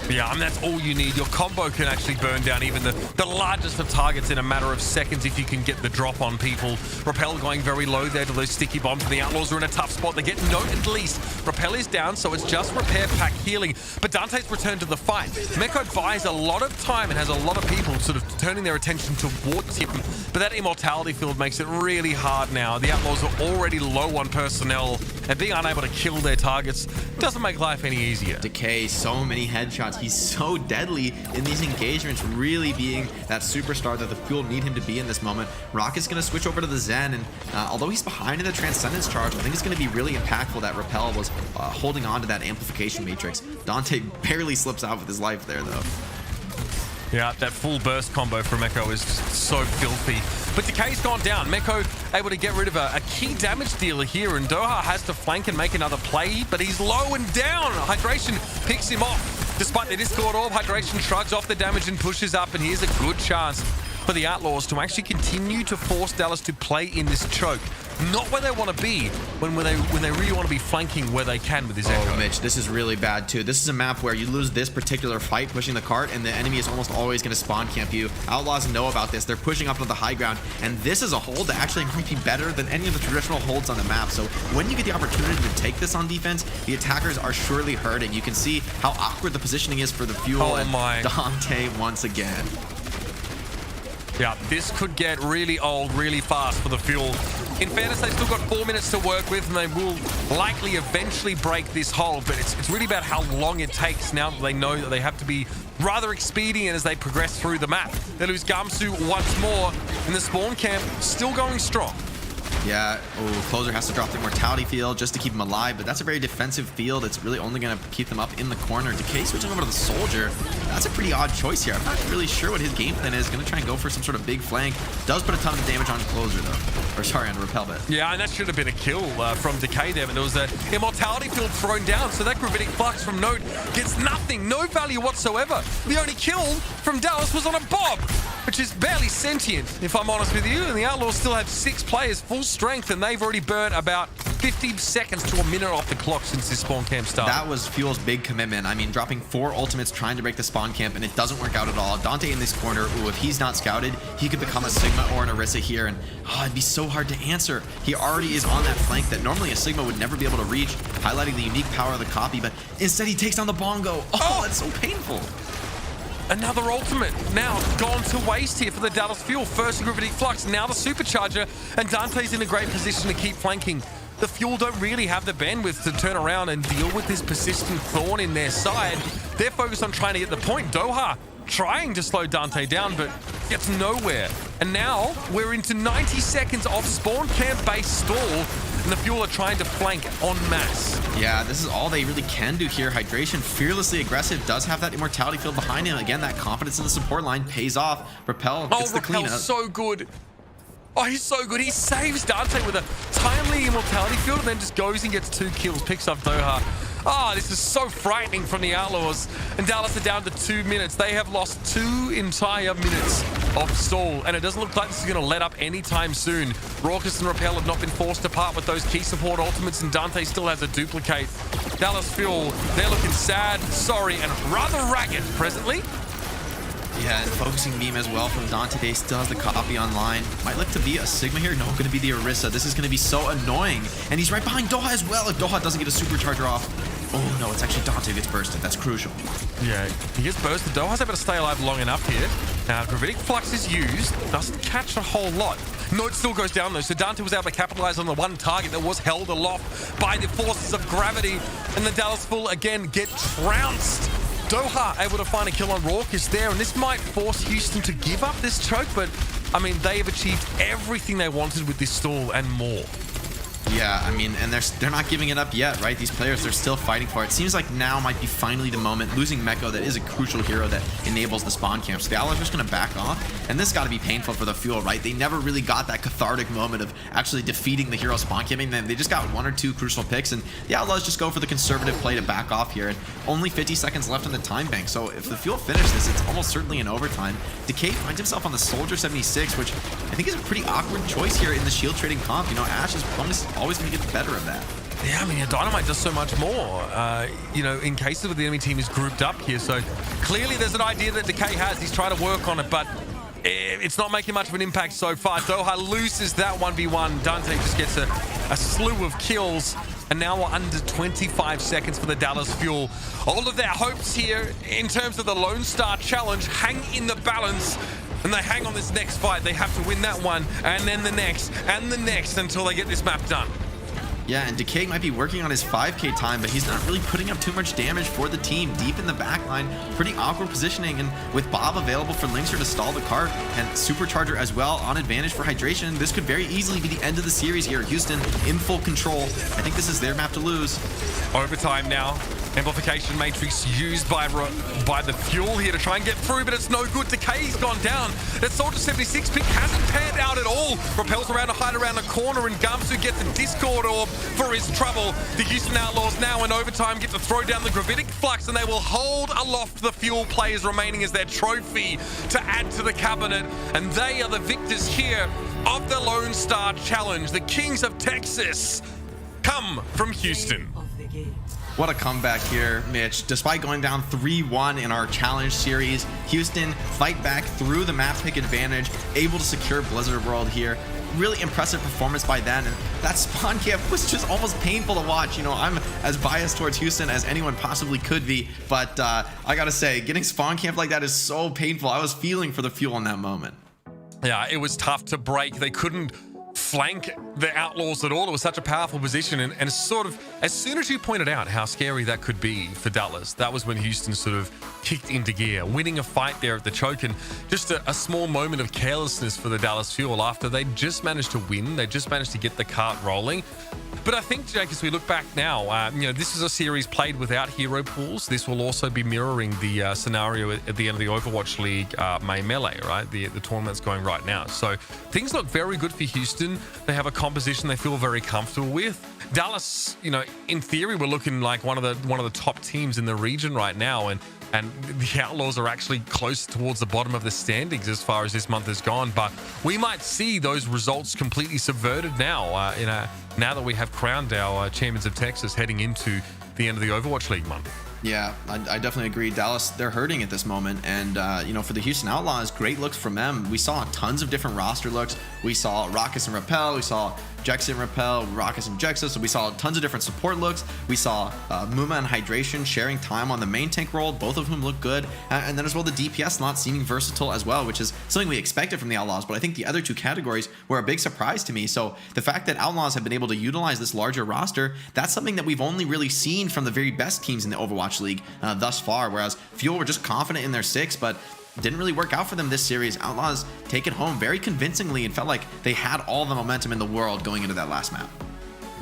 Yeah, and that's all you need. Your combo can actually burn down even the largest of targets in a matter of seconds if you can get the drop on people. Repel going very low there to those sticky bombs, and the Outlaws are in a tough spot. They get note at least. Repel is down, so it's just repair pack healing. But Dante's returned to the fight. Meko buys a lot of time and has a lot of people sort of turning their attention towards him. But that immortality field makes it really hard now. The Outlaws are already low on personnel, and being unable to kill their targets doesn't make life any easier. Decay, so many headshots. He's so deadly in these engagements, really being that superstar that the Fuel need him to be in this moment. Rock is going to switch over to the Zen, and although he's behind in the Transcendence charge, I think it's going to be really impactful that Repel was holding on to that amplification matrix. Dante barely slips out with his life there, though. Yeah, that full burst combo from Meko is just so filthy. But Decay's gone down. Meko able to get rid of a key damage dealer here, and Doha has to flank and make another play, but he's low and down. Hydration picks him off. Despite the Discord orb, Hydration shrugs off the damage and pushes up, and here's a good chance for the Outlaws to actually continue to force Dallas to play in this choke. Not where they want to be, when they really want to be flanking where they can with his Echo. Oh, Mitch, this is really bad too. This is a map where you lose this particular fight pushing the cart, and the enemy is almost always going to spawn camp you. Outlaws know about this. They're pushing up to the high ground, and this is a hold that actually might be better than any of the traditional holds on the map. So when you get the opportunity to take this on defense, the attackers are surely hurting. You can see how awkward the positioning is for the Fuel and Dante once again. Yeah, this could get really old really fast for the Fuel. In fairness, they've still got 4 minutes to work with, and they will likely eventually break this hold, but it's really about how long it takes now that they know that they have to be rather expedient as they progress through the map. They lose Gamsu once more, and the spawn camp still going strong. Yeah, Closer has to drop the Immortality field just to keep him alive, but that's a very defensive field. It's really only going to keep them up in the corner. Decay switching over to the Soldier. That's a pretty odd choice here. I'm not really sure what his game plan is. Going to try and go for some sort of big flank. Does put a ton of damage on Closer, though. Or sorry, on Repel bit. Yeah, and that should have been a kill from Decay there, but there was an Immortality field thrown down, so that Gravitic Flux from Note gets nothing, no value whatsoever. The only kill from Dallas was on a Bob, which is barely sentient, if I'm honest with you, and the Outlaws still have 6 players full strength, and they've already burnt about 50 seconds to a minute off the clock since this spawn camp started. That was Fuel's big commitment. I mean, dropping 4 ultimates trying to break the spawn camp, and it doesn't work out at all. Dante in this corner, if he's not scouted, he could become a Sigma or an Orisa here, and it'd be so hard to answer. He already is on that flank that normally a Sigma would never be able to reach, highlighting the unique power of the copy, but instead he takes down the Bongo. Oh, it's so painful. Another ultimate now gone to waste here for the Dallas Fuel. First Gravitic Flux, now the Supercharger, and Dante's in a great position to keep flanking. The Fuel don't really have the bandwidth to turn around and deal with this persistent thorn in their side. They're focused on trying to get the point. Doha trying to slow Dante down, but gets nowhere. And now we're into 90 seconds of spawn camp-based stall, and the Fuel are trying to flank en masse. Yeah, this is all they really can do here. Hydration, fearlessly aggressive, does have that Immortality field behind him. Again, that confidence in the support line pays off. Repel gets the cleanup. Repel's so good. Oh, he's so good. He saves Dante with a timely Immortality field and then just goes and gets 2 kills, picks up Doha. This is so frightening from the Outlaws. And Dallas are down to 2 minutes. They have lost 2 entire minutes of stall, and it doesn't look like this is going to let up anytime soon. Raucus and Repel have not been forced apart with those key support ultimates, and Dante still has a duplicate. Dallas Fuel, they're looking sad, sorry, and rather ragged presently. Yeah, and focusing beam as well from Dante. They still has the copy online. Might look to be a Sigma here. No, going to be the Orisa. This is going to be so annoying. And he's right behind Doha as well. If Doha doesn't get a Supercharger off. Oh no, it's actually Dante who gets bursted. That's crucial. Yeah, he gets bursted. Doha's able to stay alive long enough here. Now, Gravitic Flux is used. Doesn't catch a whole lot. Note still goes down though, so Dante was able to capitalize on the one target that was held aloft by the forces of gravity. And the Dallas Full again get trounced. Doha able to find a kill on Raucus there, and this might force Houston to give up this choke, but I mean, they have achieved everything they wanted with this stall and more. Yeah, I mean, and they're not giving it up yet, right? These players, they're still fighting for it. Seems like now might be finally the moment. Losing Meko, that is a crucial hero that enables the spawn camp. So the Outlaws are just going to back off, and this got to be painful for the Fuel, right? They never really got that cathartic moment of actually defeating the hero spawn camping. They just got 1 or 2 crucial picks, and the Outlaws just go for the conservative play to back off here. And only 50 seconds left on the time bank, so if the Fuel finish this, it's almost certainly an overtime. Decay finds himself on the Soldier 76, which I think is a pretty awkward choice here in the shield trading comp. You know, Ash is always going to get the better of that. Yeah, I mean, Dynamite does so much more, you know, in cases where the enemy team is grouped up here. So clearly there's an idea that Decay has. He's trying to work on it, but it's not making much of an impact so far. Doha loses that 1v1. Dante just gets a slew of kills. And now we're under 25 seconds for the Dallas Fuel. All of their hopes here in terms of the Lone Star Challenge hang in the balance. And they hang on this next fight. They have to win that one, and then the next, and the next, until they get this map done. Yeah, and Decay might be working on his 5k time, but he's not really putting up too much damage for the team. Deep in the back line, pretty awkward positioning, and with Bob available for Linkster to stall the cart, and Supercharger as well on advantage for hydration, this could very easily be the end of the series here. Houston in full control. I think this is their map to lose. Overtime now. Amplification Matrix used by the Fuel here to try and get through, but it's no good. Decay's gone down. That Soldier 76 pick hasn't panned out at all. Repels around to hide around the corner, and Gumsu gets a Discord orb for his trouble. The Houston Outlaws now in overtime get to throw down the Gravitic Flux, and they will hold aloft the Fuel players remaining as their trophy to add to the cabinet. And they are the victors here of the Lone Star Challenge. The Kings of Texas come from Houston. What a comeback here, Mitch. Despite going down 3-1 in our challenge series, Houston fight back through the map pick advantage, able to secure Blizzard World here. Really impressive performance by them, and that spawn camp was just almost painful to watch. You know, I'm as biased towards Houston as anyone possibly could be, but I gotta say, getting spawn camp like that is so painful. I was feeling for the Fuel in that moment. Yeah, it was tough to break. They couldn't flank the Outlaws at all. It was such a powerful position, and sort of as soon as you pointed out how scary that could be for Dallas, that was when Houston sort of kicked into gear, winning a fight there at the choke, and just a small moment of carelessness for the Dallas Fuel after they just managed to win. They just managed to get the cart rolling. But I think, Jake, as we look back now, you know, this is a series played without hero pools. This will also be mirroring the scenario at the end of the Overwatch League May Melee, right? The tournament's going right now. So things look very good for Houston. They have a composition they feel very comfortable with. Dallas, you know, in theory, we're looking like one of the top teams in the region right now, and the Outlaws are actually close towards the bottom of the standings as far as this month has gone. But we might see those results completely subverted now, now that we have crowned our champions of Texas heading into the end of the Overwatch League month. Yeah, I definitely agree. Dallas, they're hurting at this moment. And, you know, for the Houston Outlaws, great looks from them. We saw tons of different roster looks. We saw Raucus and Repel. We saw Jexa and Repel, Raucus and Jexa. So we saw tons of different support looks. We saw Muma and Hydration sharing time on the main tank role, both of whom look good. And then as well, the DPS not seeming versatile as well, which is something we expected from the Outlaws. But I think the other two categories were a big surprise to me. So the fact that Outlaws have been able to utilize this larger roster, that's something that we've only really seen from the very best teams in the Overwatch League thus far. Whereas Fuel were just confident in their 6, but didn't really work out for them this series. Outlaws take it home very convincingly and felt like they had all the momentum in the world going into that last map.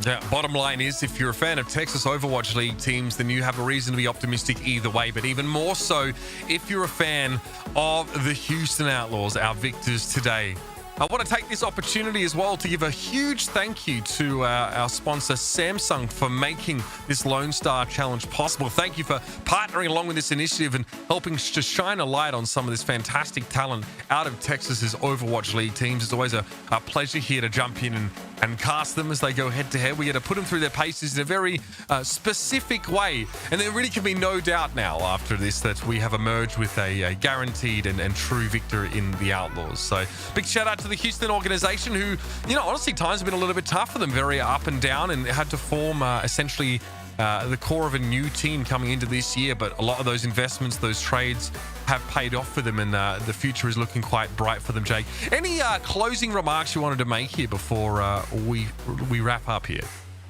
Yeah, bottom line is, if you're a fan of Texas Overwatch League teams, then you have a reason to be optimistic either way. But even more so, if you're a fan of the Houston Outlaws, our victors today. I want to take this opportunity as well to give a huge thank you to our sponsor Samsung for making this Lone Star Challenge possible. Thank you for partnering along with this initiative and helping to shine a light on some of this fantastic talent out of Texas's Overwatch League teams. It's always a pleasure here to jump in and cast them as they go head to head. We get to put them through their paces in a very specific way. And there really can be no doubt now after this that we have emerged with a guaranteed and true victor in the Outlaws. So big shout out to the Houston organization who, you know, honestly, times have been a little bit tough for them, very up and down, and had to form essentially the core of a new team coming into this year. But a lot of those investments, those trades have paid off for them, and the future is looking quite bright for them, Jake. Any closing remarks you wanted to make here before we wrap up here?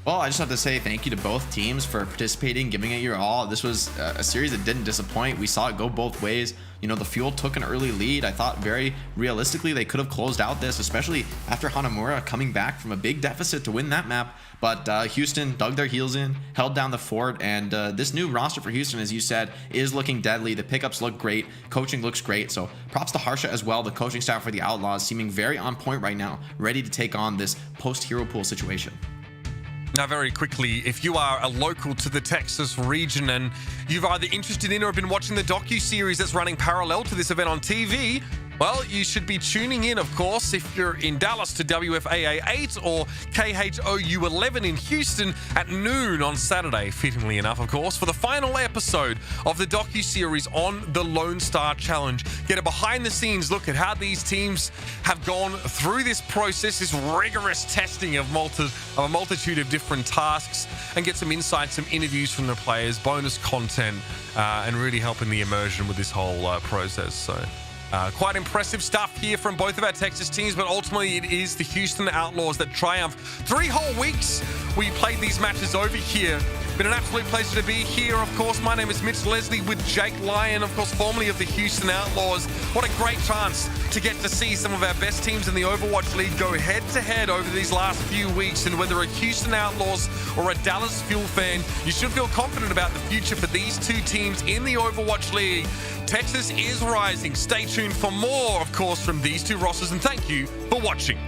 Well, I just have to say thank you to both teams for participating, giving it your all. This was a series that didn't disappoint. We saw it go both ways. You know, the Fuel took an early lead. I thought very realistically they could have closed out this, especially after Hanamura coming back from a big deficit to win that map. But Houston dug their heels in, held down the fort, and this new roster for Houston, as you said, is looking deadly. The pickups look great. Coaching looks great. So props to Harsha as well, the coaching staff for the Outlaws, seeming very on point right now, ready to take on this post-hero pool situation. Now, very quickly, if you are a local to the Texas region and you've either interested in or have been watching the docuseries that's running parallel to this event on TV, well, you should be tuning in, of course, if you're in Dallas to WFAA 8 or KHOU 11 in Houston at noon on Saturday, fittingly enough, of course, for the final episode of the docuseries on the Lone Star Challenge. Get a behind-the-scenes look at how these teams have gone through this process, this rigorous testing of a multitude of different tasks, and get some insights, some interviews from the players, bonus content, and really helping the immersion with this whole process. So quite impressive stuff here from both of our Texas teams, but ultimately it is the Houston Outlaws that triumph. 3 whole weeks we played these matches over here. Been an absolute pleasure to be here. Of course, my name is Mitch Leslie with Jake Lyon, of course, formerly of the Houston Outlaws. What a great chance to get to see some of our best teams in the Overwatch League go head-to-head over these last few weeks. And whether a Houston Outlaws or a Dallas Fuel fan, you should feel confident about the future for these two teams in the Overwatch League. Texas is rising. Stay tuned for more, of course, from these two rosters, and thank you for watching.